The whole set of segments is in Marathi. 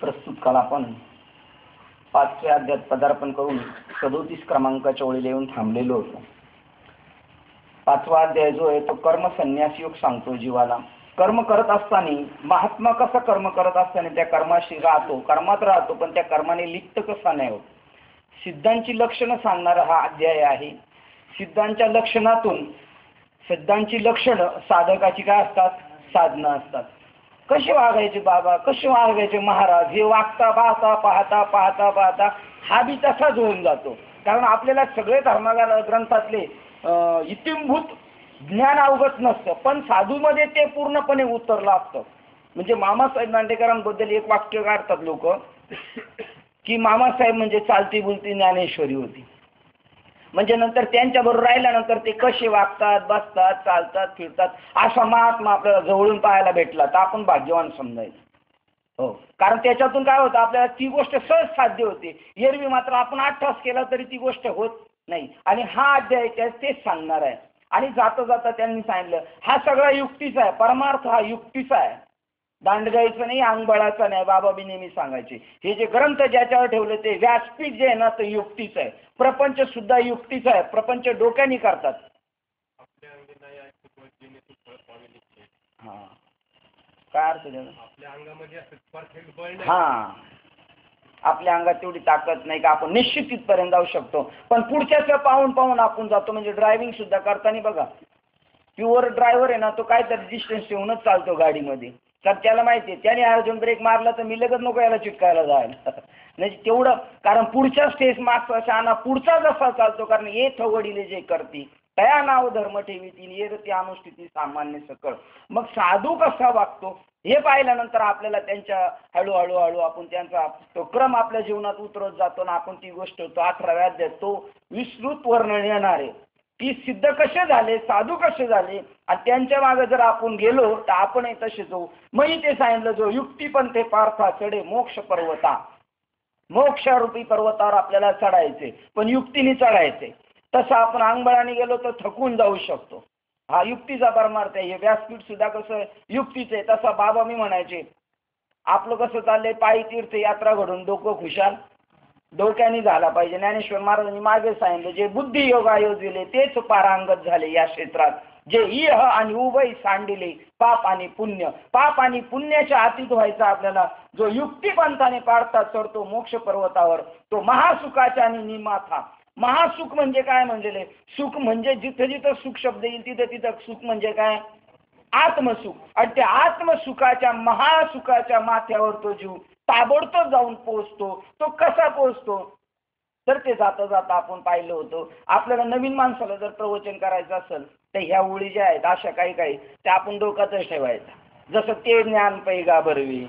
प्रस्तुत काल आपण 5व्या अध्यायात पदार्पण करून 37 क्रमांकाच्या ओळीला येऊन थांबलेलो होतो. 5वा अध्याय जो आहे तो कर्म संन्यास योग सांगतो जीवाला. कर्म करत असताना महात्मा कसा कर्म करत असताना त्या कर्माशी राहतो, कर्मात राहतो, पण त्या कर्माने लिप्त कसा नाही होत. सिद्धांची लक्षणं सांगणारा हा अध्याय आहे. सिद्धांच्या लक्षणातून सिद्धांची लक्षणं साधकाची काय असतात? साधना असतात. कसे वागायचे बाबा, कसे वागायचे महाराज, हे वागता पाहता पाहता पाहता पाहता हा बी तसाच होऊन जातो. कारण आपल्याला सगळे धर्मग्रंथातले इतिंभूत ज्ञान अवगत नसतं, पण साधूमध्ये ते पूर्णपणे उतरलं असतं. म्हणजे मामासाहेब दांडेकरांबद्दल एक वाक्य काढतात लोक की मामासाहेब म्हणजे चालती बोलती ज्ञानेश्वरी होती. म्हणजे नंतर त्यांच्याबरोबर राहिल्यानंतर ते कसे वागतात, बसतात, चालतात, फिरतात, असा महात्मा आपल्याला जवळून पाहायला भेटला तर आपण भाग्यवान समजायचं. हो, कारण त्याच्यातून काय होतं, आपल्याला ती गोष्ट सहज साध्य होते. एरवी मात्र आपण 8 तास केला तरी ती गोष्ट होत नाही. आणि हा अध्याय तेच सांगणार आहे. आणि जाता जाता त्यांनी सांगितलं हा सगळा युक्तीचा आहे, परमार्थ हा युक्तीचा आहे, दांडगाईचं नाही, अंगबळाचा नाही. बाबा बी नेहमी सांगायचे हे जे ग्रंथ ज्याच्यावर ठेवले ते व्यासपीठ जे आहे ना ते युक्तीच आहे. प्रपंच सुद्धा युक्तीचा आहे. प्रपंच डोक्याने करतात. हा, काय अर्थ आपल्या अंगामध्ये हा आपल्या अंगात तेवढी ताकद नाही का आपण निश्चित तिथपर्यंत जाऊ शकतो. पण पुढच्याच पाहून पाहून आपण जातो. म्हणजे ड्रायव्हिंग सुद्धा करताना बघा, प्युअर ड्रायव्हर आहे ना तो काहीतरी डिस्टन्स ठेवूनच चालतो गाडीमध्ये. तर त्याला माहिती आहे त्याने अर्जुन ब्रेक मारला तर मी लगेच नको याला चिटकायला जायला. म्हणजे तेवढं, कारण पुढच्या स्टेज मागचा शहाणा पुढचा जसा चालतो, कारण ये वडील जे करती तया नाव धर्म ठेवीतील ये रती अनुष्ठिती सामान्य सकळ. मग साधू कसा वागतो हे पाहिल्यानंतर आपल्याला त्यांच्या हळूहळू हळू आपण त्यांचा तो क्रम आपल्या जीवनात उतरत जातो ना आपण ती गोष्ट तो 18व्या अध्यायात तो विस्तृत वर्णन येणार आहे की सिद्ध कसे झाले, साधू कसे झाले, आणि त्यांच्या मागे जर आपण गेलो तर आपणही तसे जाऊ. मग ते सांगितलं जो युक्ती पण ते पार्था चढे मोक्ष पर्वता. मोक्षरूपी पर्वतावर आपल्याला चढायचे, पण युक्तीने चढायचे. तसं आपण अंगबळाने गेलो तर थकून जाऊ शकतो. हा युक्तीचा परमार्थ आहे. हे व्यासपीठ सुद्धा कसं युक्तीच आहे. तसा बाबा मी म्हणायचे आपलं कसं चाललंय, पायी तीर्थ यात्रा घडून डोकं खुशाल डोक्याने झाला पाहिजे. ज्ञानेश्वर महाराजांनी मागे सांगितलं जे बुद्धी योगा योजिले तेच पारांगत झाले या क्षेत्रात. जे इह आणि उभय सांडिले पाप आणि पुण्य. पाप आणि पुण्याच्या अतीत व्हायचा आपल्याला जो युक्तिपंथाने पाडता चढतो मोक्ष पर्वतावर तो महासुखाच्या आणि निमाथा. महासुख म्हणजे काय म्हणलेले, सुख म्हणजे जिथं जिथं सुख शब्द येईल तिथं तिथं सुख म्हणजे काय, आत्मसुख. आणि त्या आत्मसुखाच्या महासुखाच्या माथ्यावर तो जीव ताबडतोब जाऊन पोहोचतो. तो कसा पोहोचतो तर ते जाता जाता आपण पाहिलं होतं. आपल्याला नवीन माणसाला जर प्रवचन करायचं असेल तर ह्या ओळी ज्या आहेत अशा काही काही त्या आपण डोक्यातच ठेवायच्या. जसं ते ज्ञान पैगा भरवी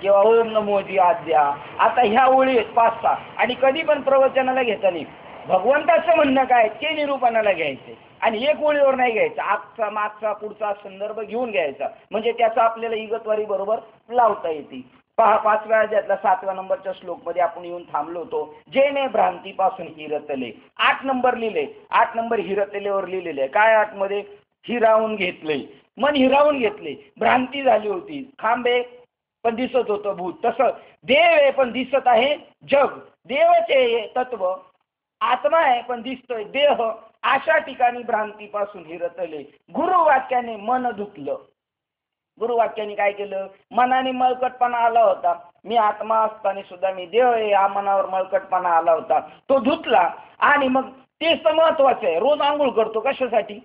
किंवा ओम नमोजी आद्या. आता ह्या ओळी आहेत 5-6. आणि कधी पण प्रवचनाला घेताना भगवंताचं म्हणणं काय ते निरूपणाला घ्यायचे आणि एक ओळीवर नाही घ्यायचं. आजचा मागचा पुढचा संदर्भ घेऊन घ्यायचा, म्हणजे त्याचा आपल्याला इगतवारी बरोबर लावता येते. पहा 5व्या अध्यायातल्या 7व्या नंबरच्या श्लोकमध्ये आपण येऊन थांबलो होतो. जेने भ्रांतीपासून हिरतले 8 नंबर लिहिले. 8 नंबर हिरतलेवर लिहिलेले आहे. काय 8 मध्ये हिरावून घेतले, मन हिरावून घेतले. भ्रांती झाली होती, खांबे पण दिसत होतं भूत. तसं देव आहे पण दिसत आहे जग. देवाचे तत्व आत्मा आहे पण दिसतोय देह. अशा ठिकाणी भ्रांतीपासून हिरतले. गुरुवाक्याने मन धुतलं. गुरुवाक्याने काय केलं, मनाने मळकटपणा आला होता. मी आत्मा असताना सुद्धा मी देव आहे या मनावर मळकटपणा आला होता, तो धुतला. आणि मग तेच तर महत्वाचं आहे. रोज आंघोळ करतो कशासाठी,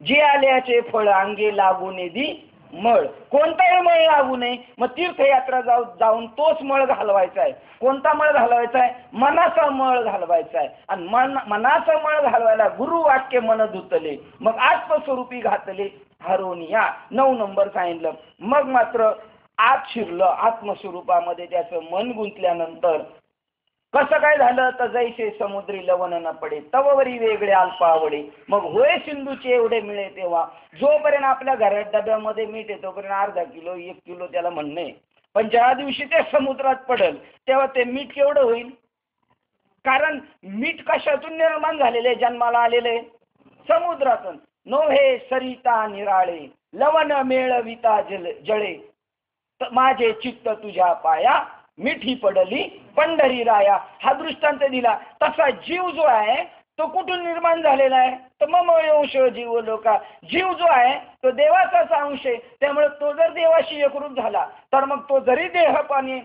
जे आल्याचे फळ अंगे लागू नये दी मळ. कोणताही मळ लागू नये. मग तीर्थयात्रा जाऊन तोच मळ घालवायचा आहे. कोणता मळ घालवायचा आहे, मनाचा मळ घालवायचा आहे. आणि मनाचा मळ घालवायला गुरुवाक्य मन धुतले मग आत्मस्वरूपी घातले हरोनिया. 9 नंबर सांगितलं. मग मात्र आत शिरलं आत्मस्वरूपामध्ये त्याचं मन गुंतल्यानंतर कसं काय झालं तर जैसे समुद्री लवण न पडे तववरी वेगळे अल्प आवडे. मग होय सिंधूचे एवढे मिळे तेव्हा. जोपर्यंत आपल्या घरात डब्यामध्ये मीठ आहे तोपर्यंत अर्धा किलो 1 किलो त्याला म्हणणे. पण ज्या दिवशी ते समुद्रात पडेल तेव्हा ते मीठ केवढं होईल. कारण मीठ कशातून निर्माण झालेले, जन्माला आलेले समुद्रातून. नोहे सरिता निराळे लवण मेळविता जळे. माझे चित्त तुझ्या पाया मिठी पडली पंढरी राया, हा दृष्टांत दिला. तसा जीव जो आहे तो कुठून निर्माण झालेला आहे, तर मम अंश जीव लोका, जीव जो आहे तो देवाचाच अंश आहे. त्यामुळे तो जर देवाशी एकरूप झाला तर मग तो जरी देहपाने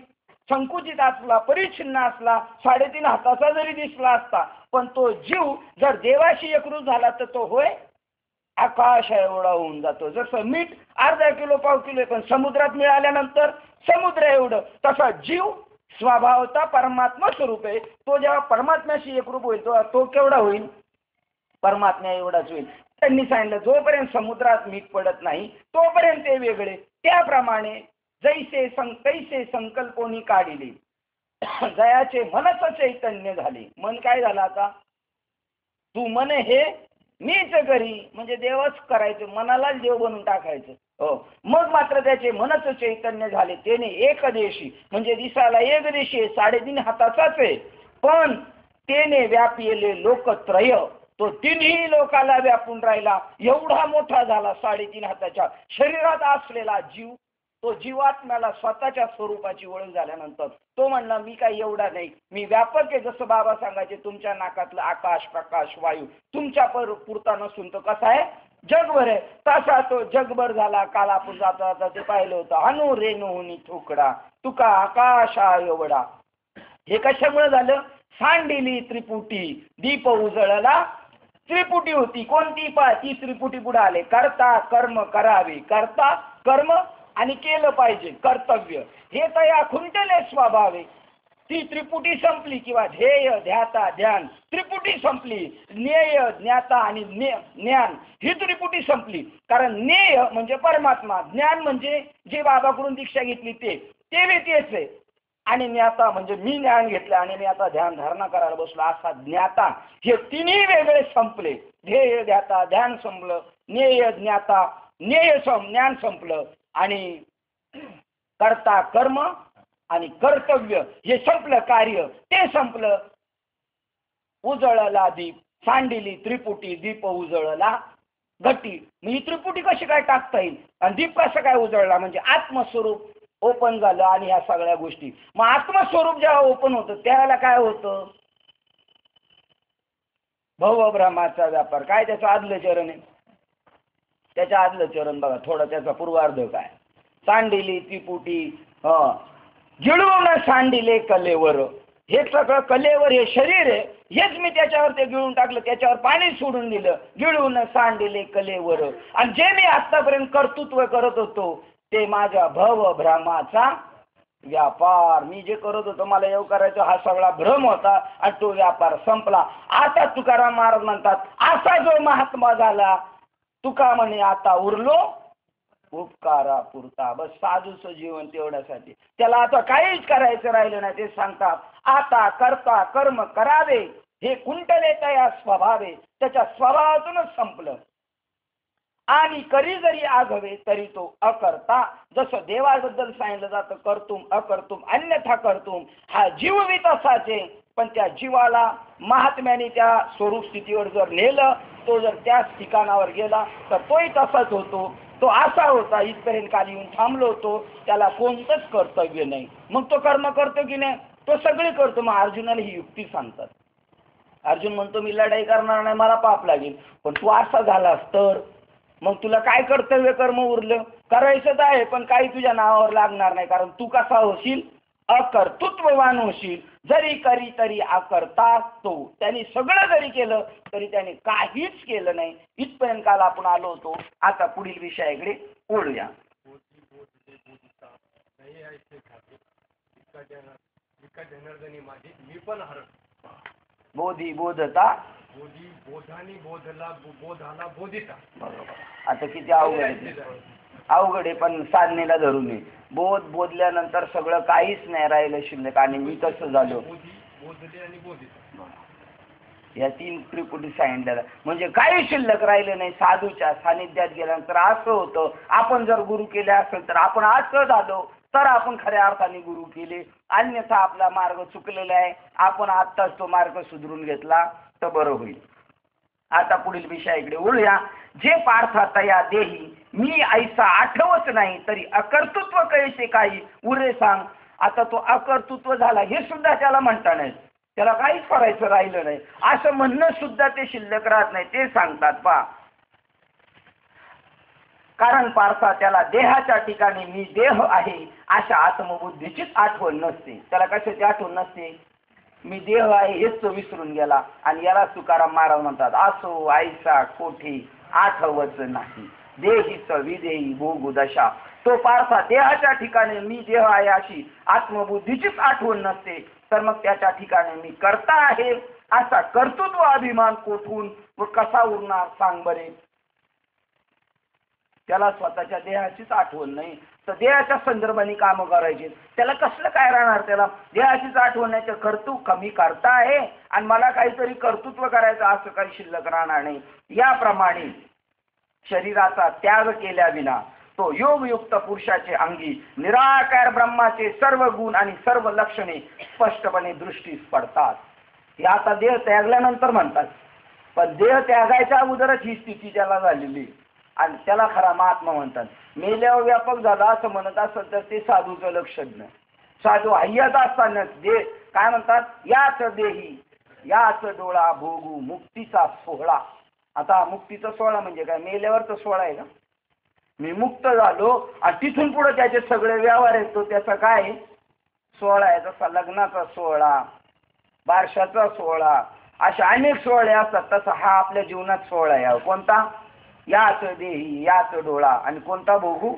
संकुचित असला, परिच्छिन्न असला, 3.5 हाताचा जरी दिसला असता, पण तो जीव जर देवाशी एकरूप झाला तर तो होय आकाश एवढा होऊन जातो. जसं मीठ अर्धा किलो 1/2 किलो आहे, पण समुद्रात मिळाल्यानंतर समुद्र एवढं, तसा जीव स्वभावता परमात्मा स्वरूप आहे. तो जेव्हा परमात्म्याशी एकरूप होईल तो केवढा होईल, परमात्म्या एवढाच होईल. त्यांनी सांगितलं जोपर्यंत समुद्रात मीठ पडत नाही तोपर्यंत ते वेगळे. त्याप्रमाणे जैसे तैसे संकल्पोनी काढिले, जयाचे मनच चैतन्य झाले. मन काय झालं आता, तू मन हे मीच करी, म्हणजे देवच करायचं, मनालाच देव बनवून टाकायचं. हो, मग मात्र त्याचे मनच चैतन्य झाले. त्याने एकदेशी, म्हणजे दिसायला एकदेशी 3.5 हाताचाच आहे, पण त्याने व्यापिले लोकत्रय, तो 3ही लोकाला व्यापून राहिला. एवढा मोठा झाला 3.5 हाताच्या शरीरात असलेला जीव. तो जीवात्म्याला स्वतःच्या स्वरूपाची ओळख झाल्यानंतर तो म्हणला मी काही एवढा नाही, मी व्यापक आहे. जसं बाबा सांगायचे तुमच्या नाकातलं आकाश प्रकाश वायू तुमच्या पुरता नसून तो कसा आहे जगभर आहे, तसा तो जगभर झाला. काल आपण जाता जाता ते पाहिलं होतं, अनु रेणुनी तुकडा तुका आकाशा एवढा. हे कशामुळे झालं, सांडिली त्रिपुटी दीप उजळला. त्रिपुटी होती कोणती, ती त्रिपुटी पुढे आले, करता कर्म करावे, करता कर्म आणि केलं पाहिजे कर्तव्य, हे तर या खुंटले स्वभाव आहे. ती त्रिपुटी संपली, किंवा ध्येय ध्याता ध्यान त्रिपुटी संपली. ज्ञेय ज्ञाता आणि ज्ञान ही त्रिपुटी संपली. कारण ज्ञेय म्हणजे परमात्मा, ज्ञान म्हणजे जे बाबाकडून दीक्षा घेतली ते तेच आहे, आणि ज्ञाता म्हणजे मी ज्ञान घेतलं आणि मी आता ध्यान धारणा करायला बसलो असा ज्ञाता. हे तिन्ही वेगळे संपले. ध्येय ध्याता ध्यान संपलं, ज्ञेय ज्ञाता ज्ञान संपलं, आणि कर्ता कर्म आणि कर्तव्य हे संपलं, कार्य ते संपलं. उजळला दीप, सांडिली त्रिपुटी दीप उजळला घटी. मग ही त्रिपुटी कशी काय टाकता येईल आणि दीप कसं काय उजळला, म्हणजे आत्मस्वरूप ओपन झालं आणि ह्या सगळ्या गोष्टी. मग आत्मस्वरूप जेव्हा ओपन होतं त्यावेळेला काय होतं, भवभ्रमाचा व्यापार. काय त्याचं आदलं चरण आहे, त्याच्या आदलं चरण बघा थोडं, त्याचा पूर्वार्ध काय, सांडिली त्रिपुटी गिळून सांडिले कलेवर. हे सगळं कलेवर हे शरीर आहे, हेच मी त्याच्यावर ते गिळून टाकलं, त्याच्यावर पाणी सोडून दिलं, गिळून सांडिले कलेवर. आणि जे मी आतापर्यंत कर्तृत्व करत होतो ते माझ्या भवभ्रमाचा व्यापार. मी जे करत होतो मला येऊ करायचं हा सगळा भ्रम होता आणि तो व्यापार संपला. आता तुकाराम महाराज म्हणतात असा जो महात्मा झाला, तुका म्हणे आता उरलो उपकारा पुरता. बस साधूचं जीवन तेवढ्यासाठी, त्याला आता काहीच करायचं राहिलं नाही. ते सांगतात आता करता कर्म करावे, हे कुंटले तया स्वभावे, त्याच्या स्वभावातूनच संपलं. आणि करी जरी आघवे तरी तो अकर्ता. जसं देवाबद्दल सांगितलं जातं कर्तुम अकर्तुम अन्यथा कर्तुम, हा जीव बी तसाच आहे, पण त्या जीवाला महात्म्याने त्या स्वरूप स्थितीवर जर नेलं, तो जर त्याच ठिकाणावर गेला तर तोही तसाच होतो. तो असा होता इथपर्यंत काल येऊन थांबलो होतो, त्याला कोणतंच कर्तव्य नाही. मग तो कर्म करतो की नाही, तो सगळे करतो. मग अर्जुनाला ही युक्ती सांगतात. अर्जुन म्हणतो मी लढाई करणार नाही, मला पाप लागेल. पण तू असा झालास तर मग तुला काय कर्तव्य कर्म उरलं, करायचं आहे पण काही तुझ्या नावावर लागणार नाही. कारण तू कसा होशील, अकर्तृत्ववान होशील. जरी करी तरी अकर्ता तो. त्यांनी सगळं जरी केलं तरी त्याने काहीच केलं नाही. इथपर्यंत काल आपण आलो होतो. आता पुढील विषयाकडे वळूया. बोधी बोधता बोधी बोधानी बोधला बोधाला बोधिता. बरोबर. आता किती अवघड आहे, अवघड आहे, पण साधनेला धरून नये. बोध बोधल्यानंतर सगळं काहीच नाही राहिलं शिल्लक, आणि मी कसं झालो, बोधले आणि बोधिता या 3 त्रिपुटी सांगितलेलं म्हणजे काही शिल्लक राहिलं नाही. साधूच्या सानिध्यात गेल्यानंतर असं होतं, आपण जर गुरु केले असेल तर आपण असं झालो तर आपण खऱ्या अर्थाने गुरु केले, अन्यथा आपला मार्ग चुकलेला आहे. आपण आत्ताच तो मार्ग सुधरून घेतला तर बरं होईल. आता पुढील विषयाकडे वळूया. जे पार्था तया देही मी ऐसा आठवत नाही तरी अकर्तृत्व कैसे काही उरे सांग. आता तो अकर्तृत्व झाला हे सुद्धा त्याला म्हणता नाही, त्याला काहीच करायचं राहिलं नाही असं म्हणणं सुद्धा ते शिल्लक राहत नाही. ते सांगतात पहा, कारण पार्था त्याला देहाच्या ठिकाणी मी देह आहे अशा आत्मबुद्धीचीच आठवण नसते. त्याला कशाची आठवण नसते? मी देह आहे हेच तो विसरून गेला. आणि याला तुकाराम महाराज म्हणतात, असो ऐसा कोठी आठवच नाही देहीच विदेही भोगू दशा. तो पार्था देहाच्या ठिकाणी मी देह आहे अशी आत्मबुद्धीचीच आठवण नसते, तर मग त्याच्या ठिकाणी मी कर्ता आहे असा कर्तृत्व अभिमान कोठून व कसा उरणार सांग बरे. त्याला स्वतःच्या देहाचीच आठवण नाही, तर देहाच्या संदर्भाने कामं करायची, त्याला कसलं काय राहणार? त्याला देहाचीच आठवण नाही, तर कर्तृत्व कमी करता आहे आणि मला काहीतरी कर्तृत्व करायचं असं काही शिल्लक राहणार नाही. याप्रमाणे शरीराचा त्याग केल्याविना तो योगयुक्त पुरुषाचे अंगी निराकार ब्रह्माचे सर्व गुण आणि सर्व लक्षणे स्पष्टपणे दृष्टीस पडतात. हे आता देह त्यागल्यानंतर म्हणतात, पण देह त्यागायच्या अगोदरच ही स्थिती त्याला झालेली आणि त्याला खरा महात्मा म्हणतात. मेल्यावर व्यापक झाला असं म्हणत असेल तर ते साधूचं लक्षण नाही. साधू हय्यात असतानाच देह काय म्हणतात, याच देही याच डोळा भोगू मुक्तीचा सोहळा. आता मुक्तीचा सोहळा म्हणजे काय? मेल्यावरचा सोहळा आहे का? मी मुक्त झालो आणि तिथून पुढे त्याचे सगळे व्यवहार आहेत, तो त्याचा काय सोहळा आहे. जसा लग्नाचा सोहळा, बारशाचा सोहळा, असे अनेक सोहळे असतात, तसा हा आपल्या जीवनात सोहळा आहे. कोणता? याच देही याच डोळा आणि कोणता भोगू?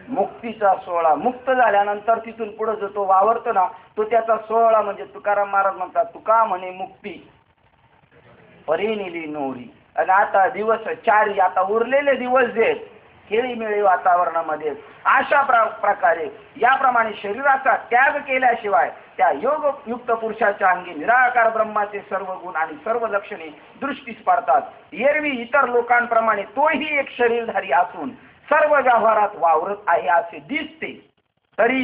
मुक्तीचा सोहळा. मुक्त झाल्यानंतर तिथून पुढे जो तो वावरतो ना, तो त्याचा सोहळा. म्हणजे तुकाराम महाराज म्हणतात, तुका म्हणे मुक्ती परिनिली नोरी. आणि आता दिवस 4 आता उरलेले दिवस जे खेळीमेळी वातावरणामध्ये अशा प्रकारे याप्रमाणे शरीराचा त्याग केल्याशिवाय त्या योगयुक्त पुरुषाच्या अंगी निराकार ब्रह्माचे सर्व गुण आणि सर्व लक्षणे दृष्टीस पडतात. एरवी इतर लोकांप्रमाणे तोही एक शरीरधारी असून सर्व व्यवहारात वावरत आहे असे दिसते, तरी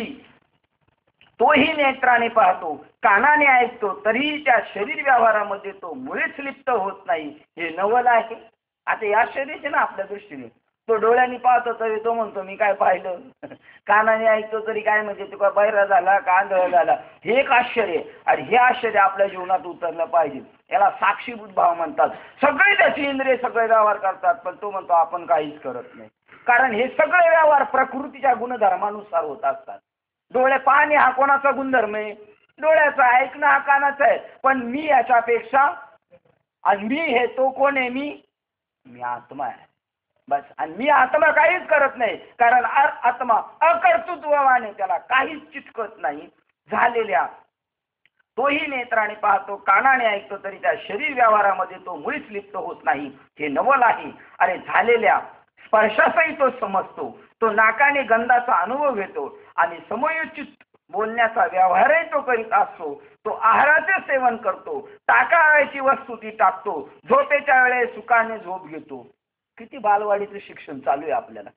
तोही नेत्राने पाहतो, कानाने ऐकतो, तरी त्या शरीर व्यवहारामध्ये तो मुळीच लिप्त होत नाही. हे नवल आहे. आता या शरीराचे ना आपल्या दृष्टीने तो डोळ्यांनी पाहतो तरी तो म्हणतो मी काय पाहिलं, कानाने ऐकतो तरी काय म्हणजे तुका बहिरा झाला का आंधळा झाला. हे एक आश्चर्य, आणि हे आश्चर्य आपल्या जीवनात उतरलं पाहिजे. याला साक्षीभूत भाव म्हणतात. सगळे त्याची इंद्रिय सगळे व्यवहार करतात, पण तो म्हणतो आपण काहीच करत नाही, कारण हे सगळे व्यवहार प्रकृतीच्या गुणधर्मानुसार होत असतात. डोळे पाहणे हा कोणाचा गुणधर्म आहे? डोळ्याचा. ऐकणं हा कानाचा आहे. पण मी याच्यापेक्षा, आणि मी हे तो कोण आहे? मी आत्मा आहे बस. आणि मी आत्मा काहीच करत नाही, कारण आत्मा अकर्तृत्ववाने त्याला काहीच चिटकत नाही. झालेल्या तोही नेत्राने पाहतो, कानाने ऐकतो, तरी त्या शरीर व्यवहारामध्ये तो मुळीच लिप्त होत नाही. हे नवल आहे. अरे झालेल्या स्पर्शासही तो समजतो, तो नाकाने गंधाचा अनुभव घेतो आणि समयोचित बोलण्याचा व्यवहारही तो करीत असतो. तो आहाराचे सेवन करतो, टाकावयाची वस्तू ती टाकतो, झोपेच्या वेळेस सुखाने झोप घेतो. किती बालवाडीचं शिक्षण चालू आहे आपल्याला,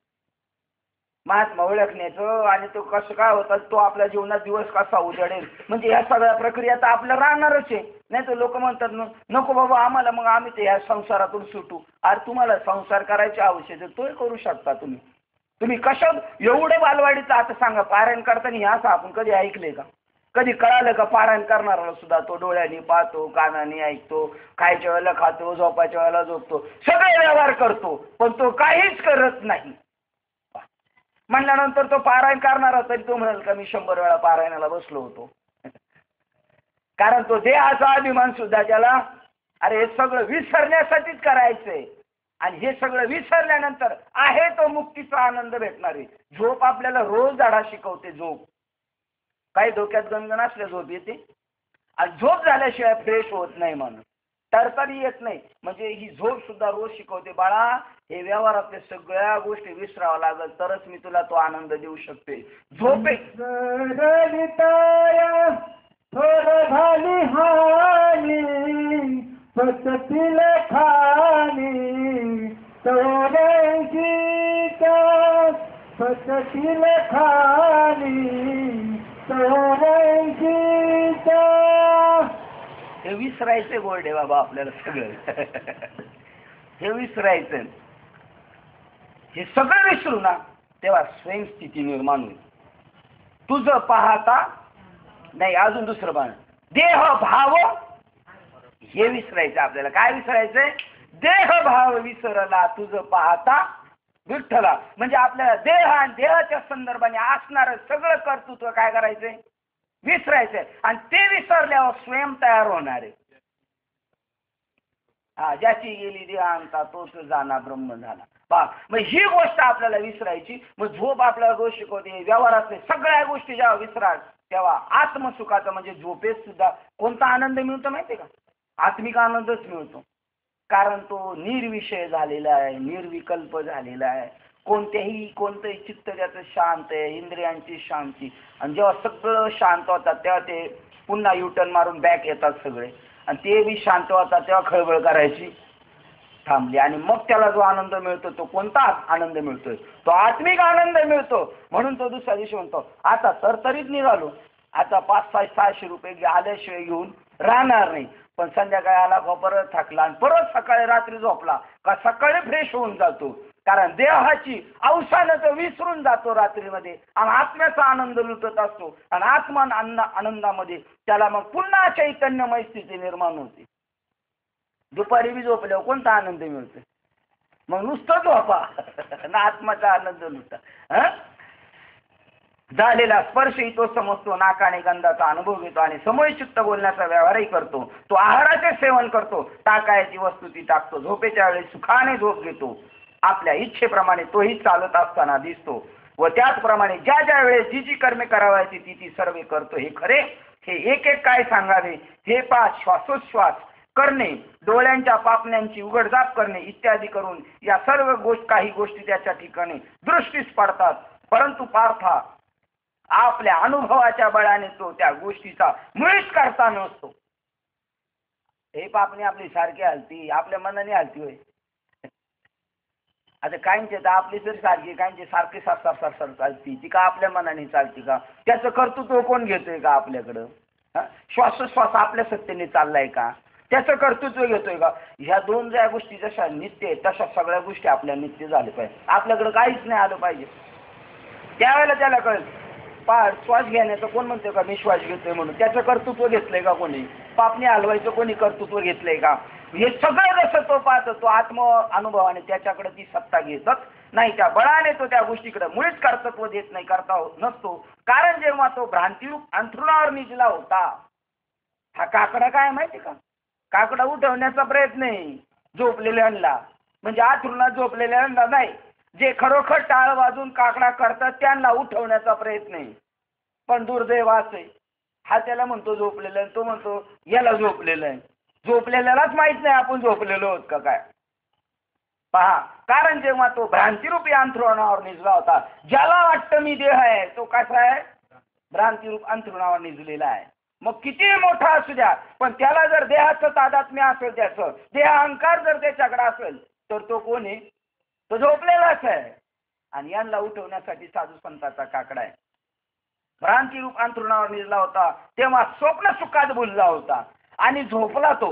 महात्मा ओळखण्याचं. आणि तो कसं काय होतात, तो आपल्या जीवनात दिवस कसा उजाडेल, म्हणजे ह्या सगळ्या प्रक्रिया तर आपल्या राहणारच आहे. नाही तर लोक म्हणतात नको बाबा आम्हाला, मग आम्ही ते ह्या संसारातून सुटू. अरे तुम्हाला संसार करायचे आवश्यक आहे, तोही करू शकता तुम्ही. तुम्ही कशात एवढं बालवाडीचं आता सांगा, पारायण करताना हे असं आपण कधी ऐकले का? कधी कळालं का? पारायण करणारा सुद्धा तो डोळ्यांनी पाहतो, कानाने ऐकतो, खायच्या वेळेला खातो, झोपायच्या वेळेला झोपतो, सगळे व्यवहार करतो, पण तो काहीच करत नाही. म्हणल्यानंतर तो पारायण करणारा तरी तो म्हणाल का मी 100 वेळा पारायणाला बसलो होतो. कारण तो देहाचा अभिमान सुद्धा त्याला, अरे हे सगळं विसरण्यासाठीच करायचंय. आणि हे सगळं विसरल्यानंतर आहे तो मुक्तीचा आनंद भेटणार आहे. झोप आपल्याला रोज धडा शिकवते. झोप काही डोक्यात गणगण असल्या झोप येते, आणि झोप झाल्याशिवाय फ्रेश होत नाही, म्हणून तरतरी येत नाही. म्हणजे ही झोप सुद्धा रोज शिकवते, बाळा हे व्यवहारातल्या सगळ्या गोष्टी विसरावं लागल तरच मी तुला तो आनंद देऊ शकते. झोप हे विसरायचं गोल्डे बाबा आपल्याला सगळं. हे विसरायचं. हे सगळं विसरू ना तेव्हा स्वयंस्थिती निर्माण होईल. तुझं पाहता नाही, अजून दुसरं पाहणं, देह भाव हे विसरायचं आपल्याला. काय विसरायचंय? देह भाव विसरला तुझं पाहता विठ्ठला. म्हणजे आपल्याला देह आणि देहाच्या संदर्भाने असणारं सगळं कर्तृत्व काय करायचंय? विसरायचंय. आणि ते विसरल्यावर स्वयं तयार होणार आहे. हा, ज्याची गेली देहांता तोच जाणा ब्रह्म झाला. पहा, मग ही गोष्ट आपल्याला विसरायची. मग झोप आपल्याला रोज शिकवते. व्यवहारातले सगळ्या गोष्टी जेव्हा विसराल तेव्हा आत्मसुखाचा म्हणजे झोपेत सुद्धा कोणता आनंद मिळतो माहितीये का? आत्मिक आनंदच मिळतो. कारण तो निर्विषय झालेला आहे, निर्विकल्प झालेला आहे. कोणतंही चित्त त्याचं शांत आहे, इंद्रियांची शांती. आणि जेव्हा सगळं शांत होतात तेव्हा ते पुन्हा युटर्न मारून बॅक येतात सगळे. आणि ते बी शांत होतात तेव्हा खळबळ करायची थांबली. आणि मग त्याला जो आनंद मिळतो तो कोणता आनंद मिळतोय? तो आत्मिक आनंद मिळतो. म्हणून तो दुसऱ्या दिवशी म्हणतो आता तरतरीत निघालो, आता 500-600 रुपये आल्याशिवाय घेऊन राहणार नाही. पण संध्याकाळी आला का परत थकला आणि परत सकाळी रात्री झोपला का सकाळी फ्रेश होऊन जातो. कारण देहाची अवसानं तो विसरून जातो रात्रीमध्ये आणि आत्म्याचा आनंद लुटत असतो. आणि आत्मा आनंदामध्ये त्याला मग पुन्हा चैतन्यमय स्थिती निर्माण होते. दुपारी बी झोपल्यावर कोणता आनंद मिळतो? मग नुसतं झोपा ना आत्माचा आनंद लुटा. झालेला स्पर्शही तो समजतो, नाकाने गंधाचा अनुभव घेतो आणि समयचित्त बोलण्याचा व्यवहारही करतो. तो आहाराचे सेवन करतो, टाकायची वस्तू ती टाकतो. झोपेच्या वेळी सुखाने झोप घेतो. आपल्या इच्छेप्रमाणे तोही चालत असताना दिसतो व त्याचप्रमाणे ज्या ज्या वेळेस जी जी कर्मे करावायची ती ती सर्व करतो. हे खरे, हे एक एक काय सांगावे? हे श्वासोश्वास करणे, डोळ्यांच्या पापण्यांची उघडझाप करणे इत्यादी करून या सर्व काही गोष्टी त्याच्या ठिकाणी दृष्टीस पडतात. परंतु पार्था आपल्या अनुभवाच्या बळाने तो त्या गोष्टीचा मुळीच करता नसतो. हे पापणी आपली सारखी हलती, आपल्या मनाने हलती होय. आता काहींचे तर आपली तरी सारखी, काहींचे सारखी सारसार चालती, ती का आपल्या मनाने चालती का? त्याचं कर्तृत्व कोण घेतोय का आपल्याकडं? श्वासोश्वास आपल्या सत्तेने चाललाय का? त्याचं कर्तृत्व घेतोय का? ह्या दोन ज्या गोष्टी जशा नित्य आहेत तशा सगळ्या गोष्टी आपल्या नित्य झाल्या पाहिजे. आपल्याकडं काहीच नाही आलं पाहिजे. त्यावेळेला त्याला कळेल. श्वास घेण्याचं कोण म्हणतोय का मी श्वास घेतोय म्हणून? त्याचं कर्तृत्व घेतलंय का कोणी? पापणी हलवायचं कोणी कर्तृत्व घेतलंय का? हे सगळं जसं तो पाहतो तो आत्म अनुभवाने त्याच्याकडे ती सत्ता घेतच नाही. त्या बळाने तो त्या गोष्टीकडे मुळीच कर्तृत्व देत नाही, करता नसतो. कारण जेव्हा तो भ्रांतीरूप अंथरुणावर निजला होता, हा काकडा काय माहिती का? काकडा उठवण्याचा प्रयत्न आहे झोपलेल्यांना, म्हणजे अंथरुणात झोपलेल्यांना नाही. जे खरोखर टाळ वाजून काकडा करतात त्यांना उठवण्याचा प्रयत्न आहे. पण दुर्दैव आहे हा त्याला म्हणतो झोपलेला आहे, तो म्हणतो याला झोपलेलं आहे. झोपलेल्यालाच माहित नाही आपण झोपलेलो आहोत का काय. पहा, कारण जेव्हा तो भ्रांतिरूपी अंथरुणावर निजला होता, ज्याला वाटतं मी देह आहे तो कसा आहे? भ्रांतिरूप अंथरुणावर निजलेला आहे. मग किती मोठा असू द्या, पण त्याला जर देहाचं तादात्म्य असेल, त्याचं देह अहंकार जर त्याच्याकडे असेल तर तो कोण आहे? तो झोपलेलाच आहे. आणि यांना उठवण्यासाठी साधू संतांचा काकडा आहे. भ्रांतिरूप अंथरुणावर निजला होता तेव्हा स्वप्न सुखात बुलला होता आणि झोपला. तो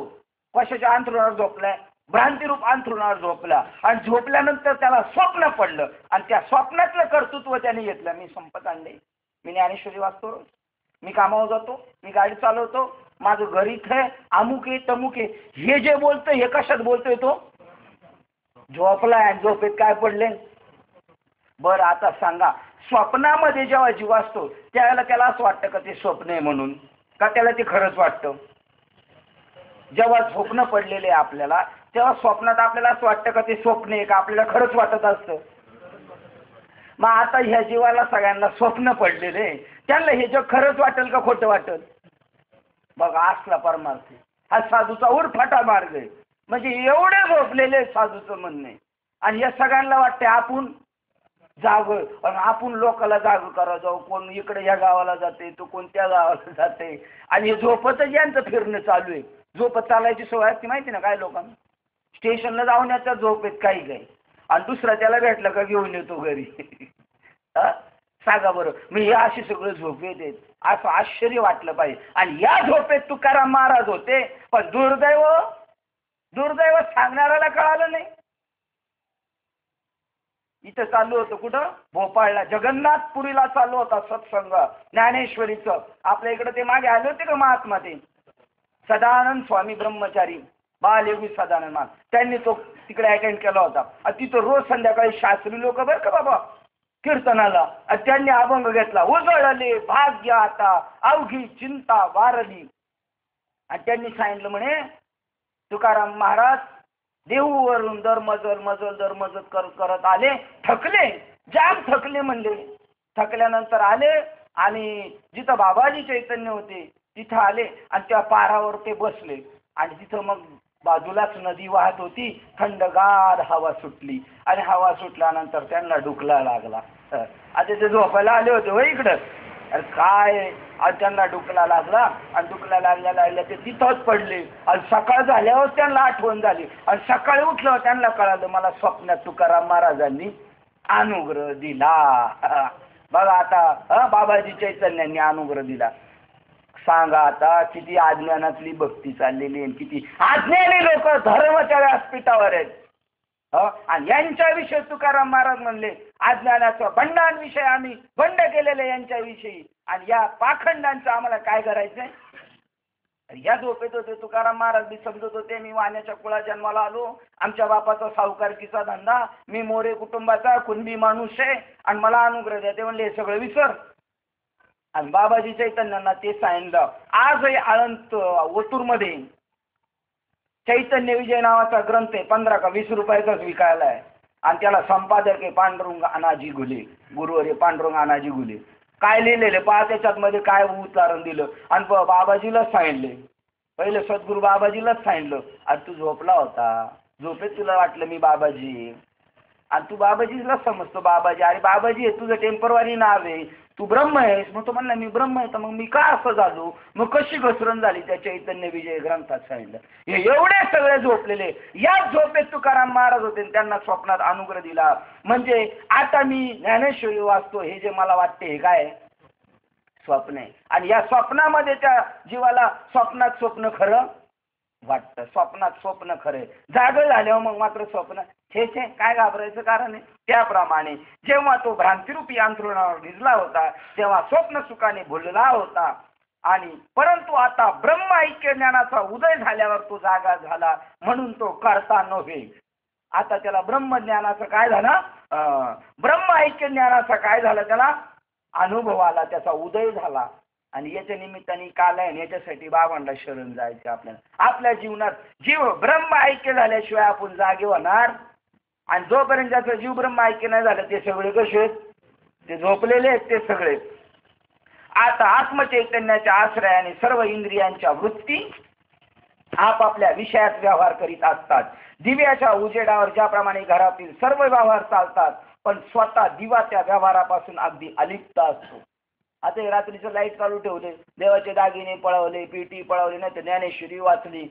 कशाच्या अंथरुणावर झोपलाय? भ्रांतिरूप अंथरुणावर झोपला. आणि झोपल्यानंतर त्याला स्वप्न पडलं आणि त्या स्वप्नातलं कर्तृत्व त्याने घेतलं. मी संपत आणले, मी ज्ञानेश्वरी वाचतो, मी कामावर जातो, मी गाडी चालवतो, माझं घर इथं आहे, अमुक आहे तमुक आहे. हे जे बोलतोय हे कशात बोलतोय? तो झोपलाय. झोपेत काय पडले? बरं आता सांगा, स्वप्नामध्ये जेव्हा जीव असतो त्यावेळेला त्याला असं वाटतं का ते स्वप्न आहे म्हणून? का त्याला ते खरंच वाटतं? जेव्हा स्वप्न पडलेले आहे आपल्याला तेव्हा स्वप्नात आपल्याला असं वाटतं का ते स्वप्न आहे का आपल्याला खरंच वाटत असतं? मग आता ह्या जीवाला सगळ्यांना स्वप्न पडलेले, त्यांना हे जग खरंच वाटेल का खोटं वाटेल? बघा असला परमार्थ हा साधूचा उरफाटा मार्ग आहे. म्हणजे एवढे झोपलेले साधूचं म्हणणं आहे. आणि या सगळ्यांना वाटते आपण जाग, आणि आपण लोकांना जाग करा जाऊ. कोण इकडे या गावाला जाते, तो कोणत्या गावाला जाते. आणि हे झोपतच यांचं फिरणं चालू आहे. झोपत चालायची सवय असते माहिती ना काय लोकांना. स्टेशनला जाऊन याचा झोप येत काही काही, आणि दुसरा त्याला भेटलं का घेऊन येतो घरी. सांगा बरं. मी हे अशी सगळं झोपेत येत असं आश्चर्य वाटलं पाहिजे. आणि या झोपेत तुकाराम महाराज होते. पण दुर्दैव दुर्दैव सांगणाऱ्याला कळालं नाही. इथं चालू होतं कुठं? भोपाळला जगन्नाथपुरीला चालू होता सत्संग ज्ञानेश्वरीचं. आपल्या इकडे ते मागे आले होते का महात्मा ते सदानंद स्वामी ब्रह्मचारी बालयोगी सदानंद महाराज, त्यांनी तो तिकडे अटेंड केला होता. तिथं रोज संध्याकाळी शास्त्री लोक बरं का बाबा कीर्तनाला, त्यांनी अभंग घेतला. उजळले भाग्य आता अवघी चिंता वारली. आणि त्यांनी सांगितलं म्हणे तुकाराम महाराज देहूवरून दर मजल करत आले. थकले, जाम थकले म्हणले. थकल्यानंतर आले आणि जिथं बाबाजी चैतन्य होते तिथं आले आणि त्या पारावर ते बसले. आणि तिथं मग बाजूलाच नदी वाहत होती. थंडगार हवा सुटली आणि हवा सुटल्यानंतर त्यांना डुकला लागला. आता ते झोपायला आले होते हो इकडं. अरे काय आज त्यांना डुकला लागला आणि डुकला लागल्या ते तिथंच पडले. आणि सकाळ झाल्यावर त्यांना आठवण झाली. आणि सकाळी उठल्यावर त्यांना कळालं मला स्वप्नात तुकाराम महाराजांनी अनुग्रह दिला. बघा आता बाबाजी चैतन्यांनी अनुग्रह दिला. सांगा आता किती अज्ञानातली भक्ती चाललेली आहे. किती अज्ञानी लोक धर्माच्या व्यासपीठावर आहेत. आणि यांच्याविषयी तुकाराम महाराज म्हणले अज्ञानाचा बंडांविषयी आम्ही बंड केलेले यांच्याविषयी. आणि या पाखंडांचं आम्हाला काय करायचंय. या झोपेत होते तुकाराम महाराज बी समजत होते मी वाण्याच्या कुळा जन्माला आलो. आमच्या बापाचा सावकारकीचा धंदा, मी मोरे कुटुंबाचा कुणबी माणूस आहे आणि मला अनुग्रह द्या. ते म्हणले हे सगळं विसर. आणि बाबाजी चैतन्यांना ते सांगितलं. आजही आळंद ओतूरमध्ये चैतन्य विजय नावाचा ग्रंथ आहे 15 का 20 रुपयाचाच विकायला आहे. आणि त्याला संपादक आहे पांडुरंग अनाजी घुले, गुरुवारी पांडुरंग अनाजी घुले. काय लिहिलेले पहा त्याच्यात मध्ये काय उच्चारण दिलं. आणि बाबाजीलाच सांगितले, पहिले सद्गुरू बाबाजीलाच सांगितलं आणि तू झोपला होता, झोपेत तुला वाटलं मी बाबाजी. आणि तू बाबाजीला समजतो बाबाजी. अरे बाबाजी हे तुझं टेम्परवारी नाव आहे, तू ब्रह्म आहेस. मग तो म्हणला मी ब्रह्म आहे तर मग मी का असं झालो. मग कशी घसरण झाली त्या चैतन्य विजय ग्रंथात सांगितलं. हे एवढे सगळे झोपलेले. याच झोपेत तुकाराम महाराज होते. त्यांना स्वप्नात अनुग्रह दिला. म्हणजे आता मी ज्ञानेश्वरी वाचतो हे जे मला वाटते हे काय स्वप्न आहे. आणि या स्वप्नामध्ये त्या जीवाला स्वप्नात स्वप्न खरं वाटतं. स्वप्नात स्वप्न खरे, जागं झाल्यावर मग मात्र स्वप्न छे काय घाबरायचं कारण आहे. त्याप्रमाणे जेव्हा तो भ्रांतिरूपी अंथरुणावर भिजला होता तेव्हा स्वप्न सुखाने भुलला होता. आणि परंतु आता ब्रह्म ऐक्य ज्ञानाचा उदय झाल्यावर तो जागा झाला म्हणून तो करता नव्हे. आता त्याला ब्रह्मज्ञानाचं काय झालं, ब्रह्म ऐक्य ज्ञानाचा काय झालं, त्याला अनुभव आला, त्याचा उदय झाला. आणि याच्या निमित्ताने काल आहे याच्यासाठी बाबांना शरण जायचे. आपल्या जीवनात जीव ब्रह्म ऐक्य झाल्याशिवाय आपण जागे होणार. आणि जोपर्यंत ज्याचं जीव ब्रह्म ऐक्य नाही झालं ते सगळे कसे आहेत, ते झोपलेले आहेत ते सगळे. आता आत्मचैतन्याच्या आश्रयाने सर्व इंद्रियांच्या वृत्ती आपापल्या विषयात व्यवहार करीत असतात. दिव्याच्या उजेडावर ज्याप्रमाणे घरातील सर्व व्यवहार चालतात पण स्वतः दिवा त्या व्यवहारापासून अगदी अलिप्त असतो. आता रात्रीचं लाईट चालू ठेवले, देवाचे दागिने पळवले, पेटी पळवली, नाही तर ज्ञानेश्वरी वाचली,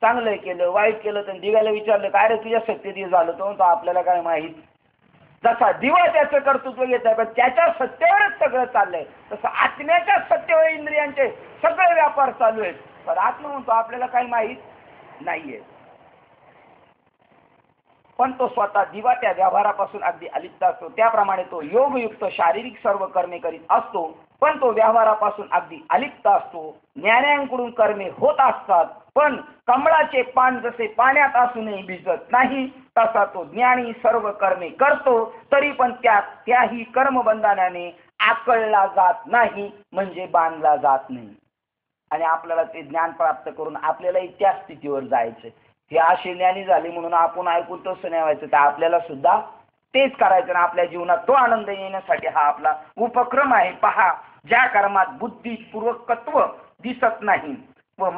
चांगलं केलं वाईट केलं तर दिव्याला विचारलं काय रे तुझ्या सत्तेत झालं तो आपल्याला काय माहीत. जसा दिवा त्याचं कर्तृत्व घेत आहे पण त्याच्या सत्तेवरच सगळं चाललंय तसं आत्म्याच्या सत्तेवर इंद्रियांचे सगळे व्यापार चालू आहेत. पण आत्मा म्हणतो आपल्याला काही माहीत नाहीये. पण तो स्वतः दिवा त्या व्यवहारापासून अगदी अलिप्त असतो. त्याप्रमाणे तो योगयुक्त शारीरिक सर्व कर्मे करीत असतो पण तो व्यवहारापासून अगदी अलिप्त असतो. ज्ञान्यांकडून कर्मे होत असतात पण कमळाचे पान जसे पाण्यात असूनही भिजत नाही तसा तो ज्ञानी सर्व कर्मे करतो तरी पण त्याही कर्मबंधनाने आकळला जात नाही म्हणजे बांधला जात नाही. आणि आपल्याला ते ज्ञान प्राप्त करून आपल्यालाही त्या स्थितीवर जायचं. हे असे ज्ञानी झाले म्हणून आपण ऐकून तसं नाही व्हायचं, तर आपल्याला सुद्धा तेच करायचं ना. आपल्या जीवनात तो आनंद येण्यासाठी हा आपला उपक्रम आहे. पहा, ज्या कर्मात बुद्धिपूर्वकत्व दिसत नाही व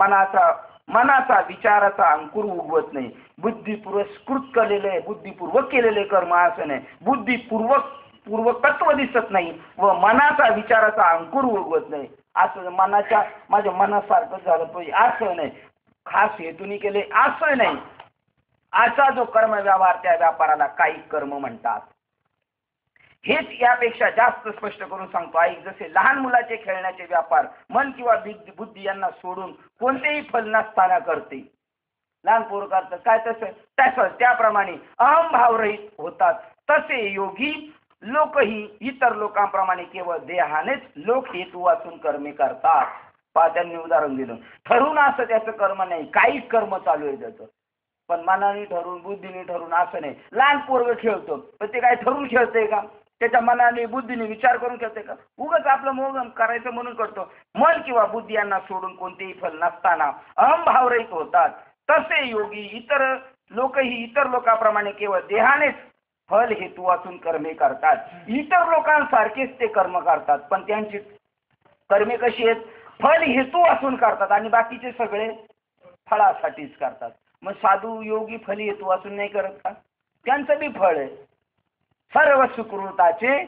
मनाचा विचाराचा अंकुर उगवत नाही. बुद्धिपुरस्कृत केलेले बुद्धिपूर्वक केलेले कर्म असं नाही. बुद्धिपूर्वकत्व दिसत नाही व मनाचा विचाराचा अंकुर उगवत नाही. असं माझ्या मनासारखं झालं पाहिजे असं नाही, खास हेतूने केले असं नाही. असा जो कर्म व्यवहार त्या व्यापाराला कायिक कर्म म्हणतात. हेच यापेक्षा जास्त स्पष्ट करून सांगतो ऐक. जसे लहान मुलाचे खेळण्याचे व्यापार मन किंवा बुद्धी यांना सोडून कोणतेही फल नसताना करते. लहान पोरं करतात काय तसं त्याप्रमाणे अहंभावरहित होतात. तसे योगी लोकही इतर लोकांप्रमाणे केवळ देहानेच लोक हेतू वाचून कर्मे करतात. पहा त्यांनी उदाहरण दिलं. ठरून असं त्याचं कर्म नाही, काही कर्म चालू आहे त्याचं, पण मनाने ठरून बुद्धीने ठरून असं नाही. लहान पोरग खेळतो पण ते काय ठरून खेळतंय का? त्याच्या मनाने बुद्धीने विचार करून खेळतंय का? उगाच आपलं मोगम करायचं म्हणून करतो. मन किंवा बुद्धी यांना सोडून कोणतेही फल नसताना अहंभावरहित होतात. तसे योगी इतर लोकही इतर लोकांप्रमाणे केवळ देहानेच फल हेतू वाचून कर्मे करतात. इतर लोकांसारखेच ते कर्म करतात, पण त्यांची कर्मे कशी आहेत? फल हेतू वाचून करतात आणि बाकीचे सगळे फळासाठीच करतात. मग साधू योगी फल हेतू वाचून नाही करत का? त्यांचं बी फळ आहे. सर्व सुकृताचे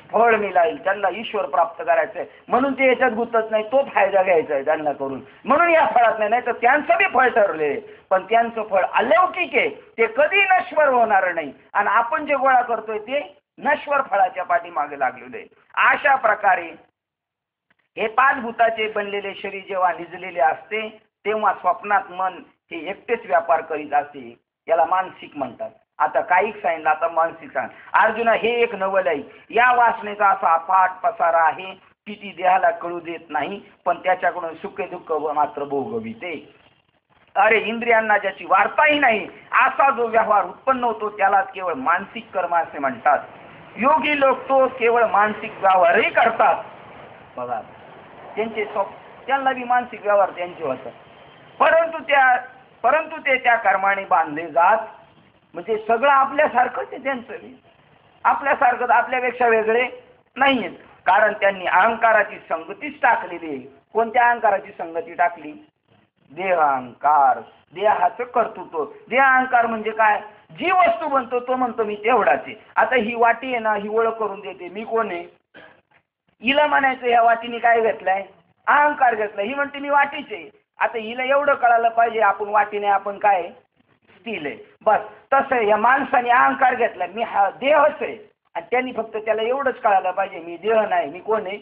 फळ मिळाईल. त्यांना ईश्वर प्राप्त करायचंय म्हणून ते याच्यात गुंतत नाही. तो फायदा घ्यायचा आहे त्यांना करून, म्हणून या फळात नाही तर त्यांचं बी फळ ठरले. पण त्यांचं फळ अलौकिक आहे, ते कधी नश्वर होणार नाही. आणि आपण जे गोळा करतोय ते नश्वर फळाच्या पाठीमागे लागलेलं आहे. अशा प्रकारे हे 5 भूताचे बनलेले शरीर जेव्हा निजलेले असते तेव्हा स्वप्नात मन हे एकटेच व्यापार करीत असते. याला मानसिक म्हणतात. आता काही सांगितलं, आता मानसिक सांग. अर्जुना हे एक नवल आहे. या वासनेचा असा अफाट पसारा आहे की ती देहाला कळू देत नाही, पण त्याच्याकडून सुख दुःख मात्र भोगविते. अरे इंद्रियांना ज्याची वार्ताही नाही असा जो व्यवहार उत्पन्न होतो त्यालाच केवळ मानसिक कर्म असे म्हणतात. योगी लोक तो केवळ मानसिक व्यवहारही करतात. बघा त्यांना बी मानसिक व्यवहार त्यांचे होतात, परंतु ते त्या कर्माने बांधले जात. म्हणजे सगळं आपल्यासारखंच आहे त्यांचं, आपल्यासारखं, आपल्यापेक्षा वेगळे नाहीयेत. कारण त्यांनी अहंकाराची संगतीच टाकलेली आहे. कोणत्या अहंकाराची संगती टाकली? देह अहंकार, देहाचं कर्तृत्व. देह अहंकार म्हणजे काय? जी वस्तू बनतो तो म्हणतो मी तेवढाच आहे. आता ही वाटी आहे ना, ही ओळख करून देते मी कोण आहे. हिला म्हणायचं ह्या वाटीने काय घेतलाय? अहंकार घेतलाय. ही म्हणते मी वाटीच आहे. आता हिला एवढं कळायला पाहिजे आपण वाटीने, आपण काय स्टील आहे. बस तसं या माणसाने अहंकार घेतला, मी हा देहच आहे. आणि त्यांनी फक्त त्याला एवढंच कळायला पाहिजे मी देह नाही, मी कोण आहे?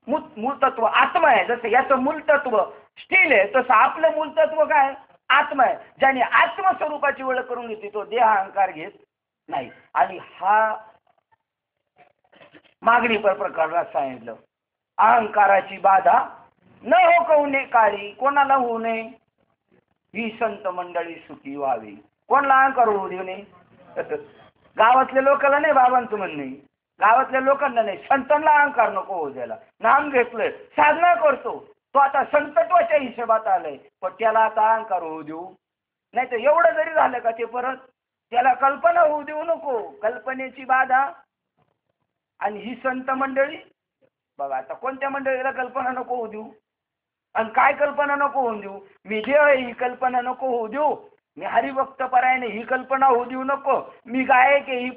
मूलतत्व आत्मा आहे. जसं याचं मूलतत्व स्टील आहे तसं आपलं मूलतत्व काय? आत्मा आहे. ज्याने आत्मस्वरूपाची ओळख करून घेतली तो देह अहंकार घेत नाही. आणि हा मागणी प्रकरणात सांगितलं. अहंकाराची बाधा न हो कवणे काळी, कोणाला होऊ नये? ही संत मंडळी सुखी व्हावी. कोणाला अहंकार होऊ देऊ नये? गावातल्या लोकांना नाही, बाबांचं म्हणणे गावातल्या लोकांना नाही, संतांना अहंकार नको होऊ द्यायला. नाम घेतलंय, साधना करतो तो, आता संतत्वाच्या हिशोबात आलंय, पण त्याला आता अहंकार होऊ देऊ नाही. तर एवढं जरी झालं का ते परत त्याला कल्पना होऊ देऊ नको. कल्पनेची बाधा. आणि ही संत मंडळी बघा, आता कोणत्या मंडळीला कल्पना नको होऊ देऊ? आणि काय कल्पना नको होऊ देऊ? मी देव आहे ही कल्पना नको होऊ देऊ. मी हरिभक्त परायणे ही कल्पना होऊ देऊ नको. मी गायक आहे ही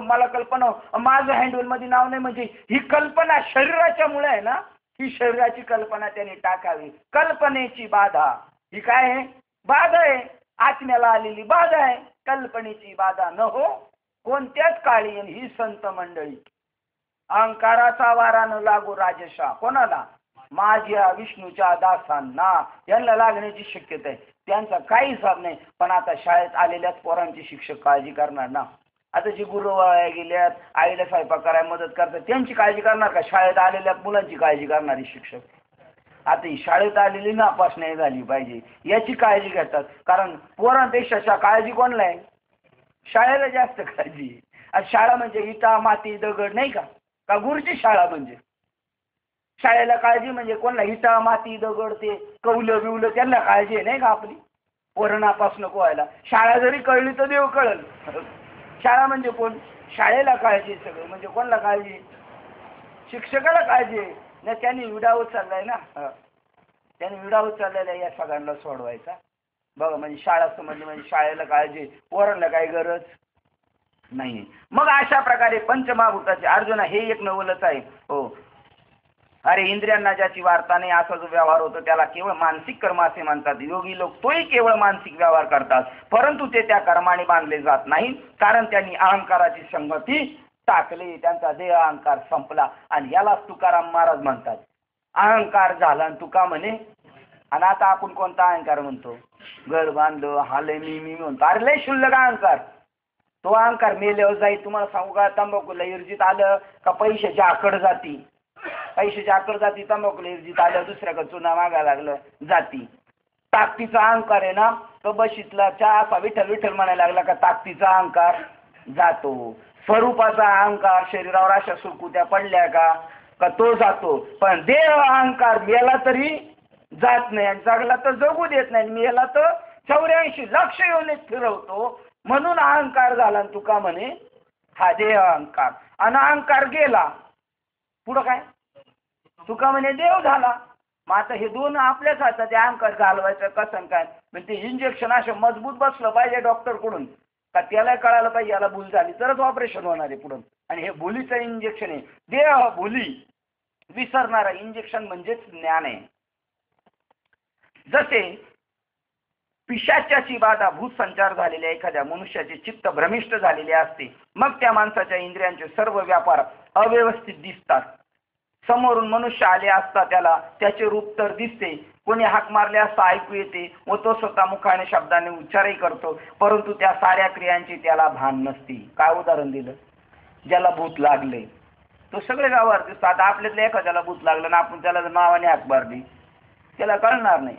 मला कल्पना, माझं हँडल मध्ये नाव नाही, म्हणजे ही कल्पना शरीराच्या मुळे आहे ना, ही शरीराची कल्पना त्याने टाकावी. कल्पनेची बाधा ही काय आहे? बाधा आहे. आत्म्याला आलेली बाधा आहे. कल्पनेची बाधा न हो कोणत्याच काळी. ही संत मंडळी अहंकाराचा वारा न लागू राजशा. कोणाला? माझ्या विष्णूच्या दासांना. यांना लागण्याची शक्यता आहे. त्यांचा काही हिसाब नाही. पण आता शाळेत आलेल्याच पोरांची शिक्षक काळजी करणार ना. आता जी गुरु गेल्यात, आईला स्वयंपाक करायला मदत करतात, त्यांची काळजी करणार का? शाळेत आलेल्या मुलांची काळजी करणारी शिक्षक. आता ही शाळेत आलेली नापास नाही झाली पाहिजे याची काळजी घेतात. कारण पोरांपेक्षा काळजी कोणाला आहे? शाळेला जास्त काळजी आहे. आणि शाळा म्हणजे इटा माती दगड नाही का? का गुरुची शाळा म्हणजे? शाळेला काळजी म्हणजे कोणाला? इटा माती दगड ते कौलं बिवलं त्यांना काळजी आहे नाही का आपली? पोरं नापास नको व्हायला. शाळा जरी कळली तर देव कळल. शाळा म्हणजे कोण? शाळेला काळजी सगळं. म्हणजे कोणाला काळजी? शिक्षकाला काळजी आहे ना. त्यांनी विडा उचललाय ना, त्यांनी विडा उचललेला या सगळ्यांना सोडवायचा. बघा म्हणजे शाळा समजली म्हणजे शाळेला काळजी, पोरांना काही गरज नाही. मग अशा प्रकारे पंचमहाभूताचे अर्जुना हे एक नवलच आहे. हो, अरे इंद्रियांना ज्याची वार्ता नाही असा जो व्यवहार होतो त्याला केवळ मानसिक कर्म असे म्हणतात. योगी लोक तोही केवळ मानसिक व्यवहार करतात, परंतु ते त्या कर्माने बांधले जात नाही, कारण त्यांनी अहंकाराची संगती टाकले, त्यांचा देह अहंकार संपला. आणि यालाच तुकाराम महाराज म्हणतात अहंकार झाला. आणि तुका म्हणे. आणि आता आपण कोणता अहंकार म्हणतो? घर बांधलं, हाले मी म्हणतो. अरे लय शुल्लक अहंकार. तो अहंकार मेल्यावर जाईल. तुम्हाला सांगू का, तंबाखूला इर्जित आलं का पैशाची आकड जाती. पैशाची आकड जाती, तंबाखूला इर्जित आलं दुसऱ्याकडे चुना मागायला लागलं जाती. ताकदीचा अहंकार आहे ना, तो बशीतला चहा असा विठ्ठल विठ्ठल म्हणायला लागला का ताकदीचा अहंकार जातो. स्वरूपाचा अहंकार, शरीरावर अशा सुरकुत्या पडल्या का तो जातो. पण देह अहंकार मेला तरी जात नाही, आणि जगला तर जगू देत नाही, मेला तर 84 लक्ष येऊन फिरवतो. म्हणून अहंकार झाला. तुका म्हणे हा देह अहंकार. आणि अहंकार गेला, पुढं काय? तुका म्हणे देव झाला. मग आता हे दोन आपल्याच हातात, अहंकार घालवायचं कसं काय? म्हणजे ते इंजेक्शन असं मजबूत बसलं पाहिजे डॉक्टरकडून का त्याला कळायला पाहिजे याला भूल झाली तरच ऑपरेशन होणार आहे पुढं. आणि हे भुलीचं इंजेक्शन आहे. देह भुली विसरणारा इंजेक्शन म्हणजेच ज्ञान आहे. जसे पिशाच्याची बाधा भूसंचार झालेल्या एखाद्या मनुष्याचे चित्त भ्रमिष्ट झालेले असते, मग त्या माणसाच्या इंद्रियांचे सर्व व्यापार अव्यवस्थित दिसतात. समोरून मनुष्य आले असता त्याला त्याचे रूप तर दिसते, कोणी हाक मारले असता ऐकू येते व तो स्वतः मुखाने शब्दाने उच्चारही करतो, परंतु त्या साऱ्या क्रियांची त्याला भान नसते. काय उदाहरण दिलं? ज्याला भूत लागले तो सगळे गावावर दिसतो. आता आपल्यातल्या एखाद्याला भूत लागलं ना आपण त्याला नावाने हाक मारली त्याला कळणार नाही,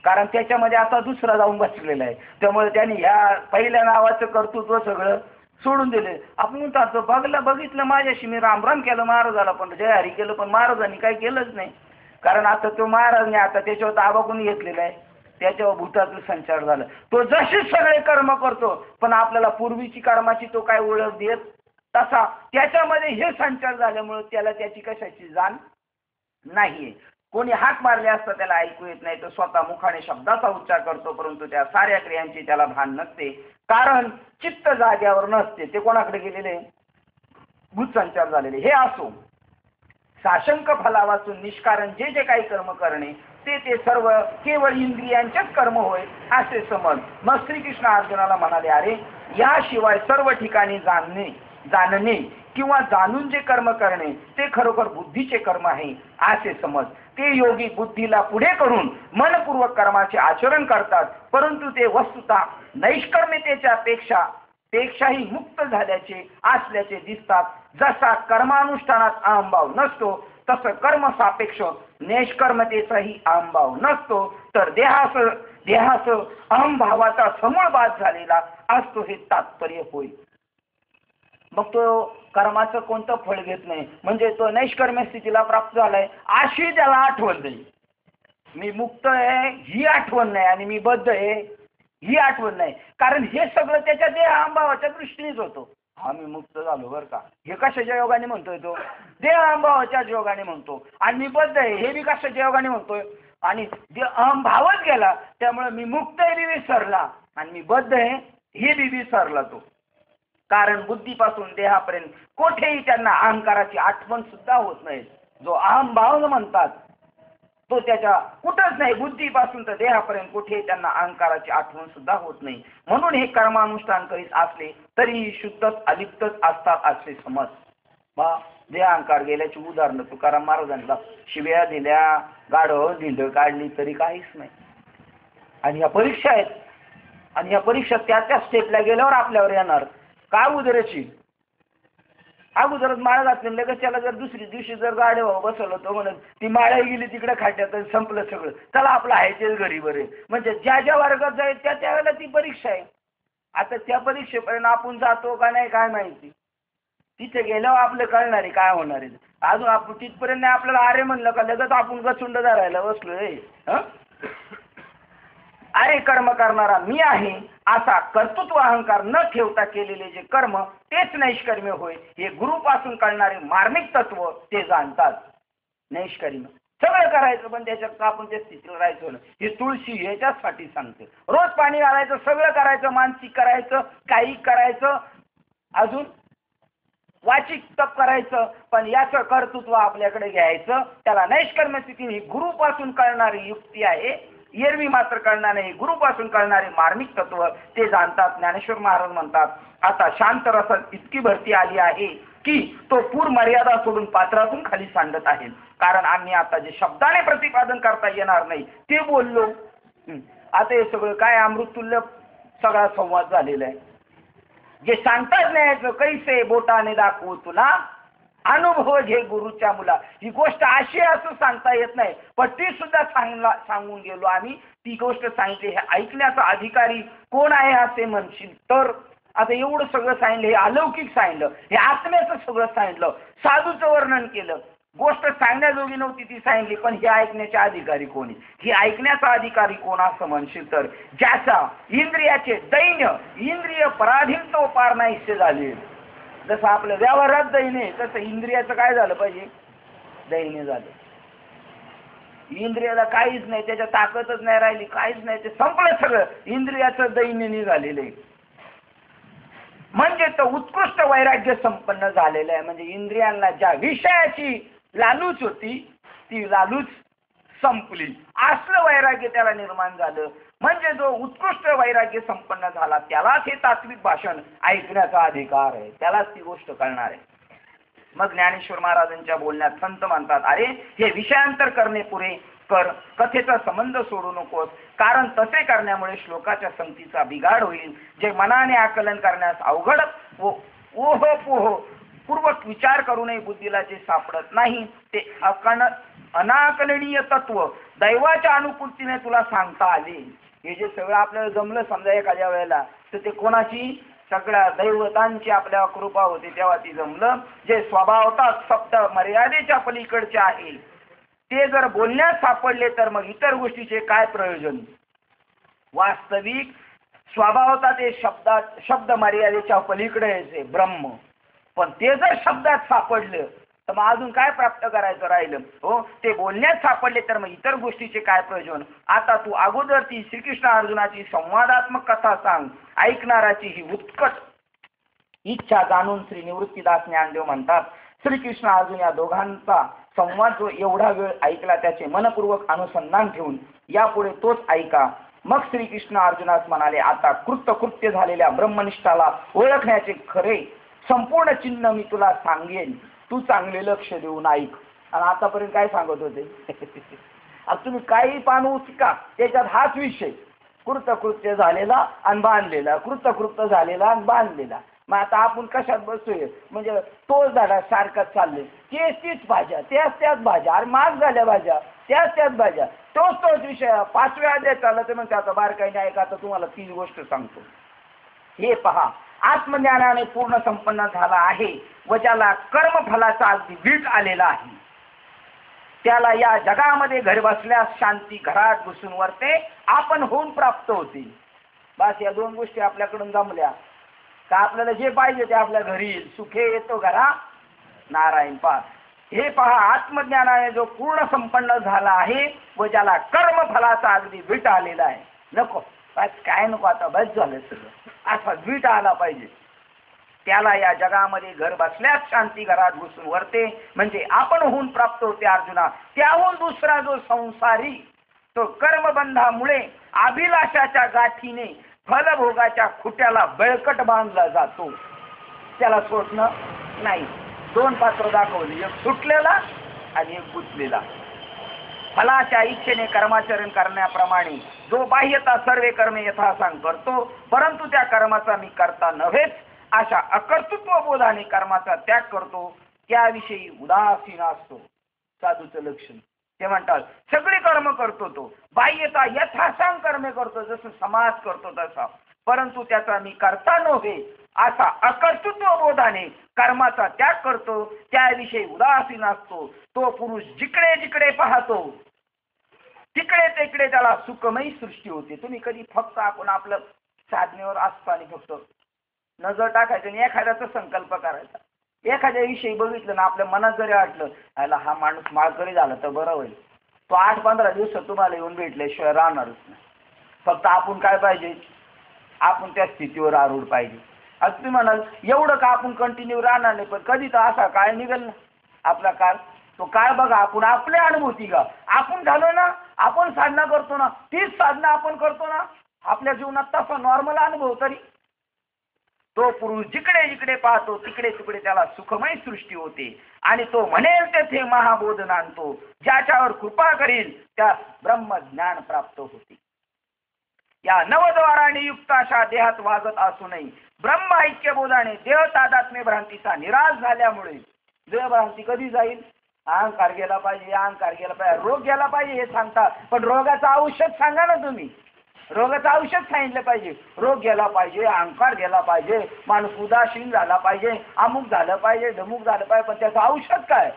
कारण त्याच्यामध्ये आता दुसरा जाऊन बसलेला आहे. त्यामुळे त्यांनी ह्या पहिल्या नावाचं कर्तृत्व सगळं सोडून दिले. आपण म्हणतो बघितलं माझ्याशी मी रामराम केलं महाराजाला, पण जय हरी केलं, पण महाराजांनी काही केलंच नाही. कारण आता तो महाराजने आता त्याच्यावर ताबा कोणी घेतलेला आहे, त्याच्यावर भूताचं संचार झालं. तो जसे सगळे कर्म करतो, पण आपल्याला पूर्वीची कर्माची तो काय ओळख देत तसा त्याच्यामध्ये हे संचार झाल्यामुळे त्याला त्याची कशाची जाण नाहीये. कोणी हाक मारले असता त्याला ऐकू येत नाही, तो स्वतः मुखाने शब्दाचा उच्चार करतो, परंतु त्या साऱ्या क्रियांची त्याला भान नसते, कारण चित्त जाग्यावर नसते. ते कोणाकडे गेलेले? भूत संचार झालेले. हे असो, साशंक फलावाचून निष्कारण जे जे काही कर्म करणे ते सर्व केवळ इंद्रियांचेच कर्म होय असे समज. मग श्रीकृष्ण अर्जुनाला म्हणाले, अरे याशिवाय सर्व ठिकाणी जाणणे किंवा जाणून जे कर्म करणे ते खरोखर बुद्धीचे कर्म आहे असे समज. ते योगी बुद्धीला पुढे करून मनपूर्वक कर्माचे आचरण करतात, परंतु ते वस्तुतः नैष्कर्म्यतेच्या पेक्षाही मुक्त झाल्याचे असल्याचे दिसतात. जसा कर्मानुष्ठानात अहंभाव नसतो तसं कर्म सापेक्ष निष्कर्मतेचाही अहंभाव नसतो, तर देहास अहंभावाचा समूळ बाध झालेला असतो हे तात्पर्य होय. मग तो कर्माचं कोणतं फळ घेत नाही, म्हणजे तो नैष्कर्म्य स्थितीला प्राप्त झालाय अशी त्याला आठवण नाही. मी मुक्त आहे ही आठवण नाही, आणि मी बद्ध आहे ही आठवण नाही, कारण हे सगळं त्याच्या देह अहंभावाच्या दृष्टीनेच होतो. हा मी मुक्त झालो बरं का, हे कशाच्या योगाने म्हणतोय? तो देह अहंभावाच्या योगाने म्हणतो. आणि मी बद्ध आहे हे बी कशाच्या योगाने म्हणतोय? आणि अहंभावच गेला, त्यामुळे मी मुक्त आहे बी विसरला आणि मी बद्ध आहे हे बी विसरला तो. कारण बुद्धीपासून देहापर्यंत कोठेही त्यांना अहंकाराची आठवण सुद्धा होत नाही. जो अहंभाव म्हणतात तो त्याच्या कुठंच नाही. बुद्धीपासून तर देहापर्यंत कुठेही त्यांना अहंकाराची आठवण सुद्धा होत नाही. म्हणून हे कर्मानुष्ठान करीत असले तरी शुद्धच अलिप्तच असतात असे समज. देह अहंकार गेल्याची उदाहरणं तुकाराम महाराजांना शिव्या दिल्या, गाढव धिंड काढली तरी काहीच नाही. आणि ह्या परीक्षा आहेत, आणि ह्या परीक्षा त्या स्टेपला गेल्यावर आपल्यावर येणार. का उदराची अगोदरच माळा घातली, लगेच त्याला जर दुसरी दिवशी जर गाडी बसवलं तो म्हणत ती माळा गेली तिकडे खाट्यात संपलं सगळं, चला आपलं आहे तेच घरी बरे. म्हणजे ज्या ज्या वर्गात जाईल त्या त्यावेळेला ती परीक्षा आहे. आता त्या परीक्षेपर्यंत आपण जातो का नाही काय माहिती, तिथे गेल्यावर आपलं कळणार आहे काय होणार आहे. अजून आपण तिथपर्यंत नाही आपल्याला अरे म्हणलं का लगेच आपण गचुंड धरायला बसलोय. अरे कर्म करणारा मी आहे असा कर्तृत्व अहंकार न ठेवता केलेले जे कर्म तेच नैष्कर्म्य होय, हे गुरुपासून कळणारे मार्मिक तत्व ते जाणतात. नैष्कर्म्य सगळं करायचं पण त्याच्यात आपण त्या स्थितीला राहायचो ना. ही तुळशी ह्याच्यासाठी सांगते, रोज पाणी घालायचं, सगळं करायचं, मानसिक करायचं, काही करायचं, अजून वाचिक तप करायचं, पण याचं कर्तृत्व आपल्याकडे घ्यायचं. त्याला नैष्कर्म्य स्थिती ही गुरुपासून कळणारी युक्ती आहे. एरवी मात्र कळणार नाही. गुरुपासून कळणारे मार्मिक तत्व ते जाणतात. ज्ञानेश्वर महाराज म्हणतात, आता शांत रसात इतकी भरती आली आहे की तो पूर मर्यादा सोडून पात्रातून खाली सांडत आहे. कारण आम्ही आता जे शब्दाने प्रतिपादन करता येणार नाही ते बोललो. आता हे सगळं काय अमृततुल्य सगळा संवाद झालेला आहे. जे सांगताच नाही कैसे बोटाने दाखवू तुला, अनुभव घे गुरुच्या मुला. ही गोष्ट अशी असं सांगता येत नाही, पण ती सुद्धा सांगून गेलो आम्ही. ती गोष्ट सांगितली. हे ऐकण्याचा अधिकारी कोण आहे असे म्हणशील तर आता एवढं सगळं सांगितलं, हे अलौकिक सांगितलं, हे आत्म्याचं सगळं सांगितलं, साधूचं वर्णन केलं. गोष्ट सांगण्याजोगी नव्हती ती सांगितली, पण हे ऐकण्याचे अधिकारी कोणी? ही ऐकण्याचा अधिकारी कोण असं म्हणशील तर ज्याचा इंद्रियाचे दैन्य, इंद्रिय पराधीन तो पार नाहीसे झाले. जसं आपलं व्यवहारात दैन्य तसं इंद्रियाचं काय झालं पाहिजे? दैन्य झालं. इंद्रियाला काहीच नाही, त्याच्या ताकदच नाही राहिली, काहीच नाही, ते संपलं सगळं. इंद्रियाचं दैन्य निघालेलं आहे. म्हणजे तो उत्कृष्ट वैराग्य संपन्न झालेलं आहे. म्हणजे इंद्रियांना ज्या विषयाची लालूच होती ती लालूच संपली, असलं वैराग्य त्याला निर्माण झालं. म्हणजे जो उत्कृष्ट वैराग्य संपन्न झाला त्यालाच हे तात्विक भाषण ऐकण्याचा अधिकार आहे, त्यालाच ती गोष्ट कळणार आहे. मग ज्ञानेश्वर महाराजांच्या बोलण्यात संत म्हणतात, अरे हे विषयांतर करणे पुरे कर, कथेचा संबंध सोडू नकोस. कारण तसे करण्यामुळे श्लोकाच्या संगतीचा बिघाड होईल. जे मनाने आकलन करण्यास अवघड ओहो पूर्वक विचार करूनही बुद्धीला जे सापडत नाही ते अनाकलनीय तत्व दैवाच्या अनुकूलतीने तुला सांगता आले. हे जे सगळं आपल्याला जमलं समजा एखाद्या वेळेला, तर ते कोणाची? सगळ्या दैवतांची आपल्यावर कृपा होती तेव्हा ती जमलं. जे स्वभावतः शब्द मर्यादेच्या पलीकडचे आहे ते जर बोलण्यात सापडले तर मग इतर गोष्टीचे काय प्रयोजन? वास्तविक स्वभावतः ते शब्द मर्यादेच्या पलीकडे यायचे ब्रह्म, पण ते जर शब्दात सापडलं तर मग अजून काय प्राप्त करायचं राहिलं? हो, ते बोलण्यात सापडले तर मग इतर गोष्टीचे काय प्रयोजन? आता तू अगोदर ती श्रीकृष्ण अर्जुनाची संवादात्मक कथा सांग. ऐकणाराची ही उत्कट इच्छा जाणून श्री निवृत्तीदास ज्ञानदेव म्हणतात, श्रीकृष्ण अर्जुन या दोघांचा संवाद जो एवढा वेळ ऐकला त्याचे मनपूर्वक अनुसंधान ठेवून यापुढे तोच ऐका. मग श्रीकृष्ण अर्जुनास म्हणाले, आता कृत्य झालेल्या ब्रह्मनिष्ठाला ओळखण्याचे खरे संपूर्ण चिन्ह मी तुला सांगेन, तू चांगले लक्ष देऊन ऐक. आणि आतापर्यंत काय सांगत होते? आता तुम्ही काही पानू का त्याच्यात हाच विषय, कृत्य झालेला आणि बांधलेला, कृत्य झालेला आणि बांधलेला. मग आता आपण कशात बसतोय? म्हणजे तोच झाला सारखाच चालले, तीच भाज्या, त्याच भाज्या, अरे माग झाल्या भाज्या, त्याच भाज्या, तोच विषय. 5व्या अध्याय चालला तर मग त्याचा बारकाईने ऐका. आता तुम्हाला तीच गोष्ट सांगतो. हे पहा, आत्मज्ञानाने पूर्ण संपन्न झाला आहे व ज्याला कर्मफलाचा अगदी वीट आलेला आहे त्याला या जगामध्ये घर बसल्यास शांती घरात घुसून वरते आपण होऊन प्राप्त होते. बस या दोन गोष्टी आपल्याकडून जमल्या का आपल्याला जे पाहिजे ते आपल्या घरी येईल. सुखे येतो घरा नारायण पा. हे पहा, आत्मज्ञानाने जो पूर्ण संपन्न झाला आहे व ज्याला कर्मफलाचा अगदी वीट आलेला आहे. नको बस काय नको, आता बस झालं सगळं, असा वीट आला पाहिजे. त्याला या जगामध्ये घर बसल्यास शांती घरात घुसून वरते म्हणजे आपण होऊन प्राप्त होते अर्जुना. त्याहून दुसरा जो संसारी तो कर्मबंधामुळे अभिलाषाच्या गाठीने फलभोगाच्या खुट्याला बळकट बांधला जातो, त्याला सोडणं नाही. 2 पात्र दाखवली, एक सुटलेला आणि एक गुंतलेला. फलाच्या इच्छेने कर्माचरण करण्याप्रमाणे जो बाह्यता सर्व कर्मे यथासांग करतो, परंतु त्या कर्माचा मी करता नव्हेच अशा अकर्तृत्व बोधाने कर्माचा त्याग करतो, त्याविषयी उदासीन असतो. साधूचं लक्षण ते म्हणतात, सगळे कर्म करतो तो, बाह्यता यथासांग कर्मे करतो, जसं समाज करतो तसा, परंतु त्याचा मी करता नव्हे असा अकर्तृत्व बोधाने कर्माचा त्याग करतो, त्याविषयी उदासीन असतो. तो पुरुष जिकडे जिकडे पाहतो तिकडे तिकडे त्याला सुखमयी सृष्टी होते. तुम्ही कधी फक्त आपण आपलं साधनेवर असताना फक्त नजर टाकायची आणि एखाद्याचा संकल्प करायचा. एखाद्या विषयी बघितलं ना, आपल्या मनात जरी वाटलं याला हा माणूस माळकरी झाला तर बरं होईल, तो 8-15 दिवसात तुम्हाला येऊन भेटल्याशिवाय राहणारच नाही. फक्त आपण काय पाहिजे? आपण त्या स्थितीवर आरूढ पाहिजे. आज तुम्ही म्हणाल एवढं का आपण कंटिन्यू राहणार नाही, पण कधी तर असा काळ निघेल ना आपला काळ, तो काळ बघा आपण आपल्या अनुभूती का आपण झालो ना, आपण साधना करतो ना, 30 साधना आपण करतो ना आपल्या जीवनात, तसा नॉर्मल अनुभव तरी तो पुरुष जिकडे जिकडे पाहतो तिकडे तिकडे त्याला सुखमय सृष्टी होते आणि तो म्हणेल तेथे महाबोध नांदतो. ज्याच्यावर कृपा करील त्या ब्रह्मज्ञान प्राप्त होते. या नवद्वाराने युक्त अशा देहात वागत असूनही ब्रह्म ऐक्यबोधाने देह तादात्म्य भ्रांतीचा निराश झाल्यामुळे देहभ्रांती कधी जाईल? अहंकार गेला पाहिजे, अहंकार गेला पाहिजे, रोग गेला पाहिजे हे सांगतात, पण रोगाचं औषध सांगा ना तुम्ही. रोगाचं औषध सांगितलं पाहिजे. रोग गेला पाहिजे, अहंकार गेला पाहिजे, माणूस उदासीन झाला पाहिजे, अमुक झालं पाहिजे, ढमुक झालं पाहिजे, पण त्याचं औषध काय?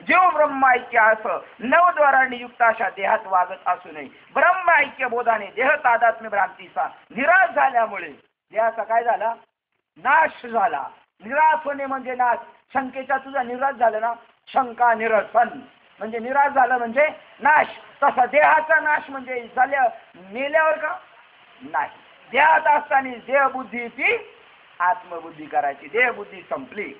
जीव ब्रह्म ऐक्य असं नवद्वाराने युक्त अशा देहात वागत असूनही ब्रह्म ऐक्य बोधाने देह तादात्म्य भ्रांतीचा निराश झाल्यामुळे देहाचा काय झाला? नाश झाला. निराश होणे म्हणजे नाश. शंकेचा तुझा निराश झाला ना, शंका निरसन म्हणजे निराश झालं म्हणजे नाश. तसा देहाचा नाश म्हणजे झाल्या मेल्यावर का नाही. देहात असताना देहबुद्धी ती आत्मबुद्धी करायची. देहबुद्धी संपली.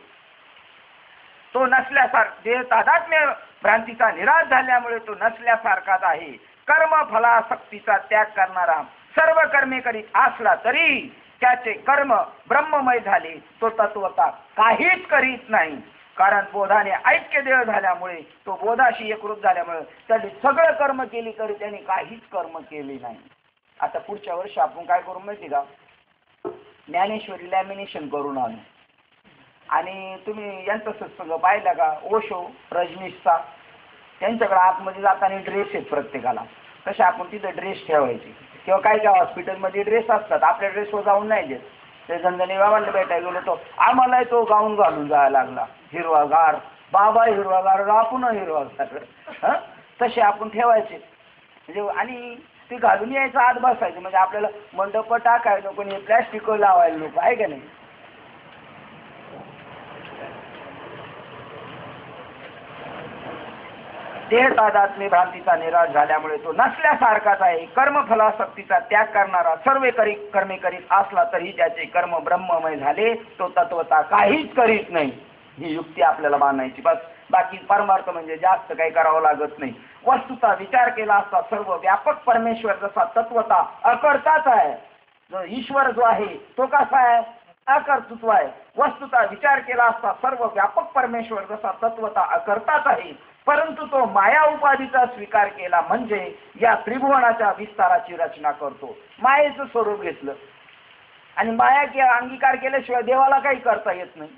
तो नसल्यासारखा देह तादात्म्य भ्रांतीचा निराश झाल्यामुळे तो नसल्यासारखाच आहे. कर्म फलासक्तीचा त्याग करणारा सर्व कर्मे करीत असला तरी त्याचे कर्म ब्रह्ममय झाले. तो तत्वता काहीच करीत नाही. कारण बोधाने ऐक्य देह झाल्यामुळे तो बोधाशी एकरूप झाल्यामुळे त्यांनी सगळं कर्म केली तरी त्यांनी काहीच कर्म केले नाही. आता पुढच्या वर्षी आपण काय करू माहिती का? ज्ञानेश्वरी लॅमिनेशन करून आणू. आणि तुम्ही यांचा सत्संग पाहिला का? ओशो रजनीशचा. त्यांच्याकडे आतमध्ये जाताना ड्रेस आहेत प्रत्येकाला. तसे आपण तिथं ड्रेस ठेवायचे. किंवा काय काय हॉस्पिटलमध्ये ड्रेस असतात, आपल्या ड्रेसवर जाऊन नाही देत. ते जणजणी बाबांना भेटायला गेलो तो आम्हाला तो गाऊन घालून जायला लागला. हिरवागार बाबा हिरवागार, आपण हिरवागार. तसे आपण ठेवायचे म्हणजे. आणि ते घालून यायचं, आत बसायचं. म्हणजे आपल्याला मंडप टाकायला नको, हे प्लॅस्टिक लावायला नको, आहे का नाही? देह तादात्म्य भ्रांतीचा निराश झाल्यामुळे तो नसल्यासारखाच आहे. कर्मफलासक्तीचा त्याग करणारा सर्व कर्मे करीत असला तरी त्याचे कर्म ब्रह्ममय झाले. तो तत्वता काहीच करीत नाही. ही युक्ती आपल्याला मानायची बस. बाकी परमार्थ म्हणजे जास्त काही करावं लागत नाही. वस्तुचा विचार केला असता सर्व व्यापक परमेश्वर जसा तत्वता अकर्ताच आहे. जो ईश्वर जो आहे तो कसा आहे? अकर्तृत्व आहे. वस्तुचा विचार केला असता सर्व व्यापक परमेश्वर जसा तत्वता अकर्ताच आहे. परंतु तो माया उपाधीचा स्वीकार केला म्हणजे या त्रिभुवनाच्या विस्ताराची रचना करतो. मायेचं स्वरूप घेतलं आणि माया अंगीकार केल्याशिवाय देवाला काही करता येत नाही.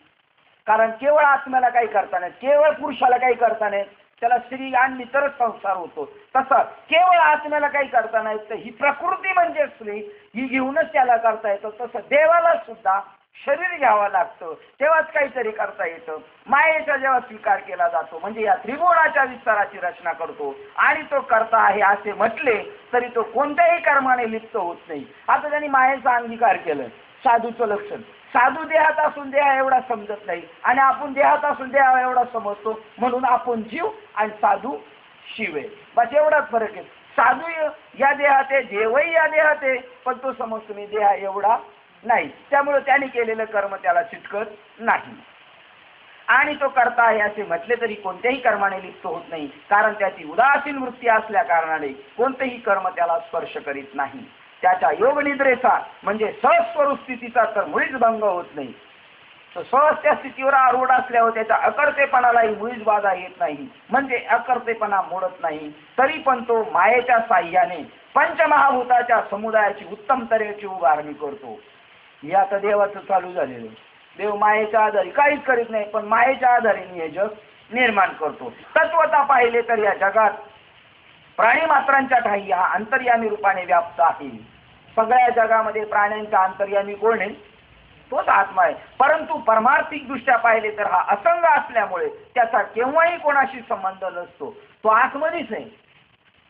कारण केवळ आत्म्याला काही करता नाही, केवळ पुरुषाला काही करता नाही. त्याला स्त्री आणली तरच संसार होतो. तसं केवळ आत्म्याला काही करता नाही. तर ही प्रकृती म्हणजे स्त्री ही घेऊनच त्याला करता येतं. तसं देवाला सुद्धा शरीर घ्यावं लागतं, तेव्हाच काहीतरी करता येतं. मायेचा जेव्हा स्वीकार केला जातो म्हणजे या त्रिभुवनाच्या विस्ताराची रचना करतो आणि तो करता आहे असे म्हटले तरी तो कोणत्याही कर्माने लिप्त होत नाही. आता त्यांनी मायेचा अंगीकार केलं. साधूचं लक्षण, साधू देहात असून देहा एवढा समजत नाही आणि आपण देहात असून देहा एवढा समजतो. म्हणून आपण जीव आणि साधू शिव आहे, बस एवढाच फरक आहे. साधू या देहात आहे, देवही या देहात आहे, पण तो समजतो मी देहा एवढा नाही. त्यामुळे त्याने केलेलं कर्म त्याला चिटकत नाही आणि तो करता आहे असे म्हटले तरी कोणत्याही कर्माने लिप्त होत नाही. कारण त्याची उदासीन वृत्ती असल्या कारणाने कोणतेही कर्म त्याला स्पर्श करीत नाही. त्याच्या योग निद्रेचा म्हणजे सहस्वरूप स्थितीचा तर मुळीच भंग होत नाही. तो सहज त्या स्थितीवर आरूढ असल्यावर त्याच्या अकर्तेपणालाही मुळीच बाधा येत नाही. म्हणजे अकर्तेपणा मोडत नाही. तरी पण तो मायेच्या साह्याने पंचमहाभूताच्या समुदायाची उत्तम तऱ्हेची उभारणी करतो. हे आता देवाचं चालू झालेलं. देव मायेच्या आधारे काहीच करीत नाही, पण मायेच्या आधारे हे जग निर्माण करतो. तत्वता पाहिले तर या जगात प्राणी मात्रांच्या ठाई हा अंतर्यामी रूपाने व्याप्त आहे. सगळ्या जगामध्ये प्राण्यांचा अंतर्यामी कोण आहे? तोच आत्मा आहे. परंतु परमार्थिक दृष्ट्या पाहिले तर हा असंग असल्यामुळे त्याचा केव्हाही कोणाशी संबंध नसतो. तो आतमध्येच आहे,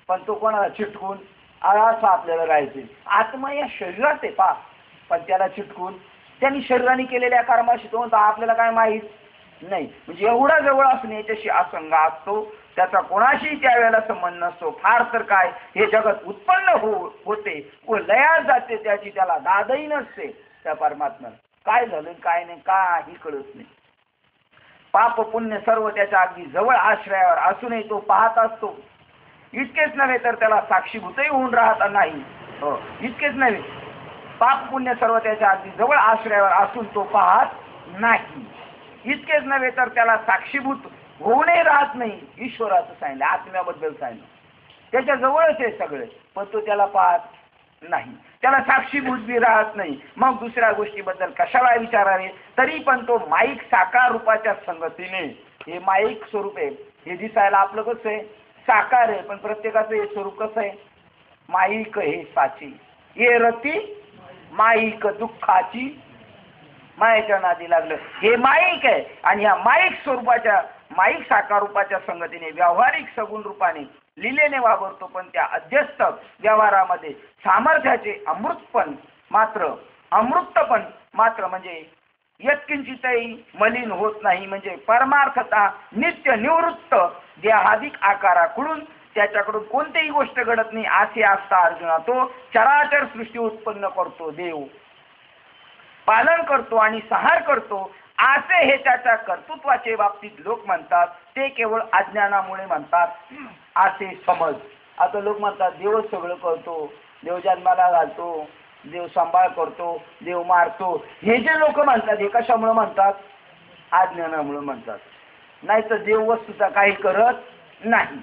पण तो कोणाला चिटकून असं आपल्याला राहायचे. आत्मा या शरीरात आहे पा, पण त्याला चिटकून त्यांनी शरीराने केलेल्या कर्माशी तो आपल्याला काय माहीत नाही. म्हणजे एवढा जवळ असून याच्याशी असंग असतो, त्याचा कोणाशी त्यावेळेला संबंध नसतो. फार तर काय हे जगत उत्पन्न होते व लयात जाते, त्याची त्याला दादही नसते. त्या परमात्म्याला काय झालं काय नाही काही कळत नाही. पाप पुण्य सर्व त्याच्या अगदी जवळ आश्रयावर असूनही तो पाहत असतो. इतकेच नव्हे तर त्याला साक्षीभूतही होऊन राहत नाही. इतकेच नव्हे पाप पुण्य सर्व त्याच्या अगदी जवळ आश्रयावर असून तो पाहत नाही. इतकेच नव्हे तर त्याला साक्षीभूत होऊनही राहत नाही. ईश्वराचं सांगितलं, आत्म्याबद्दल सांगितलं, त्याच्या जवळच आहे सगळे, पण तो त्याला पाहत नाही, त्याला साक्षीभूत बी राहत नाही. मग दुसऱ्या गोष्टीबद्दल कशाला विचारावे. तरी पण तो माईक साकार रूपाच्या संगतीने, हे माईक स्वरूप आहे, हे दिसायला आपलं कसं आहे साकार आहे, पण प्रत्येकाचं हे स्वरूप कसं आहे माईक. हे साची ये रती माईक दुःखाची, मायेच्या नादी लागलं, हे माईक आहे. आणि ह्या माईक स्वरूपाच्या, माईक साकार रूपाच्या संगतीने व्यावहारिक सगुण रूपाने लिलेने वावरतो, पण त्या अध्यस्त व्यवहारामध्ये सामर्थ्याचे अमृतपण मात्र म्हणजे यत्किंचितही मलिन होत नाही. म्हणजे परमार्थता नित्य निवृत्त देहाधिक आकाराकडून त्याच्याकडून कोणतीही गोष्ट घडत नाही असे असता अर्जुना तो चराचर सृष्टी उत्पन्न करतो, देव पालन करतो आणि संहार करतो असे हे त्याच्या कर्तृत्वाचे बाबतीत लोक म्हणतात. ते केवळ अज्ञानामुळे म्हणतात असे समज. आता लोक म्हणतात देवच सगळं करतो, देव जन्माला घालतो, देव सांभाळ करतो, देव मारतो. हे जे लोक म्हणतात हे कशामुळे म्हणतात, अज्ञानामुळे म्हणतात. नाही तर देव वस्तुता काही करत नाही.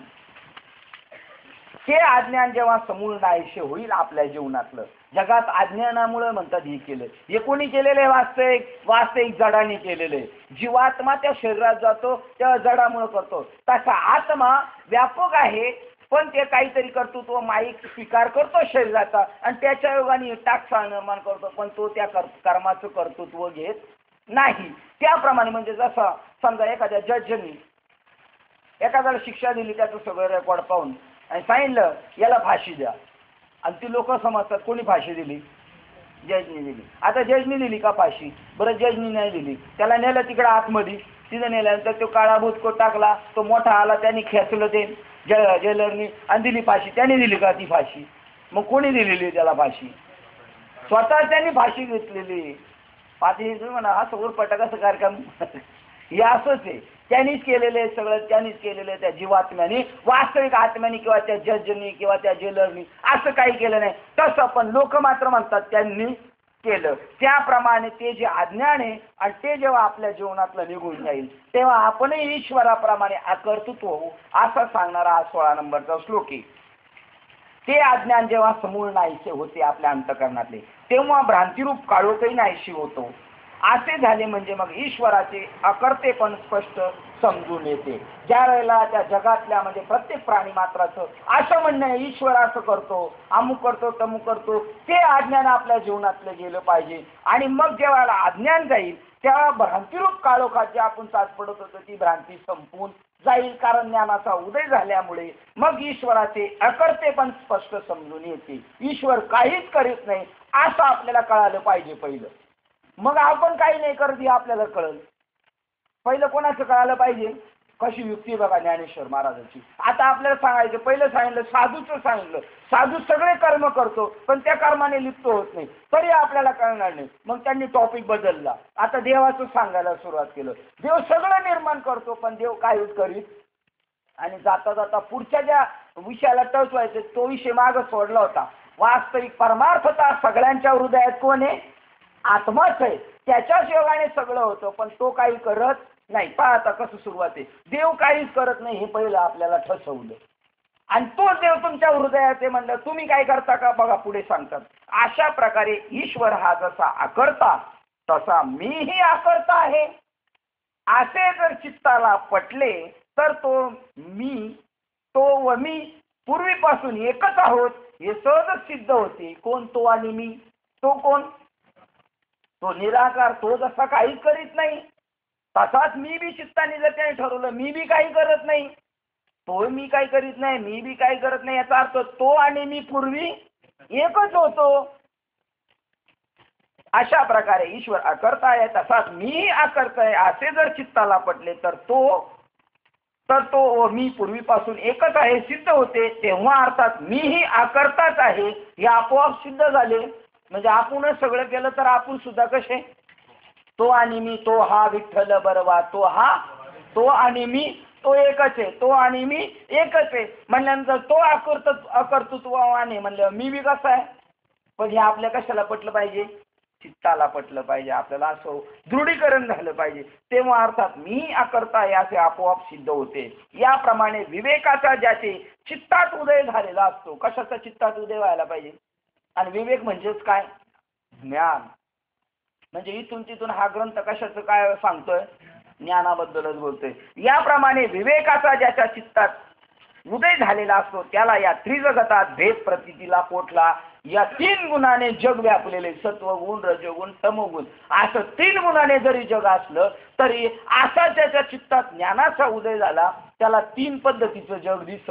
हे अज्ञान जेव्हा समूळ नाहीसे होईल आपल्या जीवनातलं, जगात अज्ञानामुळे म्हणतात हे केलं, हे कोणी केलेलं आहे, वास्तविक जडाने केलेलं आहे. जीवात्मा त्या शरीरात जातो तेव्हा जडामुळे करतो. तसा आत्मा व्यापक आहे, पण ते काहीतरी कर्तृत्व माईक स्वीकार करतो शरीराचा आणि त्याच्या योगाने टाकसा निर्माण करतो, पण तो त्या कर्माचं कर्तृत्व घेत नाही. त्याप्रमाणे म्हणजे जसं समजा एखाद्या जजनी एखाद्याला शिक्षा दिली, त्याचं सगळं रेकॉर्ड पाहून आणि सांगितलं याला फाशी द्या, आणि ती लोक समजतात कोणी फाशी दिली, जजनी दिली. आता जजनी दिली का फाशी, बरं जजनी नाही दिली, त्याला नेलं तिकडे आतमध्ये, तिथं नेल्यानंतर तो काळा भूतकोट टाकला, तो मोठा आला, त्यांनी खेचलं ते जेलरनी आणि दिली फाशी. त्याने दिली का ती फाशी, मग कोणी दिलेली त्याला फाशी, स्वतः त्यांनी फाशी घेतलेली. पाठी म्हणा असं उरपटा कसं कार्यक्रम हे असंच आहे, त्यांनीच केलेले सगळं, त्यांनीच केलेलं त्या जीवात्म्याने, वास्तविक आत्म्याने किंवा त्या जजनी किंवा त्या जेलरनी असं काही केलं नाही. तसं पण लोक मात्र म्हणतात त्यांनी केलं. त्याप्रमाणे ते जे अज्ञान आहे आणि ते जेव्हा आपल्या जीवनातलं निघून जाईल तेव्हा आपणही ईश्वराप्रमाणे आकर्तृत्व होऊ असं सांगणारा हा 16 नंबरचा श्लोक आहे. ते अज्ञान जेव्हा समूळ नाहीसे होते आपल्या अंतःकरणातले, तेव्हा भ्रांतिरूप काळोखही नाहीशी होतो. असे झाले म्हणजे मग ईश्वराचे अकर्तेपण स्पष्ट समजून येते. ज्या वेळेला त्या जगातल्या म्हणजे प्रत्येक प्राणी मात्राचं असं म्हणणं आहे ईश्वर असं करतो, अमुक करतो, तमुक करतो, ते अज्ञान आपल्या जीवनातलं गेलं पाहिजे. आणि मग जेव्हा अज्ञान जाईल तेव्हा भ्रांतिरूप काळोखात जे आपण साथ पडत होतो ती भ्रांती संपून जाईल. कारण ज्ञानाचा उदय झाल्यामुळे मग ईश्वराचे अकर्तेपण स्पष्ट समजून येते. ईश्वर काहीच करीत नाही असं आपल्याला कळालं पाहिजे पहिलं, मग आपण काही नाही करत हे आपल्याला कळलं. पहिलं कोणाचं कळालं पाहिजे, कशी युक्ती बघा ज्ञानेश्वर महाराजांची. आता आपल्याला सांगायचं, पहिलं सांगितलं साधूचं, सांगितलं साधू सगळे कर्म करतो पण त्या कर्माने लिप्त होत नाही, तरी आपल्याला कळणार नाही. मग त्यांनी टॉपिक बदलला, आता देवाचं सांगायला सुरुवात केलं. देव सगळं निर्माण करतो पण देव काहीच करीत, आणि जाता जाता पुढच्या ज्या विषयाला टच व्हायचं तो विषय मागं सोडला होता. वास्तविक परमार्थता सगळ्यांच्या हृदयात कोण आहे, आत्माच आहे. त्याच्याच योगाने सगळं होतं पण तो काही करत नाही. पहा आता कसं सुरुवात आहे, देव काहीच करत नाही हे पहिलं आपल्याला ठसवलं, आणि तो देव तुमच्या हृदयात आहे म्हणलं तुम्ही काय करता का बघा पुढे सांगतात. अशा प्रकारे ईश्वर हा जसा आकर्ता तसा मीही आकर्ता आहे असे जर चित्ताला पटले तर तो व मी पूर्वीपासून एकच आहोत हे सहजच सिद्ध होते. कोण तो आणि मी, तो कोण, तो निराकार, तो जसा काही करीत नाही तसाच मी बी चित्ताने जर त्याने ठरवलं मी बी काही करत नाही, तो मी काही करीत नाही, मी बी काही करत नाही, याचा अर्थ तो आणि मी पूर्वी एकच होतो. अशा प्रकारे ईश्वर अकर्ता आहे तसाच मी अकर्ता आहे असे जर चित्ताला पटले तर तो व मी पूर्वीपासून एकच आहे सिद्ध होते. तेव्हा अर्थात मीही अकर्ताच आहे हे आपोआप सिद्ध झाले. म्हणजे आपणच सगळं केलं तर आपण सुद्धा कसे, तो आणि मी, तो हा विठ्ठल बरवा, तो आणि मी तो एकच आहे, तो आणि मी एकच आहे म्हणल्यानंतर तो अकर्तृत्वाने म्हणलं मी बी कसा आहे, पण हे आपल्या कशाला पटलं पाहिजे? चित्ताला पटलं पाहिजे. आपल्याला असं दृढीकरण झालं पाहिजे. तेव्हा अर्थात मी अकर्ता याचे आपोआप सिद्ध होते. याप्रमाणे विवेकाचा ज्याचे चित्तात उदय झालेला असतो. कशाचा चित्तात उदय व्हायला पाहिजे? आणि विवेक म्हणजेच काय? ज्ञान. म्हणजे इथून तिथून हा ग्रंथ कशाचं काय सांगतोय? ज्ञानाबद्दलच बोलतोय. याप्रमाणे विवेकाचा ज्याच्या चित्तात उदय झालेला असतो त्याला या त्रिजगतात भेद प्रतीतीला पोटला. या 3 गुणाने जग व्यापलेले सत्वगुण, रजोगुण, तमोगुण असं 3 गुणाने जरी जग असलं तरी असा त्याच्या चित्तात ज्ञानाचा उदय झाला त्याला 3 पद्धतीचं जग दिसत.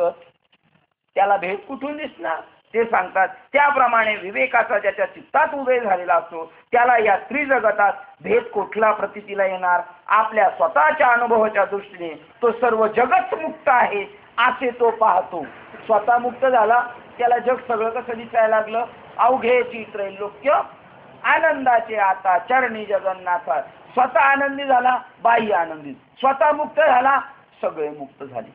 त्याला भेद कुठून दिसणार? ते सांगतात. त्याप्रमाणे विवेकाचा ज्याच्या चित्तात उदय झालेला असतो त्याला या त्रिजगतात भेद कुठला प्रतीतीला येणार? आपल्या स्वतःच्या अनुभवाच्या दृष्टीने तो सर्व जगच मुक्त आहे असे तो पाहतो. स्वतः मुक्त झाला त्याला जग सगळं कसं दिसायला लागलं? अवघे त्रैलोक्य आनंदाचे आता चरणी जगन्नाथा. स्वतः आनंदी झाला, बाह्य आनंदी. स्वतः मुक्त झाला, सगळे मुक्त झाले,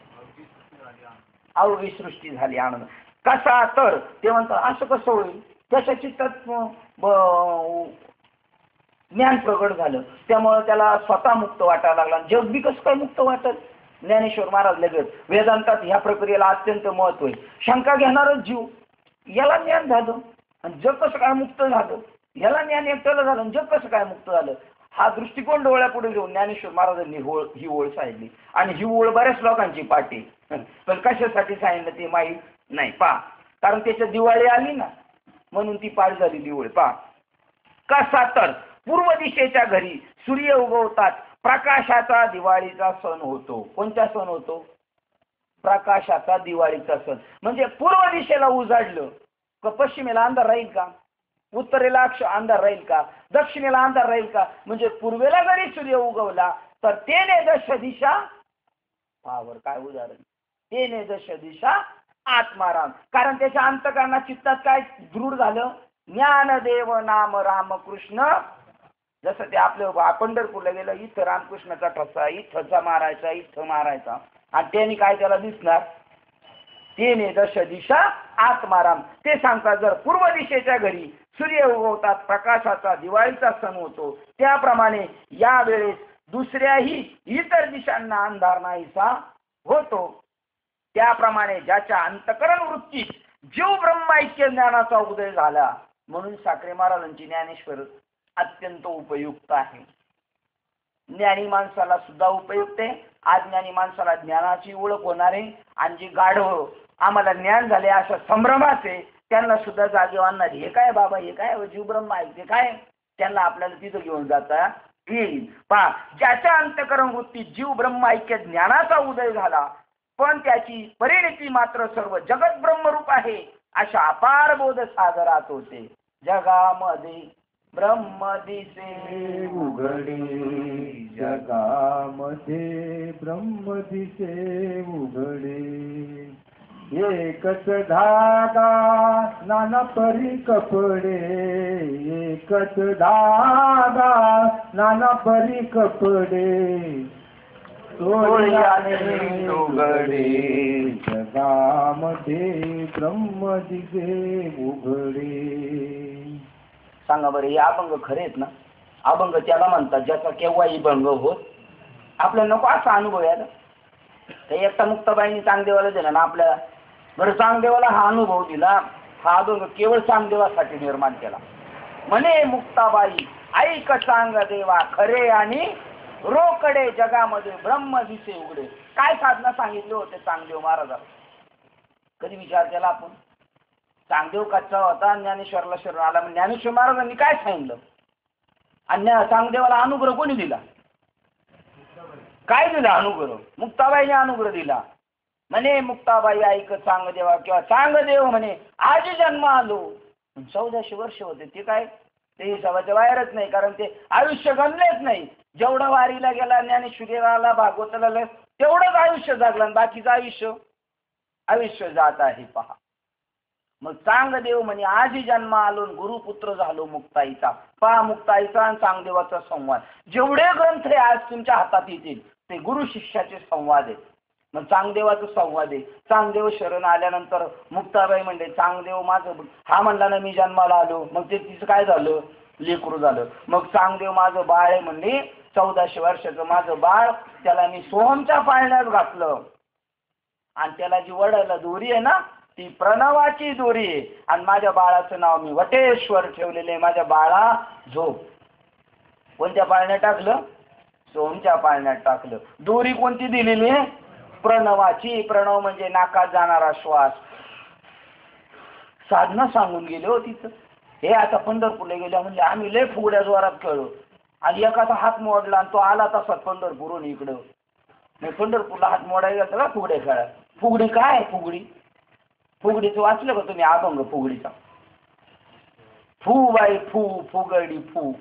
अवघी सृष्टी झाली आनंद. कसा तर ते म्हणतात असं कसं होईल? त्याच्या चित्तात ज्ञान प्रगट झालं त्यामुळे त्याला स्वतः मुक्त वाटायला लागला. जग बी कसं काय मुक्त वाटत? ज्ञानेश्वर महाराज लगेच वेदांतात ह्या प्रक्रियेला अत्यंत महत्व आहे. शंका घेणारच जीव, याला ज्ञान झालं आणि जग कसं काय मुक्त झालं? याला ज्ञान एकट्याला झालं आणि जग कसं काय मुक्त झालं? हा दृष्टिकोन डोळ्यापुढे घेऊन ज्ञानेश्वर महाराजांनी ही ओळ सांगितली. आणि ही ओळ बऱ्याच लोकांची पाठी, पण कशासाठी सांगितलं ते माहीत नाही. पहा, कारण त्याच्या दिवाळी आली ना म्हणून ती पाठ झाली दिवाळी. पहा, कसा तर पूर्व दिशेच्या घरी सूर्य उगवतात प्रकाशाचा दिवाळीचा सण होतो. कोणता सण होतो? प्रकाशाचा दिवाळीचा सण. म्हणजे पूर्व दिशेला उजाडलं का पश्चिमेला अंधार राहील का? उत्तरेला अंधार राहील का? दक्षिणेला अंधार राहील का? म्हणजे पूर्वेला जरी सूर्य उगवला तर तेने दश दिशा पावर. काय उदाहरण? तेने दश दिशा आत्माराम. कारण त्याच्या अंतःकरणात चित्तात काय दृढ झालं? ज्ञानदेव नाम रामकृष्ण. जसं ते आपलं पंढरपूरला गेलं, इथं रामकृष्णाचा ठसा, इथंचा मारायचा, इथं मारायचा, आणि त्यांनी काय त्याला दिसणार? तेने दश दिशा आत्माराम. ते सांगतात जर पूर्व दिशेच्या घरी सूर्य उगवतात प्रकाशाचा दिवाळीचा सण होतो त्याप्रमाणे यावेळेस दुसऱ्याही इतर दिशांना अंधार नाहीसा होतो. त्याप्रमाणे ज्याच्या अंतकरण वृत्तीत जीव ब्रह्मैक्य ज्ञानाचा उदय झाला. म्हणून साखरे महाराजांची ज्ञानेश्वर अत्यंत उपयुक्त आहे. ज्ञानी माणसाला सुद्धा उपयुक्त आहे. अज्ञानी माणसाला ज्ञानाची ओळख होणार आहे. आणि जी गाढव आम्हाला ज्ञान झाले अशा संभ्रमाचे त्यांना सुद्धा जागे आणणार. हे काय बाबा, हे काय जीव ब्रह्म आहे, ते काय? त्यांना आपल्याला तिथं घेऊन जाता येईल. पहा, ज्याच्या अंतकरण वृत्तीत जीव ब्रह्म ऐक्य ज्ञानाचा उदय झाला पण त्याची परिणिती मात्र सर्व जगत ब्रह्मरूप आहे अशा अपार बोध सागरात होते. जगामध्ये ब्रह्म दिसे उघडे, जगामध्ये ब्रह्म दिसे उघडे. एकच धागा नाना परी कपडे, एकच धागा नाना परी कपडे. तोळ्याने उघडे, जगामध्ये ब्रह्म दिसे उघडे. सांगा बरं, हे अभंग खरे आहेत ना? अभंग त्याला म्हणतात ज्याचा केव्हाही भंग होत. आपल्याला नको असा अनुभव यायला. तर एकटा मुक्ताबाईंनी चांगदेवाला दिला ना आपल्या बरं, चांगदेवाला हा अनुभव दिला. हा अभंग केवळ चांगदेवासाठी निर्माण केला. म्हणे मुक्ताबाई ऐक चांग देवा खरे आणि रोकडे, जगामध्ये ब्रह्म दिसे उघडे. काय साधना सांगितले होते चांगदेव महाराजांना? कधी विचार केला आपण? चांगदेव कच्चा होता, ज्ञानेश्वरला शरण आला. मग ज्ञानेश्वर महाराजांनी काय सांगितलं? आणि चांगदेवाला अनुग्रह कोणी दिला? काय दिला अनुग्रह? मुक्ताबाईने अनुग्रह दिला. म्हणे मुक्ताबाई ऐक चांगदेवा किंवा चांगदेव म्हणे आज जन्म आलो. 1400 वर्ष होते. ते काय ते हिसाबाच्या बाहेरच नाही, कारण ते आयुष्य गणलेच नाही. जेवढं वारीला गेला, ज्ञानेश्वरीला भागवताला तेवढंच आयुष्य जगलं आणि बाकीचं आयुष्य जात आहे. पहा, मग चांगदेव म्हणे आजी जन्म आलो गुरुपुत्र झालो मुक्ताईचा. पहा, मुक्ताईचा आणि चांगदेवाचा संवाद. जेवढे ग्रंथ आज तुमच्या हातात येतील ते गुरु शिष्याचे संवाद आहेत. मग चांगदेवाचं संवाद आहे. चांगदेव शरण आल्यानंतर मुक्ताबाई म्हणले चांगदेव माझं, हा म्हणला ना मी जन्माला आलो, मग ते तिचं काय झालं, लेकरू झालं. मग चांगदेव माझं बाळ आहे म्हणले, 1400 वर्षाचं माझं बाळ, त्याला मी सोहमच्या पाळण्यात घातलं आणि त्याला जी वडायला दोरी आहे ना ती प्रणवाची दोरी आहे. आणि माझ्या बाळाचं नाव मी वटेश्वर ठेवलेले आहे. माझ्या बाळा झोप. कोणत्या पाळण्यात टाकलं, सोहमच्या पाळण्यात टाकलं. दोरी कोणती दिलेली आहे, प्रणवाची. प्रणव म्हणजे नाकात जाणारा श्वास. साधना सांगून गेले हो तिथं. हे आता पंढरपूरला गेल्या म्हणजे आम्ही लय फुगड्या जोरात खेळलो आणि एकाचा हात मोडला आणि तो आला तसाच पंढरपूरहून इकडं. मग पंढरपूरला हात मोडायला गेला का फुगड्या खेळा. फुगडी काय, फुगडी, फुगडीचं वाचलं का तुम्ही अभंग फुगडीचा? फू बाई फू फुगडी फू,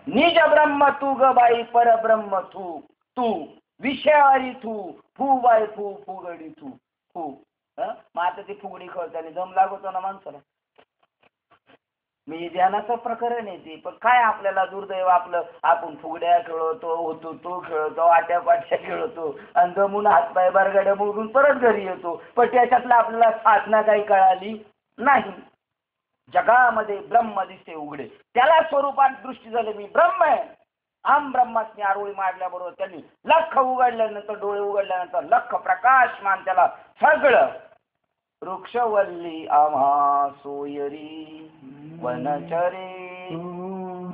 निज ब्रह्म तू ग बाई परब्रह्म तू, तू विषयारी तू, फू बाई फू फुगडी तू फू. मग आता ती फुगडी खेळताना दम लागतो ना माणसाला. मी ध्यानाचं प्रकरण आहे ते. पण काय आपल्याला दुर्दैव आपलं, आपण फुगड्या खेळतो, होतो तो खेळतो, आट्या पाट्या खेळतो आणि जमून हातपाय बरगाड्या मोडून परत घरी येतो. पण त्याच्यातलं आपल्याला साधना काही कळाली नाही. जगामध्ये ब्रह्म दिसते उघडे, त्याला स्वरूपात दृष्टी झाली मी ब्रह्म आहे. आम ब्रह्मासनी आरोळी मारल्याबरोबर त्यांनी लख उघडल्यानंतर, डोळे उघडल्यानंतर लख प्रकाशमान त्याला सगळं. वृक्षवल्ली आम्हा सोयरी वनचरे,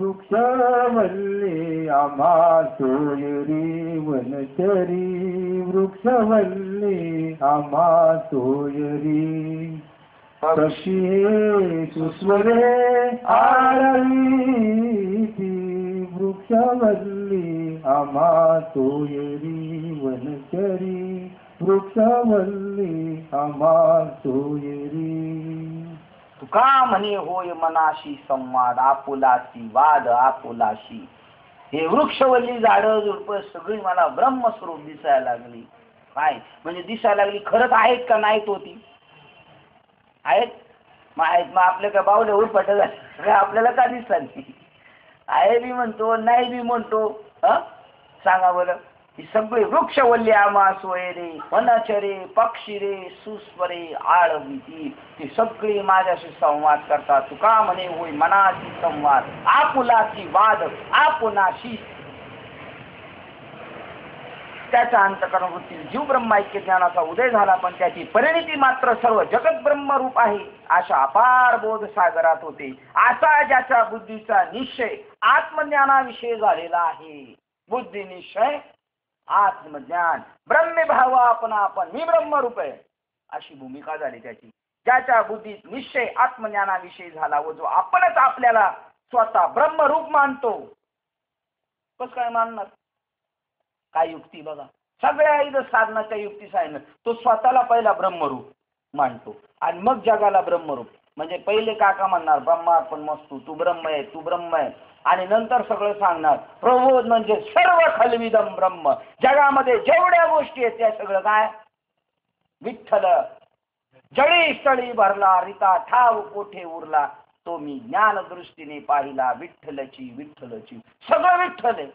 वृक्षवल्ली आम्हा सोयरी वनचरी, वृक्षवल्ली आम्हा सोयरी. पक्षी हे सुस्वरे आरळीती, वृक्षवल्ली आम्हा सोयरी वनचरी, वृक्षवल्ली आम्हा सोयरी. तुका म्हणे होय मनाशी संवाद, आपुलाशी वाद आपुलाशी. हे वृक्षवल्ली झाडं झुडपं सगळी मला ब्रह्मस्वरूप दिसायला लागली. काय म्हणजे दिसायला लागली, खरंच आहेत का नाहीत होती? आहेत. मग आहेत, मग आपल्या का बावल्या उरपट झाले आपल्याला का दिसला नाही? आहे बी म्हणतो, नाही बी म्हणतो. सांगा बरं. ही सगळी वृक्षवल्ली आम्हा सोयरे वनचरे पक्षी रे सुस्वरे आळविती, ती सगळी माझ्याशी संवाद करतात. तुका म्हणे होय मनाशी संवाद, आपुलाची वाद आपुनाशी. त्याच्या अंतःकरणवृत्तील जीव ब्रह्माऐक्य ज्ञानाचा उदय झाला, पण त्याची परिणिती मात्र सर्व जगत ब्रह्मरूप आहे अशा अपार बोध सागरात होते. असा ज्याच्या बुद्धीचा निश्चय आत्मज्ञानाविषयी झालेला आहे. बुद्धी निश्चय आत्मज्ञान, ब्रह्मभाव आपण मी ब्रह्मरूप आहे अशी भूमिका झाली त्याची. ज्याच्या बुद्धीत निश्चय आत्मज्ञानाविषयी झाला व जो आपणच आपल्याला स्वतः ब्रह्मरूप मानतो. कसं काय मानणार? काय युक्ती बघा. सगळ्या इथं साधनाच्या युक्ती सांगितलं. तो स्वतःला पहिला ब्रह्मरूप मानतो आणि मग जगाला ब्रह्मरूप. म्हणजे पहिले काका म्हणणार ब्रह्मार्पण मस्तू, तू ब्रह्म आहे, तू ब्रह्म आहे. आणि नंतर सगळं सांगणार प्रबोध म्हणजे सर्व खलविदम ब्रह्म. जगामध्ये जेवढ्या गोष्टी आहेत त्या सगळं काय विठ्ठल. जळी स्थळी भरला रिता ठाव कोठे उरला, तो मी ज्ञान दृष्टीने पाहिला विठ्ठलची विठ्ठलची. सगळं विठ्ठल आहे.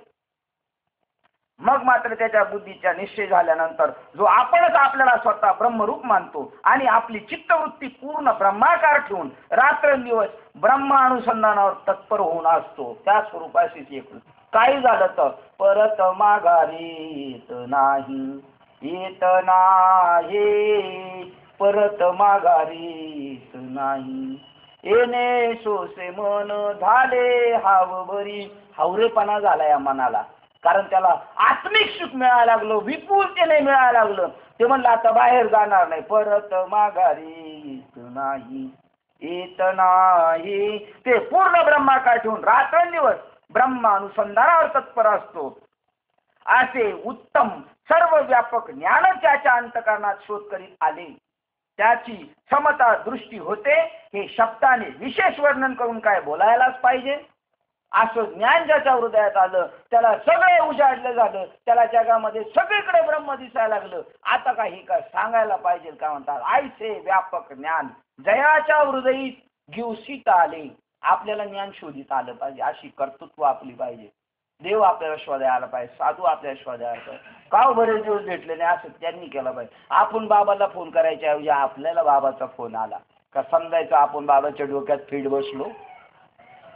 मग मात्र त्याच्या बुद्धीचा निश्चय झाल्यानंतर जो आपणच आपल्याला स्वतः ब्रह्मरूप मानतो आणि आपली चित्तवृत्ती पूर्ण ब्रह्माकार ठेवून रात्रंदिवस ब्रह्मानुसंधानावर तत्पर होऊन असतो, त्या स्वरूपाशीच एक. काही झालं तर परत माघारी येत नाही, येत नाही, परत माघारी येत नाही. येणे सोसे मन झाले हाव बरी. हावरेपणा झाला या मनाला, कारण त्याला आत्मिक सुख मिळायला लागलं, विपुलतेने मिळायला लागलं. ते म्हणलं आता बाहेर जाणार नाही, परत माघारी येत नाही, येत नाही. ते पूर्ण ब्रह्माकार ठेवून रात्रंदिवस ब्रह्मानुसंधानावर तत्पर असतो. असे उत्तम सर्व व्यापक ज्ञान त्याच्या अंतःकरणात शोध करीत आले. त्याची समता दृष्टी होते. हे शब्दाने विशेष वर्णन करून काय बोलायलाच पाहिजे. असं ज्ञान ज्याच्या हृदयात आलं त्याला सगळे उजाडलं झालं. त्याला जगामध्ये सगळीकडे ब्रह्म दिसायला लागलं. आता काही काय सांगायला पाहिजे का म्हणतात. आयसे व्यापक ज्ञान जयाच्या हृदयी घेऊसित आले. आपल्याला ज्ञान शोधित आलं पाहिजे, अशी कर्तृत्व आपली पाहिजे. देव आपल्याला शोधायला पाहिजे, साधू आपल्याला शोधायला पाहिजे. का बरेच दिवस भेटले नाही असं त्यांनी केलं पाहिजे. आपण बाबाला फोन करायच्या ऐवजी आपल्याला बाबाचा फोन आला का समजायचं आपण बाबाच्या डोक्यात फीड बसलो.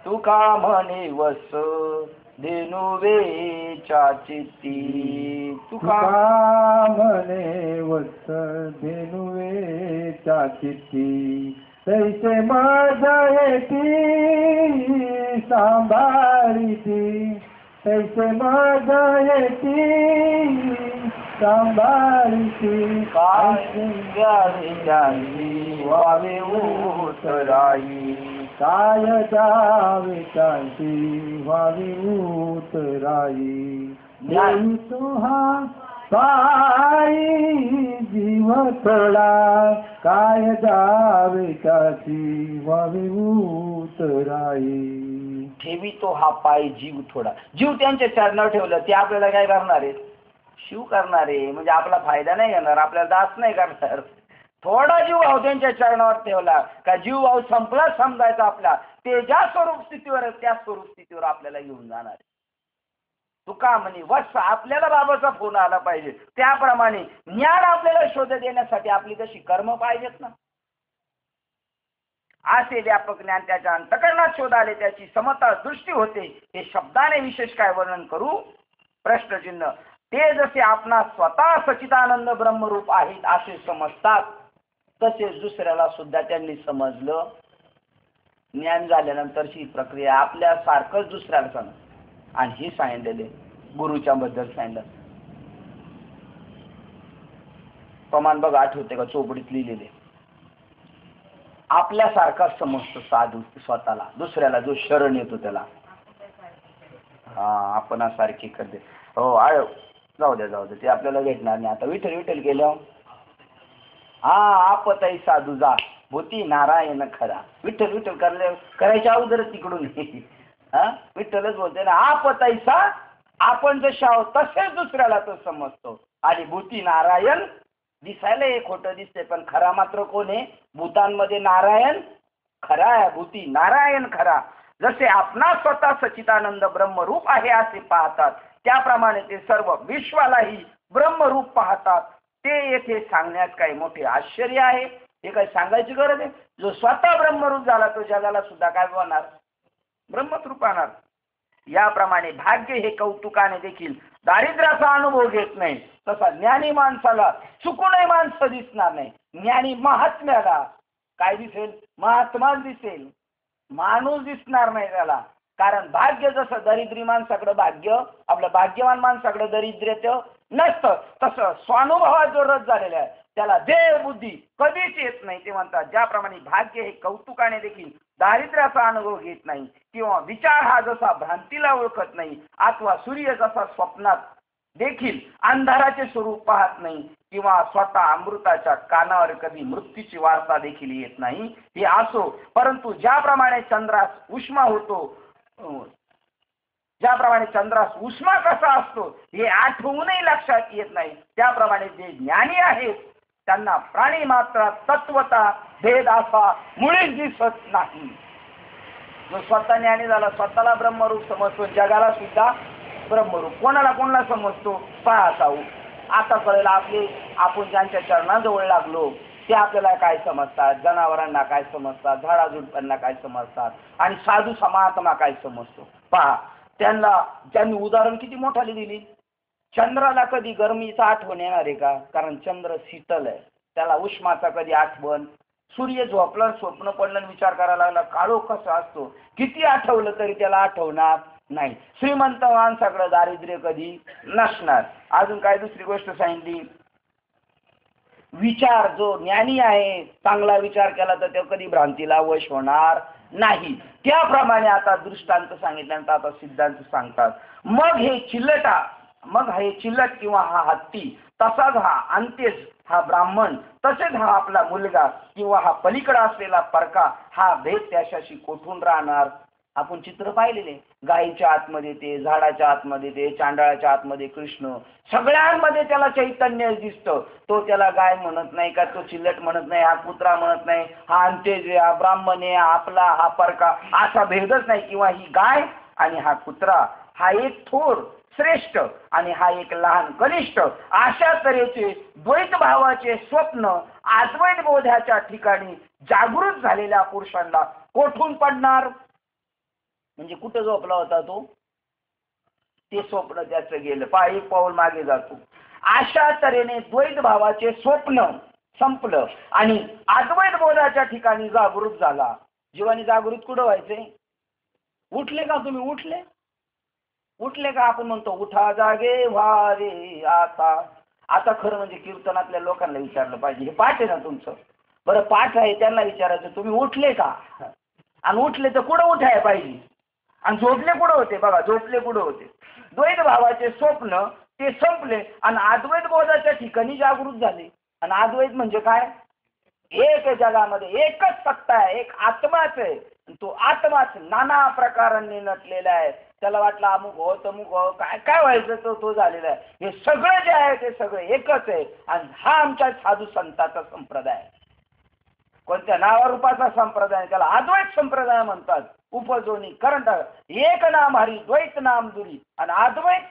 तू का म्हणे वस धेनुवेच्या चित्ती, तू का म्हणे वत्स धेनुवेच्या चित्ती, तैसे माझा येती सांभाळीती, तैसे माझा येती सांभाळीती, काय द्यावी वावे उतराई, काय द्यावे त्यांची व्हावी उतराई, देई तो हा पायी जीव थोडा, काय द्यावे त्याची व्हावी उतराई. ठेवी तो हा पाय जीव थोडा. जीव त्यांच्या चरणावर ठेवलं ते आपल्याला काय करणार आहे? शिव करणार आहे. म्हणजे आपला फायदा नाही घेणार, आपल्याला दास नाही करणार. थोडा जीव भाव त्यांच्या चरणावर ठेवला का जीव भाव संपला समजायचा आपला. ते ज्या स्वरूप स्थितीवर आहे त्या स्वरूप स्थितीवर आपल्याला घेऊन जाणार आहे. तुका म्हणे वत्स, आपल्याला बाबाचा फोन आला पाहिजे. त्याप्रमाणे ज्ञान आपल्याला शोध देण्यासाठी आपली कशी कर्म पाहिजेत ना. असे व्यापक ज्ञान त्याच्या अंतःकरणात शोध आले, त्याची समता दृष्टी होते. हे शब्दाने विशेष काय वर्णन करू? प्रश्नचिन्ह. ते जसे आपणा स्वतः सच्चिदानंद ब्रह्मरूप आहेत असे समजतात, तसेच दुसऱ्याला सुद्धा त्यांनी समजलं. ज्ञान झाल्यानंतरची प्रक्रिया आपल्यासारखंच दुसऱ्याला समज. आणि हे सांगितलेले गुरुच्या बद्दल सांगितलं. प्रमाण बघा, आठवते का? चोपडीत लिहिलेले. आपल्यासारखा समजतो साधू स्वतःला, दुसऱ्याला जो शरण येतो त्याला आपणासारखी करते. हो जाऊ द्या ते आपल्याला भेटणार नाही. आता विठ्ठल विठ्ठल गेल्यावर आपतही साधू जा भूती नारायण खरा. विठ्ठल विठ्ठल करायच्या अगोदरच तिकडून विठ्ठलच बोलते ना, आपतैसा, आपण जसे आहोत तसेच दुसऱ्याला तो समजतो. आणि भूती नारायण, दिसायला हे खोटं दिसते पण खरा मात्र कोण आहे? भूतांमध्ये नारायण खरा आहे, भूती नारायण खरा. जसे आपणा स्वतः सच्चिदानंद ब्रह्मरूप आहे असे पाहतात, त्याप्रमाणे ते सर्व विश्वालाही ब्रह्मरूप पाहतात. ते येथे सांगण्यात काही मोठे आश्चर्य आहे. हे काही सांगायची गरज आहे. जो स्वतः ब्रह्मरूप झाला तो जगाला सुद्धा काय होणार? ब्रह्मरूप पाहणार. याप्रमाणे भाग्य हे कौतुकाने देखील दारिद्र्याचा अनुभव घेत नाही. तसा ज्ञानी माणसाला चुकूनही माणसं दिसणार नाही. ज्ञानी महात्म्याला काय दिसेल? महात्माच दिसेल, माणूस दिसणार नाही त्याला. कारण भाग्य जसं दरिद्री माणसाकडे भाग्य, आपलं भाग्यवान माणसाकडे दारिद्र्य नसतं, तसं स्वानुभवात जो रस झालेला आहे त्याला देव बुद्धी कधीच येत नाही. ते म्हणतात ज्याप्रमाणे भाग्य हे कौतुकाने देखील दारिद्र्याचा अनुभव घेत नाही, किंवा विचार हा जसा भ्रांतीला ओळखत नाही, अथवा सूर्य जसा स्वप्नात देखील अंधाराचे स्वरूप पाहत नाही, किंवा स्वतः अमृताच्या कानावर कधी मृत्यूची वार्ता देखील येत नाही, हे असो. परंतु ज्याप्रमाणे चंद्रास उष्मा होतो, ज्याप्रमाणे चंद्रास उष्मा कसा असतो हे आठवूनही लक्षात येत नाही, त्याप्रमाणे जे ज्ञानी आहेत त्यांना प्राणी मात्र तत्वता भेद असा मुळीच दिसत नाही. जो स्वतः ज्ञानी झाला, स्वतःला ब्रह्मरूप समजतो, जगाला सुद्धा ब्रह्मरूप. कोणाला समजतो? पाहता आता कळेल. आपण ज्यांच्या चरणाजवळ लागलो ते आपल्याला काय समजतात, जनावरांना काय समजतात, झाडाझुडपांना काय समजतात, आणि साधू समात्मा काय समजतो पहा. त्यांनी उदाहरण किती मोठाली दिली. चंद्राला कधी गरमीचा आठवण येणार आहे का? कारण चंद्र शीतल आहे, त्याला उष्माचा कधी आठवण. सूर्य झोपला, स्वप्न पडलं, विचार करायला लागला, काळो कसा असतो, किती आठवलं तरी त्याला आठवणार नाही. श्रीमंत माणसाकडे दारिद्र्य कधी नसणार. अजून काय दुसरी गोष्ट सांगितली, विचार जो ज्ञानी आहे चांगला विचार केला तर तो कधी भ्रांतीला वश होणार नाही. त्याप्रमाणे आता दृष्टांत सांगितल्यानंतर आता सिद्धांत सांगतात. मग हे चिल्लट किंवा हा हत्ती, तसाच हा अंत्यज हा ब्राह्मण, तसेच हा आपला मुलगा किंवा हा पलीकडे असलेला परका, हा भेद त्याच्याशी कोठून राहणार? आपण चित्र पाहिलेले, गायीच्या आतमध्ये ते, झाडाच्या आतमध्ये ते, चांडाळाच्या आतमध्ये कृष्ण, सगळ्यांमध्ये त्याला चैतन्य दिसतं. तो त्याला गाय म्हणत नाही का, तो चिल्लट म्हणत नाही, हा कुत्रा म्हणत नाही, हा अंत्यज आहे, हा ब्राह्मण आहे, आपला हा परका, असा भेदच नाही. किंवा ही गाय आणि हा कुत्रा हा एक थोर श्रेष्ठ आणि हा एक लहान कनिष्ठ, अशा तऱ्हेचे द्वैत भावाचे स्वप्न अद्वैत बोधाच्या ठिकाणी जागृत झालेल्या पुरुषांना कोठून पडणार? म्हणजे कुठं झोपला होता तो? ते स्वप्न त्याचं गेलं, एक पाऊल मागे जातो. अशा तऱ्हेने द्वैत भावाचे स्वप्न संपलं आणि अद्वैत बोधाच्या ठिकाणी जागृत झाला. जीवाने जागृत कुठं व्हायचे? उठले का तुम्ही? उठले का? आपण म्हणतो उठा जागे व्हा रे आता. आता खरं म्हणजे कीर्तनातल्या लोकांना विचारलं पाहिजे, हे पाठ आहे ना तुमचं? बरं, पाठ आहे त्यांना विचारायचं तुम्ही उठले का? आणि उठले तर कुठं उठायला पाहिजे? आणि झोपले कुठं होते? बघा, झोपले कुठं होते? द्वैत भावाचे स्वप्न ते संपले आणि अद्वैत बोधाच्या ठिकाणी जागृत झाले. आणि अद्वैत म्हणजे काय? एक जगामध्ये एकच सत्ता आहे, एक आत्माच आहे. तो आत्माच नाना प्रकारांनी नटलेला आहे. त्याला वाटलं अमुक हो तमुक हो, काय काय व्हायचं तो झालेला आहे. हे सगळं जे आहे ते सगळं एकच आहे. आणि हा आमच्या साधू संतांचा संप्रदाय आहे. कोणत्या नावारूपाचा संप्रदाय? त्याला अद्वैत संप्रदाय म्हणतात. उपजोनी करंट एक नाम हरी द्वैत नाम दुरी. आणि अद्वैत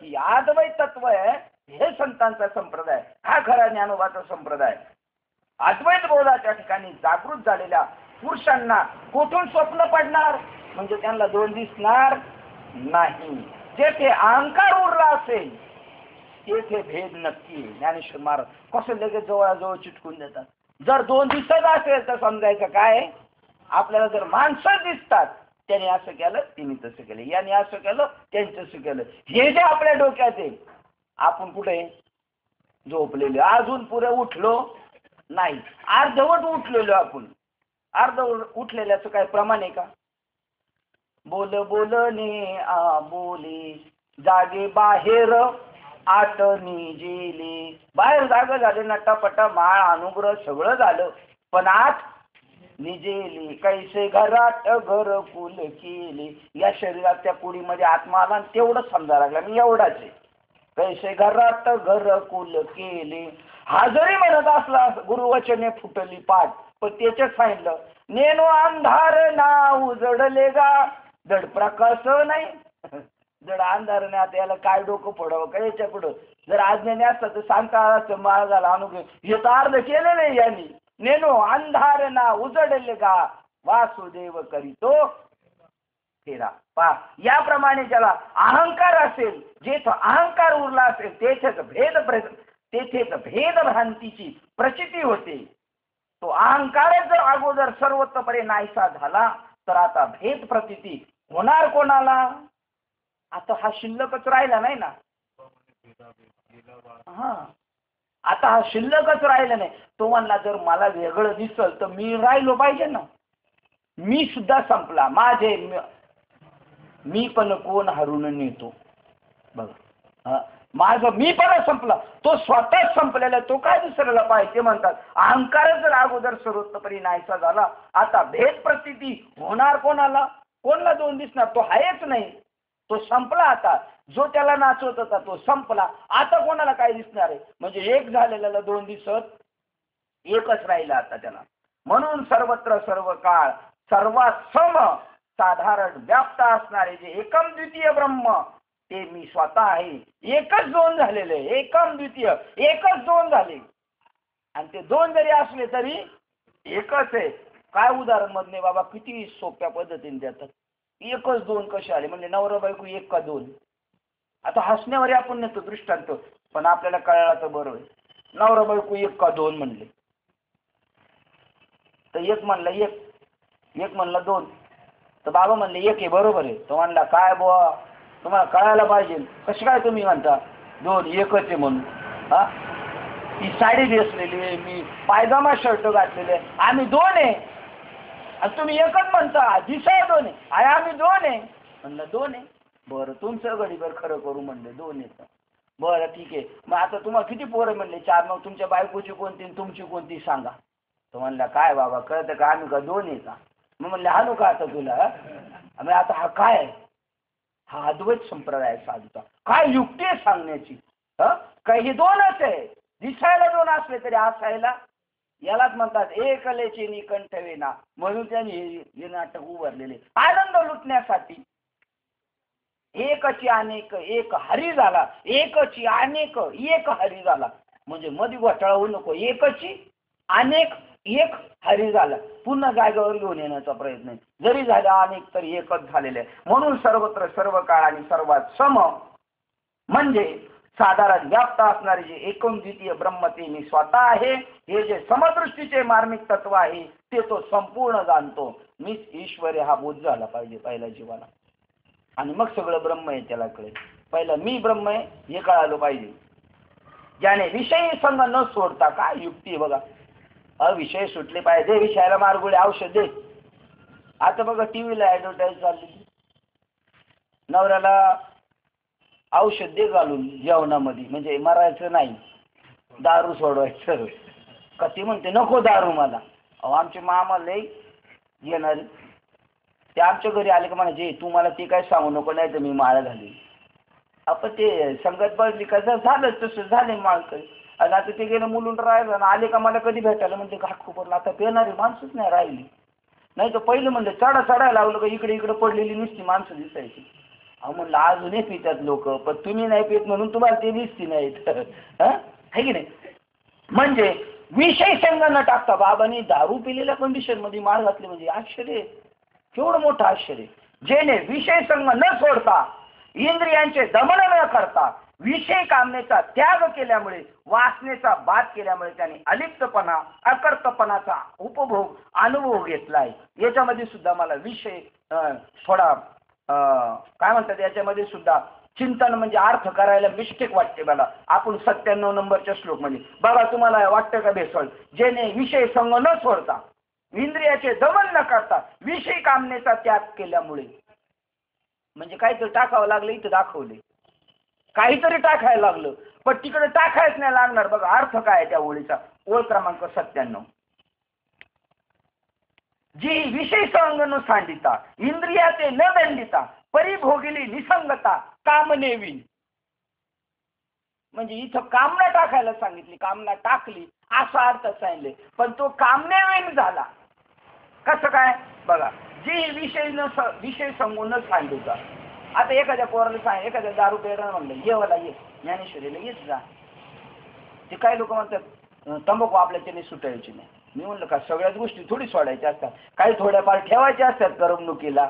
ही अद्वैत तत्व आहे, हे संतांचा संप्रदाय, हा खरा ज्ञानोबाचा संप्रदाय. अद्वैत बोधाच्या ठिकाणी जागृत झालेल्या पुरुषांना कुठून स्वप्न पडणार? म्हणजे त्यांना दोन दिसणार नाही. जेथे अहंकार उरला असेल तेथे भेद नक्की. ज्ञानेश्वर महाराज कसं लगेच जवळजवळ चिटकून देतात. जर दोन दिसत असेल तर समजायचं काय? आपल्याला जर माणसं दिसतात, त्याने असं केलं तिने तसं केलं, याने असं केलं त्याने तसं केलं, हे जे आपल्या डोक्यात आहे, आपण कुठे झोपलेलो, अजून पुरे उठलो नाही, अर्धवट उठलेलो आपण. अर्धवट उठलेल्याचं काय प्रमाण आहे का? बोल बोलणे बोले जागे बाहेर आतनी जेले. बाहेर जागा झाले, नटापट माळ अनुग्रह सगळं झालं, पण आत निजेली. कैसे घरात घर कुल केले. या शरीराच्या कुडीमध्ये आत्मा आला आणि तेवढंच समजा लागला मी एवढाच आहे. कैसे घरात घर कुल केले. हा जरी म्हणत असला गुरुवचने फुटली पाठ, पण त्याच्यात सांगितलं नेनो अंधार ना उजडले गा. जड प्रकाश नाही, जड अंधार नाही. आता याला काय डोकं फोडावं काय याच्या पुढं? जर आज्ञाने असतं तर सांगता माळ झाला अनुग्रह, हे तर अर्ध केलेलं आहे यांनी. नेनो अंधार ना उजडले गा वासुदेव करीतो फेरा. पा याप्रमाणे ज्याला अहंकार असेल, जेथ अहंकार उरला असेल तेथेच भेदभ्रांतीची प्रचिती होते. तो अहंकारच जर अगोदर सर्वतोपरी नाहीसा झाला तर आता भेद प्रतीती होणार कोणाला? आता हा शिल्लकच राहिला नाही ना. हा, आता हा शिल्लकच राहिला नाही. तो म्हणला जर मला वेगळं दिसल तर मी राहिलो पाहिजे ना. मी सुद्धा संपला, माझे मी पण कोण हरून नेतो. बघा, माझं मी पण संपला, तो स्वतःच संपलेला, तो काय दुसऱ्याला पाहिजे म्हणतात. अहंकार जर अगोदर सर्वतोपरी नाहीसा झाला, आता भेद प्रतीती होणार कोणाला? कोणाला दोन दिसणार? तो आहेच नाही, तो संपला. आता जो त्याला नाचवत होता तो संपला. आता कोणाला काय दिसणार आहे? म्हणजे एक झालेल्याला दोन दिसत, एकच राहिला आता त्याला. म्हणून सर्वत्र सर्व काळ सर्वात सम साधारण व्याप्त असणारे जे एकम द्वितीय ब्रह्म ते मी स्वतः आहे. एकच दोन झालेले, एकम द्वितीय, एकच दोन झाले. आणि ते दोन जरी असले तरी एकच आहे. काय उदाहरण मधने बाबा किती सोप्या पद्धतीने देतात. एकच दोन कसे आले? म्हणजे नवरा बायको एक का दोन? आता हसण्यावर आपण नेतो दृष्टांत, पण आपल्याला कळायला तर बरोबर आहे. नवरा बायको एक का दोन म्हणले तर एक म्हणला एक, एक म्हणला दोन, तर बाबा म्हणले एक आहे, बरोबर आहे. तो म्हणला काय बुवा, तुम्हाला कळायला पाहिजे, कसे काय तुम्ही म्हणता दोन? एकच आहे म्हणून. हा, ती साडी नेसलेली आहे, मी पायजामा शर्ट घातलेले आहे, आम्ही दोन आहे. आणि तुम्ही एकच म्हणता, दिसाय दोन आहे, आम्ही दोन आहे. म्हणलं दोन आहे, बरं तुमचं गडीभर खरं करू म्हणले दोन येतं. बरं ठीक आहे, मग आता तुम्हाला किती पोरं म्हणले? चार. मग तुमच्या बायकोची कोणती तुमची कोणती सांगा. तो म्हणला काय बाबा कळतं का, आम्ही का दोन आहे का? मग म्हणले हालू का आता तुला? मग आता हा काय आहे? हा अद्वैत संप्रदाय साधूचा काय युक्ती आहे सांगण्याची? काय हे दोनच आहे, दिसायला दोन असले तरी असायला यालाच म्हणतात एकलेची निकंठवेना. म्हणून त्यांनी हे नाटक उभारलेले आनंद लुटण्यासाठी. एकची अनेक एक हरी झाला, एकची अनेक एक हरी झाला. म्हणजे मध्ये घोटाळा होऊ नको. एकची अनेक एक हरी झाला. पुन्हा जागेवर घेऊन येण्याचा प्रयत्न आहे. जरी झाला अनेक तरी एकच झालेले आहे. म्हणून सर्वत्र सर्व काळ आणि सर्वात सम म्हणजे साधारण व्याप्त असणारे जे एकूण द्वितीय ब्रह्म ते मी स्वतः आहे. हे जे समदृष्टीचे मार्मिक तत्व आहे ते तो संपूर्ण जाणतो. मीच ईश्वर हा बोध झाला पाहिजे पहिल्या जीवाला, आणि मग सगळं ब्रह्म आहे त्याला कळेल. पहिलं मी ब्रह्म आहे हे कळालं पाहिजे. ज्याने विषयी संग न सोडता, काय युक्ती आहे बघा. विषय सुटले पाहिजे, विषयाला मारगुळे औषध दे. आता बघा टीव्हीला ऍडव्हर्टाईज चालली, नवऱ्याला औषध दे घालून जेवणामध्ये, म्हणजे मरायचं नाही, दारू सोडवायचं. का ती म्हणते नको दारू मला. अहो आमचे मामा लय येणार, ते आमच्या घरी आले का म्हणायचे तू मला ते काय सांगू नको, नाही तर मी माळा घाली. आपण ते संगत बघली का झालं तसं झाले माळकरी. आणि आता ते गेलं मुलून राहिलं ना, आले का मला कधी भेटायला म्हणते घाट खूपरला. आता पेणारी माणसंच नाही राहिली. नाही तर पहिलं म्हणलं चढायला लावलं का इकडे इकडे पडलेली नुसती माणसं दिसायची. अहो म्हणलं अजूनही पितात लोक, पण तुम्ही नाही पित म्हणून तुम्हाला ते दिसती नाहीत. है की नाही. म्हणजे विषय संग न टाकता बाबांनी दारू पिलेल्या कंडिशन मध्ये माळ घातली, म्हणजे आश्चर्य, केवढं मोठं आश्चर्य. जेणे विषय संग न सोडता, इंद्रियांचे दमन न करता, विषय कामनेचा त्याग केल्यामुळे, वासनेचा बाध केल्यामुळे त्याने अलिप्तपणा अकर्तपणाचा उपभोग अनुभव घेतलाय. याच्यामध्ये सुद्धा मला विषय थोडा काय म्हणतात, याच्यामध्ये सुद्धा चिंतन म्हणजे अर्थ करायला मिस्टेक वाटते मला. आपण 97 नंबरच्या श्लोक मध्ये बघा, तुम्हाला वाटतं का भेसळ. जेणे विषय संग न सोडता, इंद्रियाचे दमन न करता, विषय कामनेचा त्याग केल्यामुळे, म्हणजे काहीतरी टाकावं लागलं, इथं दाखवले काहीतरी टाकायला लागलं, पण तिकडे टाकायच नाही लागणार. बघा अर्थ काय त्या ओळीचा, ओळ क्रमांक 97. जी विषय संग न सांडिता, इंद्रियाचे न दंडिता, परिभोगिली निसंगता कामनेवी. म्हणजे इथं कामना टाकायला सांगितली, कामना टाकली असा अर्थ सांगितले, पण तो कामनेवीन झाला. कसं काय बघा, जी विषय संगून न सांडिता. आता एखाद्या पोराला सांग, एखाद्या दारू पेरा म्हणलं येवाला ये ज्ञानेश्वरीला येत जा. ते काही लोक म्हणतात तंबाखू आपल्याच्याने सुटायची नाही. मी म्हणलं का सगळ्याच गोष्टी थोडी सोडायच्या असतात, काही थोड्याफार ठेवायच्या असतात करमणुकीला.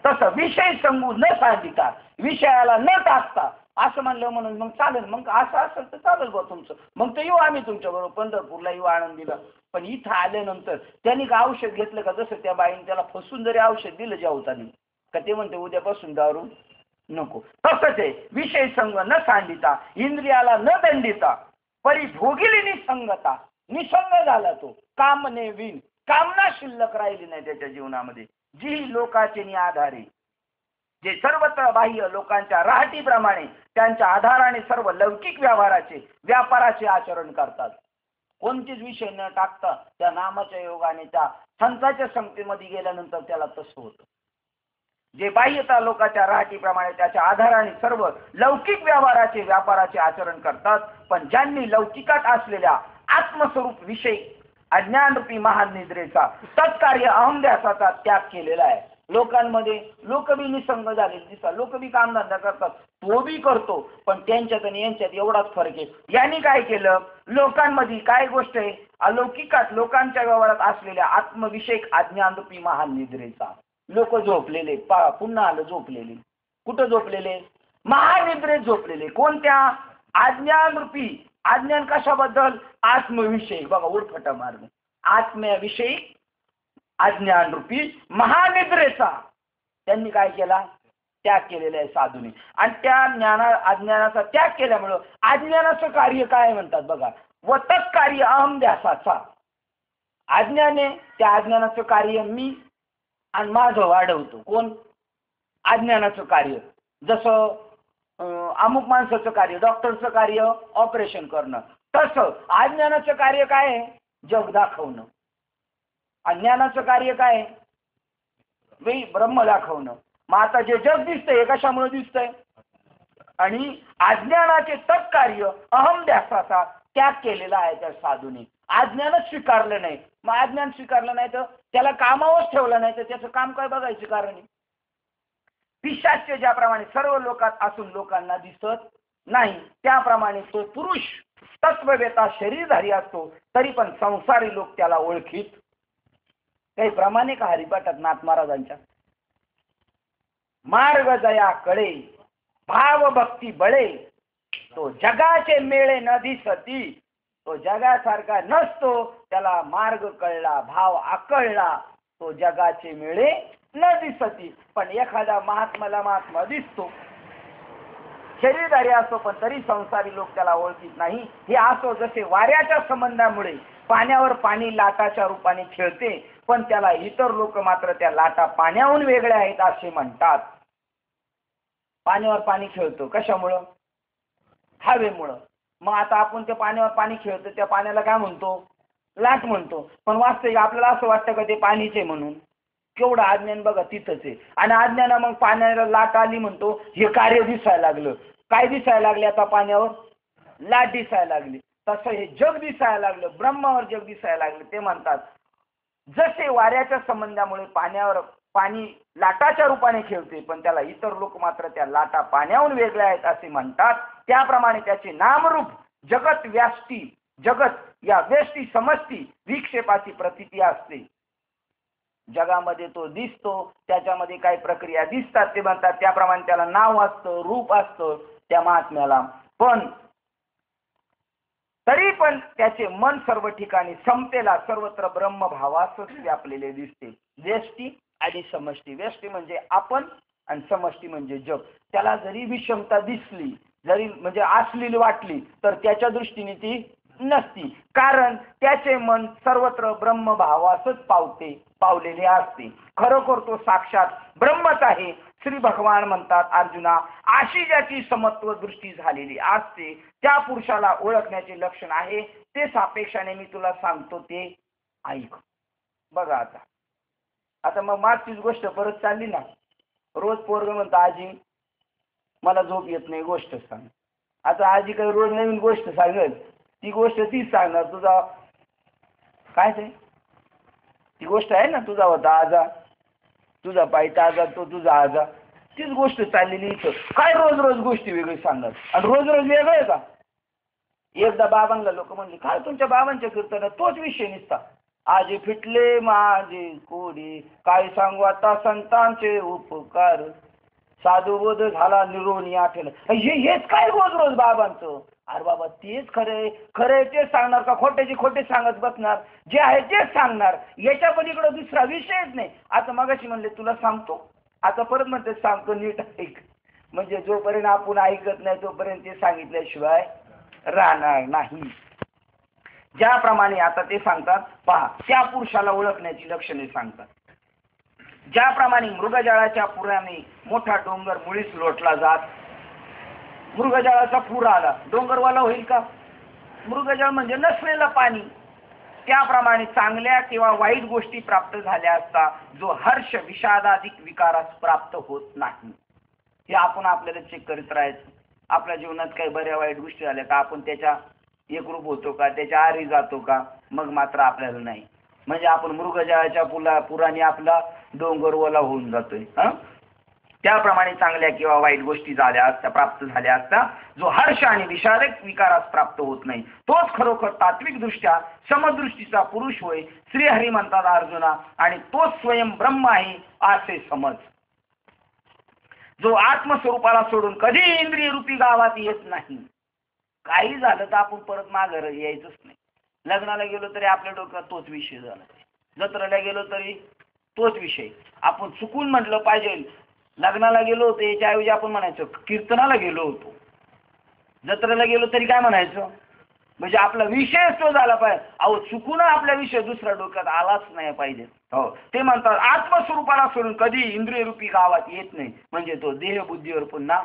तसं विषय संगू न सांगिता, विषयाला न टाकता असं म्हणलं म्हणून मग चालेल. मग असं असेल तर चालेल बा तुमचं, मग तर येऊ आम्ही तुमच्याबरोबर पंढरपूरला, येऊ आनंदीला. पण इथं आल्यानंतर त्यांनी का औषध घेतलं का, जसं त्या बाईने त्याला फसून जरी औषध दिलं जेवताना, का ते म्हणते उद्यापासून दारू नको. तसंच आहे, विषय संग न सांडिता, इंद्रियाला न दंडिता, परिभोगिली निसंगता, निसंग झाला तो, कामने विन, कामना शिल्लक राहिली नाही त्याच्या जीवनामध्ये. जी लोकाचे आधारे, जे सर्वत्र बाह्य लोकांच्या राहटीप्रमाणे त्यांच्या आधाराने सर्व लौकिक व्यापाराचे आचरण करतात. कोणतेच विषय न टाकता त्या नामाच्या योगाने त्या संतांच्या संगतीमध्ये गेल्यानंतर त्याला तसं होतं. जे बाह्यता लोकांच्या राहटीप्रमाणे त्याच्या आधाराने सर्व लौकिक व्यापाराचे आचरण करतात, पण ज्यांनी लौकिकात असलेल्या आत्मस्वरूप विषय अज्ञानरूपी महान निद्रेचा तत्कार्य अहमध्यासाचा त्याग केलेला आहे. लोकांमध्ये लोक बी निसंग झाले दिसतात, लोक बी कामधंदा करतात, तो बी करतो, पण त्यांच्यात आणि यांच्यात एवढाच फरक आहे. यांनी काय केलं, लोकांमध्ये काय गोष्ट आहे, अलौकिकात लोकांच्या व्यवहारात असलेल्या आत्मविषयक अज्ञानरूपी महान निद्रेचा. लोक झोपलेले, पुन्हा आलं झोपलेले. कुठं झोपलेले, महानिद्रेत झोपलेले. कोणत्या, अज्ञानरूपी. अज्ञान कशाबद्दल, आत्मविषयी. बघा उडफटा मार्ग, आत्म्याविषयी अज्ञानरूपी महानिद्रेचा त्यांनी काय केला, त्याग केलेला आहे साधूने. आणि त्या अज्ञानाचा त्याग केल्यामुळं अज्ञानाचं कार्य काय म्हणतात बघा, व तत्कार्य अहमध्यासाचा. अज्ञाने, त्या अज्ञानाचं कार्य मी आणि माझं वाढवतो. कोण, अज्ञानाचं कार्य. जसं अमुक माणसाचं कार्य, डॉक्टरचं कार्य ऑपरेशन करणं, तसं अज्ञानाचं कार्य काय आहे, जग दाखवणं. अज्ञानाचं कार्य काय आहे, ब्रह्म दाखवणं. मग आता जे जग दिसतंय हे कशामुळे दिसतंय, आणि अज्ञानाचे तत्कार्य अहमध्यासाचा त्याग केलेला आहे त्या साधूने. अज्ञानच स्वीकारलं नाही. मग अज्ञान स्वीकारलं नाही तर त्याला कामावरच ठेवलं नाही तर त्याचं काम काय बघायचं कारण आहे. पिशाच्य ज्याप्रमाणे सर्व लोकात असून लोकांना दिसत नाही, त्याप्रमाणे तो पुरुष तत्ववेता शरीरधारी असतो तरी पण संसारी लोक त्याला ओळखीत. काही प्रमाणे का हरिपाठात नाथ महाराजांच्या मार्ग जया कळे भाव भक्ती बळे तो जगाचे मेळे न दिसती. तो जगासारखा नसतो, त्याला मार्ग कळला, भाव आकळला, तो जगाचे मेळे न दिसती. पण एखादा महात्मा दिसतो, शरीरधारी असतो पण तरी संसारी लोक त्याला ओळखीत नाही. हे असो जसे वाऱ्याच्या संबंधामुळे पाण्यावर पाणी लाटाच्या रूपाने खेळते पण त्याला इतर लोक मात्र त्या लाटा पाण्याहून वेगळ्या आहेत असे म्हणतात. पाण्यावर पाणी खेळतो कशामुळं? हवेमुळं. मग आता आपण त्या पाण्यावर पाणी खेळतो, त्या पाण्याला काय म्हणतो? लाट म्हणतो. पण वास्तविक आपल्याला असं वाटतं का ते पाणीचे म्हणून? केवढं अज्ञान बघा तिथंच आहे. आणि अज्ञाना मग पाण्याला लाट आली म्हणतो, हे कार्य दिसायला लागलं. काय दिसायला लागले आता पाण्यावर? लाट दिसायला लागली. तसं हे जग दिसायला लागलं, ब्रह्मावर जग दिसायला लागलं. ते म्हणतात जसे वाऱ्याच्या संबंधामुळे पाण्यावर पाणी लाटाच्या रूपाने खेळते पण त्याला इतर लोक मात्र त्या लाटा पाण्याहून वेगळ्या आहेत असे म्हणतात, त्याप्रमाणे त्याचे नामरूप जगत व्याष्टी, जगत या व्यष्टी समष्टी विक्षेपाची प्रतीती असते. जगामध्ये तो दिसतो, त्याच्यामध्ये काही प्रक्रिया दिसतात, ते म्हणतात त्याप्रमाणे त्याला नाव असतं, रूप असतं त्या महात्म्याला. पण तरी पण त्याचे मन सर्व ठिकाणी समतेला सर्वत्र ब्रह्मभावासच व्यापलेले दिसते. व्यष्टी आणि समष्टी. व्यष्टी म्हणजे आपण आणि समष्टी म्हणजे जग. त्याला जरी विषमता दिसली, जरी म्हणजे असलेली वाटली तर त्याच्या दृष्टीने ती नसती, कारण त्याचे मन सर्वत्र ब्रह्मभावासच पावलेले असते. खरोखर तो साक्षात ब्रह्मच आहे. श्री भगवान म्हणतात अर्जुना, अशी ज्याची समत्व दृष्टी झालेली असते त्या पुरुषाला ओळखण्याचे लक्षण आहे ते सापेक्षाने मी तुला सांगतो ते ऐक. बघा आता मग मागचीच गोष्ट परत चालली ना. रोज पोरग म्हणतो आजी मला झोप येत नाही, गोष्ट सांग. आता आजी काही रोज नवीन गोष्ट सांगेल, ती गोष्ट तीच सांगणार. तुझा काय ते ती गोष्ट आहे ना, तुझा होता आजा, तुझा पायता आजा, तो तुझा आजा, तीच गोष्ट चाललेली इथं. काय रोज रोज गोष्टी वेगळी सांगणार आणि रोज रोज वेगळं आहे का? एकदा बाबांना लोक म्हणले काय तुमच्या बाबांच्या कीर्तनात तोच विषय निसता, आजी फिटले माझे कोडी, काय सांगू आता संतांचे उपकार, साधुबोध झाला निरोनी आठेल. हेच काय रोज रोज बाबांचं? अरे बाबा तेच खरे तेच सांगणार का खोट्याची खोटे सांगत बसणार? जे आहे तेच सांगणार, याच्या पलीकडे दुसरा विषयच नाही. आता मगाशी म्हणले तुला सांगतो, आता परत म्हणते सांगतो, नीट ऐक. म्हणजे जोपर्यंत आपण ऐकत नाही तोपर्यंत ते सांगितल्याशिवाय राहणार नाही. ज्याप्रमाणे आता ते सांगतात पहा, त्या पुरुषाला ओळखण्याची लक्षणे सांगतात. ज्याप्रमाणे मृगजळाच्या पुराने मोठा डोंगर मुळीच लोटला जात. मृगजळाचा पूर आला, डोंगरवाला होईल का? मृगजळ म्हणजे नसलेलं पाणी. त्याप्रमाणे चांगल्या किंवा वाईट गोष्टी प्राप्त झाल्या असता जो हर्ष विषादाधिक विकारास प्राप्त होत नाही. हे आपण आपल्याला चेक करीत राहायचं. आपल्या जीवनात काही बऱ्या वाईट गोष्टी झाल्या का आपण त्याच्या एकरूप होतो का, त्याच्या आरी जातो का? मग मात्र आपल्याला नाही. म्हणजे आपण मृगजळाच्या पुराने आपला डोंगर ओला होऊन जातोय. त्याप्रमाणे चांगल्या किंवा वाईट गोष्टी झाल्या असता प्राप्त झाल्या असता जो हर्ष आणि विषादक विकारास प्राप्त होत नाही तोच खरोखर तात्विक दृष्ट्या समदृष्टीचा पुरुष होय. श्रीहरी म्हणतात अर्जुना, आणि तोच स्वयं ब्रह्म आहे असे समज. जो आत्मस्वरूपाला सोडून कधी इंद्रिय रूपी गावात येत नाही. काही झालं तर आपण परत माघार यायचंच नाही. लग्नाला गेलो तरी आपल्या डोक्यात तोच विषय झाला, जत्रेला गेलो तरी तोच विषय. आपण चुकून म्हटलं पाहिजे लग्नाला गेलो होतो याच्याऐवजी आपण म्हणायचं कीर्तनाला गेलो होतो. जत्रेला गेलो तरी काय म्हणायचं, म्हणजे आपला विषय तो झाला पाहिजे. अहो चुकून आपला विषय दुसऱ्या डोक्यात आलाच नाही पाहिजे. हो, ते म्हणतात आत्मस्वरूपाला सोडून कधी इंद्रिय रूपी गावात येत नाही. म्हणजे तो देह बुद्धीवर पुन्हा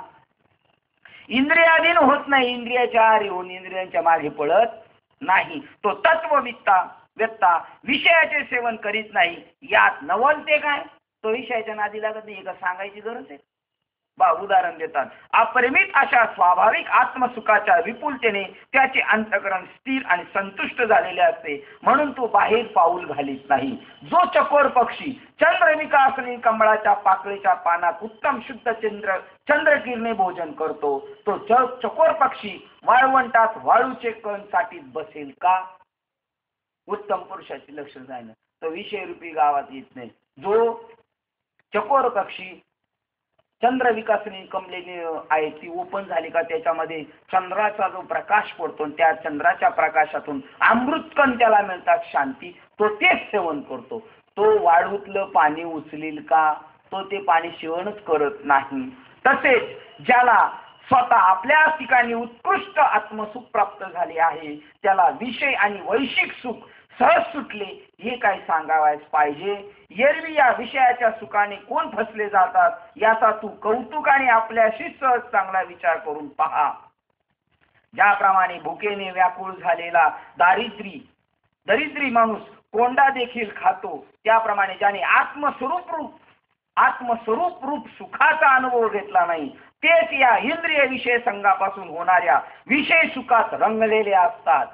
इंद्रियाधीन होत नाही, इंद्रियाच्या आहारी होऊन इंद्रियांच्या मागे पळत नाही. तो तत्ववित्ता व्यक्ता विषयाचे सेवन करीत नाही. यात नवलते काय? तो विषयाच्या नादी लागत नाही. का सांगायची गरज आहे? उदाहरण देतात. अपरिमित अशा स्वाभाविक आत्मसुखाच्या विपुलतेने त्याचे अंतःकरण स्थिर आणि संतुष्ट झालेले असते, म्हणून तो बाहेर पाऊल घालीत नाही. जो चकोर पक्षी चंद्रविकासनी कमळाच्या पाकळीच्या पानात उत्तम शुद्ध चंद्रकिरणे भोजन करतो, तो चकोर पक्षी वाळवंटात वाळूचे कण साठीत बसेल का? उत्तम पुरुषाची लक्षण जाणं, तो विषय रूपी गावात येत नाही. जो चकोर पक्षी चंद्र विकासनी कमलेली आहे ती ओपन झाली का त्याच्यामध्ये चंद्राचा जो प्रकाश पडतो, त्या चंद्राच्या प्रकाशातून अमृतकण त्याला मिळतात शांती, तो तेच सेवन करतो. तो वाळूतलं पाणी उचलील का? तो ते पाणी सेवनच करत नाही. तसेच ज्याला स्वतः आपल्या ठिकाणी उत्कृष्ट आत्मसुख प्राप्त झाले आहे, त्याला विषय आणि वैशिक सुख सहज सुटले हे काय सांगावयास पाहिजे. एरवी या विषयाच्या सुखाने कोण फसले जातात याचा तू कौतुकाने आपल्याशी सहज चांगला विचार करून पहा. ज्याप्रमाणे भुकेने व्याकुळ झालेला दरिद्री माणूस कोंडा देखील खातो, त्याप्रमाणे ज्याने आत्मस्वरूप रूप सुखाचा अनुभव घेतला नाही तेच या इंद्रिय विषय संघापासून होणाऱ्या विषय सुखात रंगलेले असतात.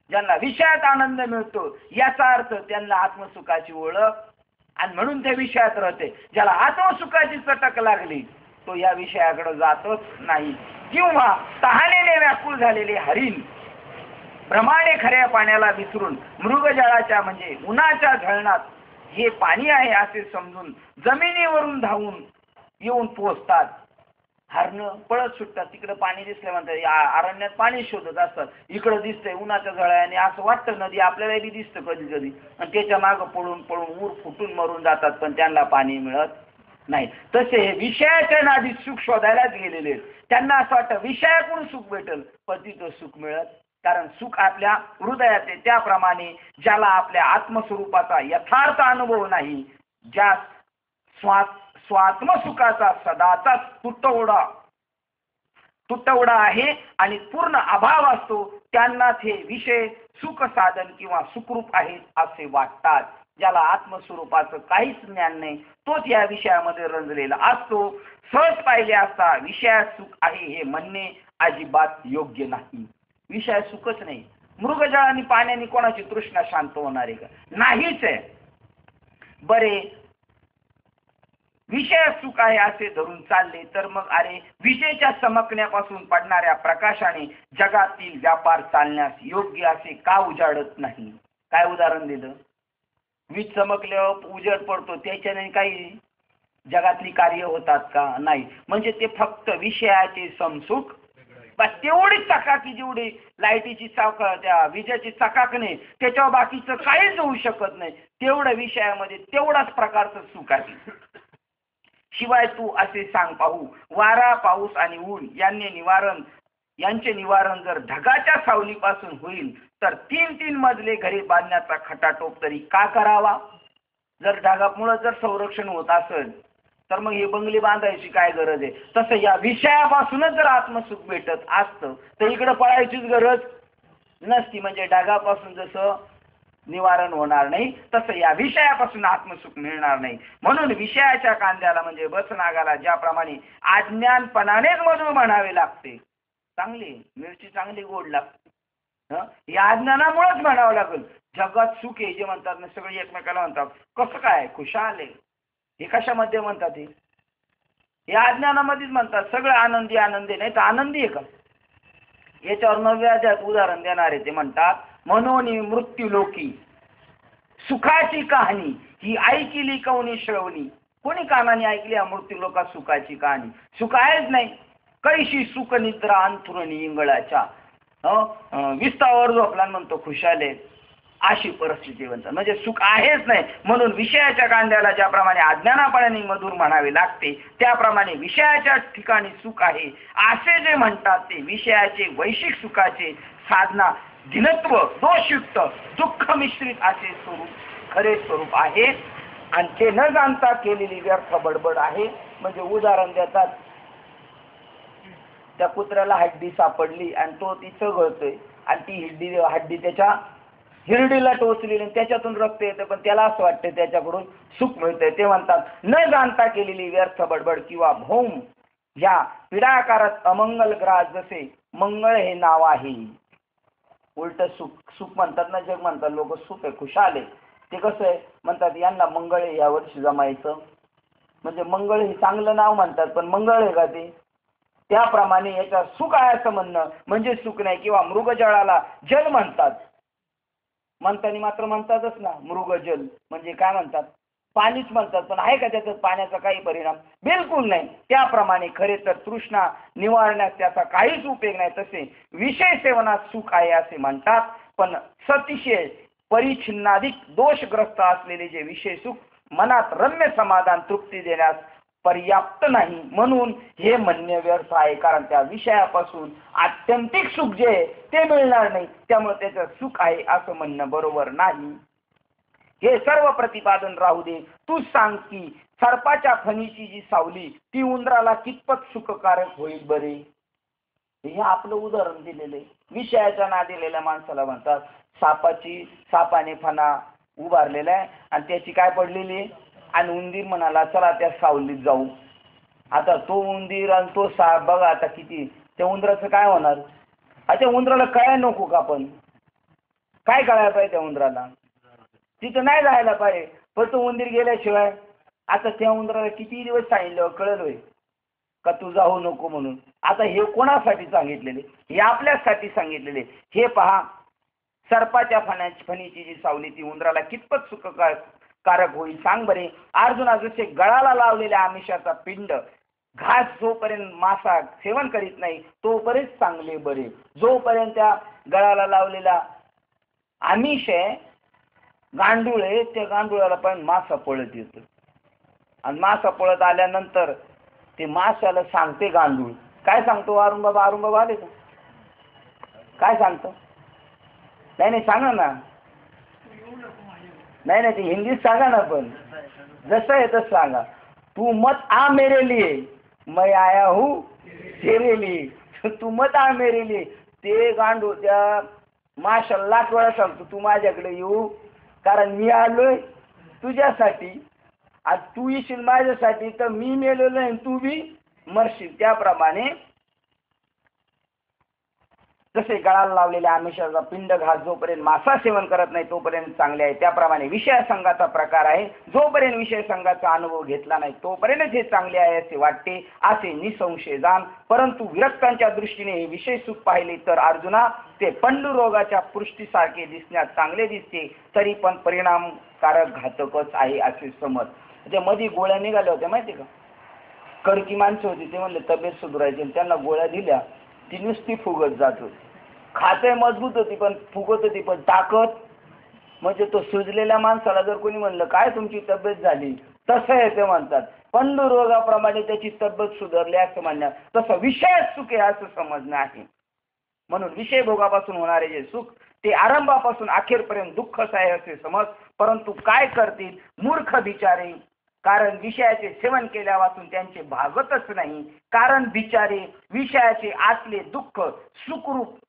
ज्यांना विषयात आनंद मिळतो याचा अर्थ त्यांना आत्मसुखाची ओळख आणि म्हणून ते विषयात राहते. ज्याला आत्मसुखाची चटक लागली तो या विषयाकडे जातच नाही. किंवा तहानेने व्याकुळ झालेले हरिण प्रमाणे खऱ्या पाण्याला विसरून मृगजळाच्या म्हणजे उन्हाच्या झळणात हे पाणी आहे असे समजून जमिनीवरून धावून येऊन पोचतात. हरण पळत सुटतात, तिकडे पाणी दिसलं म्हणतात, अरण्यात पाणी शोधत असतात, इकडं दिसतंय उन्हाच्या झळ्याने, असं वाटतं नदी आपल्याला बी दिसतं कधी कधी, आणि त्याच्या मागं पळून ऊर फुटून मरून जातात, पण त्यांना पाणी मिळत नाही. तसे हे विषयाच्या नादी सुख शोधायलाच गेलेले, त्यांना असं वाटतं विषयाकडून सुख भेटल, पण तिथं सुख मिळत, कारण सुख आपल्या हृदयात आहे. त्याप्रमाणे ज्याला आपल्या आत्मस्वरूपाचा यथार्थ अनुभव नाही, ज्या स्वात्मसुखाचा सदाचा तुटवडा आहे आणि पूर्ण अभाव असतो, त्यांनाच हे विषय सुख साधन किंवा सुखरूप आहेत असे वाटतात. ज्याला आत्मस्वरूपाचं काहीच ज्ञान नाही तोच या विषयामध्ये रंजलेला असतो. सहज पाहिले असता विषयात सुख आहे हे म्हणणे अजिबात योग्य नाही. विषयात सुखच नाही. मृगजळाने पाण्याने कोणाची तृष्णा शांत होणार आहे का? नाहीच आहे. बरे विषय सुख आहे असे धरून चालले तर मग अरे विजेच्या चमकण्यापासून पडणाऱ्या प्रकाशाने जगातील व्यापार चालण्यास योग्य असे का उजाडत नाही? काय उदाहरण दिलं? वीज चमकल्यावर उजेड पडतो, त्याच्याने काही जगातली कार्य होतात का? नाही. म्हणजे ते फक्त विषयाचे समसुख, बस तेवढी चकाकी, जेवढी लाईटीची त्या विजेची चकाकणे, त्याच्यावर बाकीचं काहीच होऊ शकत नाही. तेवढं विषयामध्ये तेवढाच प्रकारचं सुख आहे. शिवाय तू असे सांग पाहू, वारा पाऊस आणि ऊन यांचे निवारण जर ढगाच्या सावलीपासून होईल तर 3-3 मजले घरे बांधण्याचा खटाटोप तरी का करावा? जर ढगामुळे जर संरक्षण होत असेल तर मग हे बंगले बांधायची काय गरज आहे? तसं या विषयापासूनच जर आत्मसुख भेटत असतं तर इकडं पळायचीच गरज नसती. म्हणजे ढगापासून जसं निवारण होणार नाही तसं या विषयापासून आत्मसुख मिळणार नाही. म्हणून विषयाच्या कांद्याला म्हणजे बसनागाला ज्याप्रमाणे अज्ञानपणानेच मधुर म्हणावे लागते, चांगली मिरची चांगली गोड लागते, या अज्ञानामुळेच म्हणावं लागेल. जगात सुख आहे जे म्हणतात ना, सगळे एकमेकाला म्हणतात कसं काय खुशाल आहे, हे कशामध्ये म्हणतात? हे अज्ञानामध्येच म्हणतात. सगळं आनंदी आनंदी, नाही तर आनंदी आहे का? याच्यावर 9व्या अध्यायात उदाहरण देणार आहे. ते म्हणतात मनोनी मृत्यू लोकी सुखाची कहाणी ही ऐकिली कोणी श्रवणी. कोणी कानाने ऐकली या मृत्यू लोकात सुखाची कहाणी? सुख आहेच नाही. कैशी सुख निद्रा अंथरुणी इंगळाच्या, विस्तावर झोपला म्हणतो खुशाले, अशी परिस्थिती म्हणतात. म्हणजे सुख आहेच नाही. म्हणून विषयाच्या कांद्याला ज्याप्रमाणे अज्ञानापणाने मधुर म्हणावे लागते त्याप्रमाणे विषयाच्या ठिकाणी सुख आहे असे जे म्हणतात ते विषयाचे वैशिक सुखाचे साधना धिनत्व दोषयुक्त दुःख मिश्रित असे खरे स्वरूप आहे आणि ते न जाणता केलेली व्यर्थ बडबड आहे. म्हणजे उदाहरण देतात, त्या कुत्र्याला हड्डी सापडली आणि तो ती चघळतोय आणि ती हड्डी त्याच्या हिरडीला टोचलेली, त्याच्यातून रक्त येतं, पण त्याला असं वाटतं त्याच्याकडून सुख मिळतंय. ते म्हणतात न जाणता केलेली व्यर्थ बडबड किंवा भौम ज्या पिडाकारात अमंगल ग्रास जसे मंगळ हे नाव आहे. उलट सुख सुख म्हणतात ना, जग म्हणतात लोक सुख आहे, खुशाल आहे. ते कसं आहे म्हणतात, यांना मंगळ आहे या वर्षी जमायचं. म्हणजे मंगळ हे चांगलं नाव म्हणतात, पण मंगळ आहे का ते? त्याप्रमाणे याच्या सुख आहे असं म्हणणं म्हणजे सुख नाही. किंवा मृगजळाला जल म्हणतात, म्हणताना मात्र म्हणतातच ना मृगजल, म्हणजे काय म्हणतात, पाणीच म्हणतात. पण आहे का त्याच्यात पाण्याचा काही परिणाम? बिलकुल नाही. त्याप्रमाणे खरे तर तृष्णा निवारण्यास त्याचा काहीच उपयोग नाही. तसे विषय सेवनात सुख आहे असे म्हणतात, पण सतिशय परिच्छिन्नाधिक दोषग्रस्त असलेले जे विषय सुख मनात रम्य समाधान तृप्ती देण्यास पर्याप्त नाही, म्हणून हे म्हणणे व्यर्थ आहे. कारण त्या विषयापासून आत्यंतिक सुख जे आहे ते मिळणार नाही, त्यामुळे त्याचं सुख आहे असं म्हणणं बरोबर नाही. हे सर्व प्रतिपादन राहू दे, तू सांग की सर्पाच्या फणीची जी सावली ती उंदराला कितपत सुखकारक होईल बरे? हे आपलं उदाहरण दिलेलं आहे. विषयाच्या नादिलेल्या माणसाला म्हणतात सापाने फणा उभारलेला आहे आणि त्याची काय पडलेली आहे, आणि उंदीर म्हणाला चला त्या सावलीत जाऊ. आता तो उंदीर आणि तो साप बघा आता किती, त्या उंदराचं काय होणार? आता उंदराला कळायला नको का? पण काय कळायला पाहिजे त्या उंदराला? तिथं नाही जायला पाहिजे, पण तो उंदीर गेल्याशिवाय आता त्या उंदराला किती दिवस सांगितलं कळलं होय का तू जाऊ नको म्हणून? आता हे कोणासाठी सांगितलेले? हे आपल्यासाठी सांगितलेले. हे पहा, सर्पाच्या फणीची जी सावली ती उंदराला कितपत सुखकारक होईल सांग बरे. अर्जुना, जसे गळाला लावलेल्या आमिषाचा पिंड घास जोपर्यंत मासा सेवन करीत नाही तोपर्यंत चांगले बरे. जोपर्यंत त्या गळाला लावलेला आमिष आहे, गांडूळ आहे, त्या गांडुळाला पण मासा पळत येतो आणि मासा पळत आल्यानंतर ते माशाला सांगते गांडूळ, काय सांगतो? अरुण बाबा आले का? काय सांगतो? नाही सांगा ना. नाही ते हिंदीत सांगा ना, पण जसं आहे तसं सांगा. तू मत आ मेरे लिए, मैं आया हूँ तेरे लिए. तू मत आ मेरे लिए. ते गांडूळ त्या माशाला लाख वेळा सांगतो तू माझ्याकडे येऊ, कारण मी आलोय तुझ्यासाठी. आज तू येशील माझ्यासाठी तर मी मेलेलो आहे, तू बी मरशील. त्याप्रमाणे जसे गळाला लावलेल्या आमिषाचा पिंड घास जोपर्यंत मासा सेवन करत नाही तोपर्यंत चांगले आहे, त्याप्रमाणे विषय संघाचा प्रकार आहे. जोपर्यंत विषय संघाचा अनुभव घेतला नाही तोपर्यंत हे चांगले आहे असे वाटते, असे निसंशय जाण. परंतु विरक्तांच्या दृष्टीने हे विषय सुख पाहिले तर अर्जुना ते पंडुरोगाच्या पृष्ठीसारखे दिसण्यात चांगले दिसते, तरी पण परिणामकारक घातकच आहे असे समज. त्या मध्ये गोळ्या निघाल्या होत्या माहिती का? कडकी माणसं होती, ते म्हणले तब्येत सुधारायची, त्यांना गोळ्या दिल्या, ती नुसती फुगत जात होती. खाते मजबूत होती पण फुगत होती, पण ताकद म्हणजे तो सुजलेल्या माणसाला जर कोणी म्हणलं काय तुमची तब्येत झाली, तसं आहे ते म्हणतात. पंडुरोगाप्रमाणे त्याची तब्येत सुधारली असं म्हणण्यात, तसं विषय सुख आहे असं समजणं आहे. म्हणून विषय भोगापासून होणारे जे सुख ते आरंभापासून अखेरपर्यंत दुःखच आहे असे समज. परंतु काय करतील मूर्ख बिचारे, कारण विषयाचे सेवन केल्यापासून त्यांचे भागतच नाही. कारण बिचारे विषयाचे आतले दुःख सुखरूप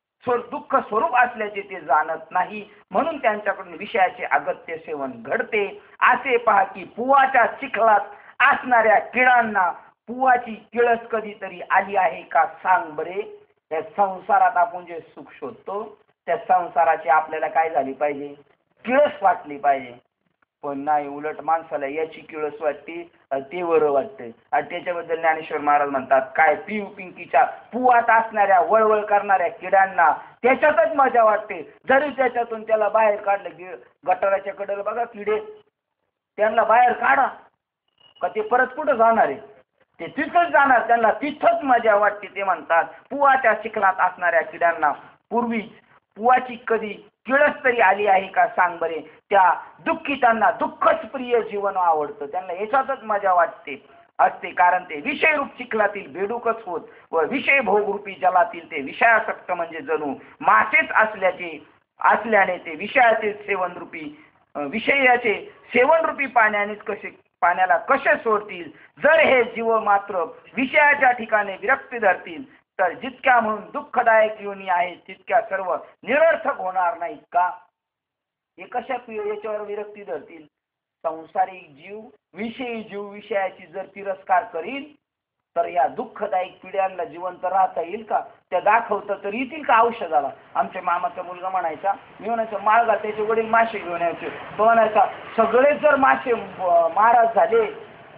दुःख स्वरूप असल्याचे ते जाणत नाही, म्हणून त्यांच्याकडून विषयाचे अगत्य सेवन घडते. असे पहा की पुवाच्या चिखलात असणाऱ्या किडांना पुवाची किळस कधीतरी आली आहे का सांग बरे. त्या संसारात आपण जे सुख शोधतो त्या संसाराची आपल्याला काय झाली पाहिजे? किळस वाटली पाहिजे. पण नाही, उलट माणसाला याची किळस वाटते, ते बरं वाटते. आणि त्याच्याबद्दल ज्ञानेश्वर महाराज म्हणतात काय, पिंकीच्या पुवात असणाऱ्या वळवळ करणाऱ्या किड्यांना त्याच्यातच मजा वाटते. जरी त्याच्यातून त्याला बाहेर काढलं, गटाराच्या कडेला बघा किडे, त्यांना बाहेर काढा का ते परत कुठं जाणार आहे? ते तिथंच जाणार, त्यांना तिथंच मजा वाटते. ते म्हणतात पुवाच्या चिखलात असणाऱ्या किड्यांना पूर्वी पुवाची कधी किळस तरी आली आहे का सांग बरे. त्या दुःखितांना दुःखच प्रिय जीवन आवडतं, त्यांना याच्यातच मजा वाटते असते, कारण ते विषयरूप चिखलातील बेडूकच होत व विषय भोगरूपी जलातील ते विषयासक्त म्हणजे जणू मासेच असल्याने ते विषयाचे सेवनरूपी पाण्याला कसे सोडतील. जर हे जीव मात्र विषयाच्या ठिकाणी विरक्ती धरतील तर जितक्या म्हणून दुःखदायक योनी आहे तितक्या सर्व निरर्थक होणार नाहीत का? हे कशा याच्यावर विरक्ती धरतील? संसारिक जीव विषयी जीव विषयाची जर तिरस्कार करील तर या दुःखदायक पिढ्यांना जिवंत राहता येईल का? त्या दाखवतं तर येतील का औषधाला? आमच्या मामाचा मुलगा म्हणायचा, मी म्हणायचं माळगा, त्याचे वडील मासे घेऊन यायचे. तो म्हणायचा सगळेच जर मासे महाराज झाले,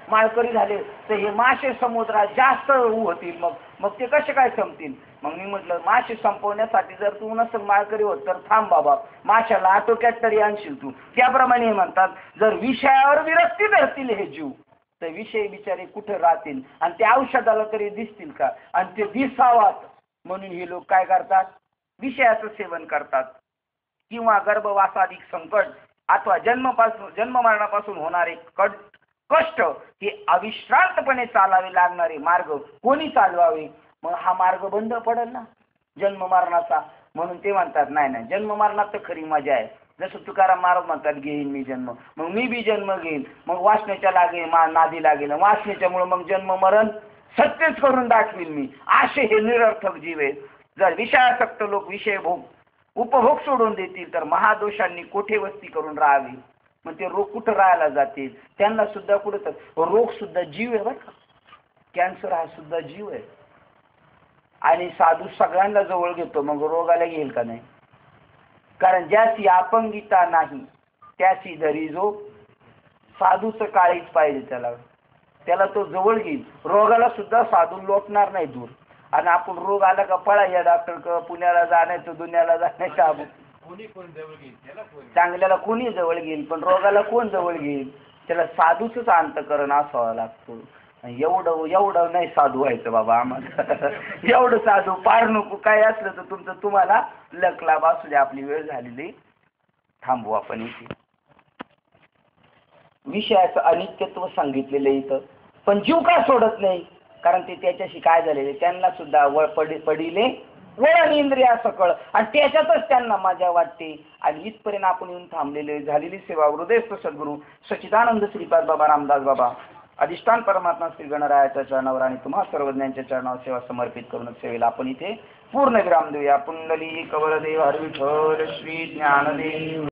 माळकरी झाले, तर हे मासे समुद्रात जास्त होतील, मग ते कसे काय संपतील? मग मी म्हटलं मासे संपवण्यासाठी जर तू नसेल माळकरी होत तर थांब बाबा, माशाला आटोक्यात तरी आणशील तू. त्याप्रमाणे हे म्हणतात, जर विषयावर विरक्ती धरतील हे जीव, तर विषय बिचारे कुठे राहतील आणि ते औषधाला तरी दिसतील का? आणि ते दिसावात म्हणून हे लोक काय करतात? विषयाचं सेवन करतात. किंवा गर्भवासाधिक संकट अथवा जन्ममरणापासून होणारे कष्ट हे अविश्रांतपणे चालावे लागणारे मार्ग कोणी चालवावे? मग हा मार्ग बंद पडेल ना जन्ममरणाचा. म्हणून ते म्हणतात नाही नाही, जन्ममरणात तर खरी मजा आहे. जसं तुकाराम महाराज म्हणतात घेईन मी जन्म, मग मी बी जन्म घेईन, मग वासनेच्या नादी लागेल, वासनेच्यामुळे मग जन्म मरण सत्यच करून दाखवील मी. असे हे निरर्थक जीव आहेत. जर विषयासक्त लोक विषय उपभोग सोडून देतील तर महादोषांनी कोठे वस्ती करून राहावी. मग ते रोग कुठं राहायला जातील? त्यांना सुद्धा कुठं तर रोग सुद्धा जीव आहे बरं का. कॅन्सर हा सुद्धा जीव आहे. आणि साधू सगळ्यांना जवळ घेतो, मग रोगाला घेईल का नाही? कारण ज्याची अपंगिता नाही त्याची धरी जो, साधूचं काळीच पाहिजे त्याला तो जवळ घेईल. रोगाला सुद्धा साधू लोटणार नाही दूर. आणि आपण रोग आला का पळा या डॉक्टर पुण्याला जाण्याचं दुनियाला जाण्याचं. कोणी कोण जवळ घेईल त्याला? चांगल्याला कोणी जवळ घेईल, पण रोगाला कोण जवळ घेईल? त्याला साधूच अंतकरण असावं लागतं. एवढं नाही साधू व्हायचं बाबा आम्हाला. एवढं साधू पार नको. काय असलं तर तुमचं तुम्हाला लक लाभ असू द्या. आपली वेळ झालेली, थांबू आपण इथे. विषयाचं अनित्यत्व सांगितलेलं इथं, पण जीव का सोडत नाही? कारण ते त्याच्याशी काय झालेले, त्यांना सुद्धा पडिले वळण इंद्रिया सकळ, आणि त्याच्यातच त्यांना मजा वाटते. आणि इथपर्यंत आपण येऊन थांबलेले. झालेली सेवा हृदयस्थ सद्गुरू सच्चिदानंद श्रीपाद बाबा रामदास बाबा अधिष्ठान परमात्मा श्री गणरायाच्या चरणावर आणि तुम्हा सर्वज्ञांच्या चरणावर सेवा समर्पित करून सेवेला आपण इथे पूर्ण विराम देऊया. पुंडली कवरदेव हर विठ्ठल श्री ज्ञानदेव.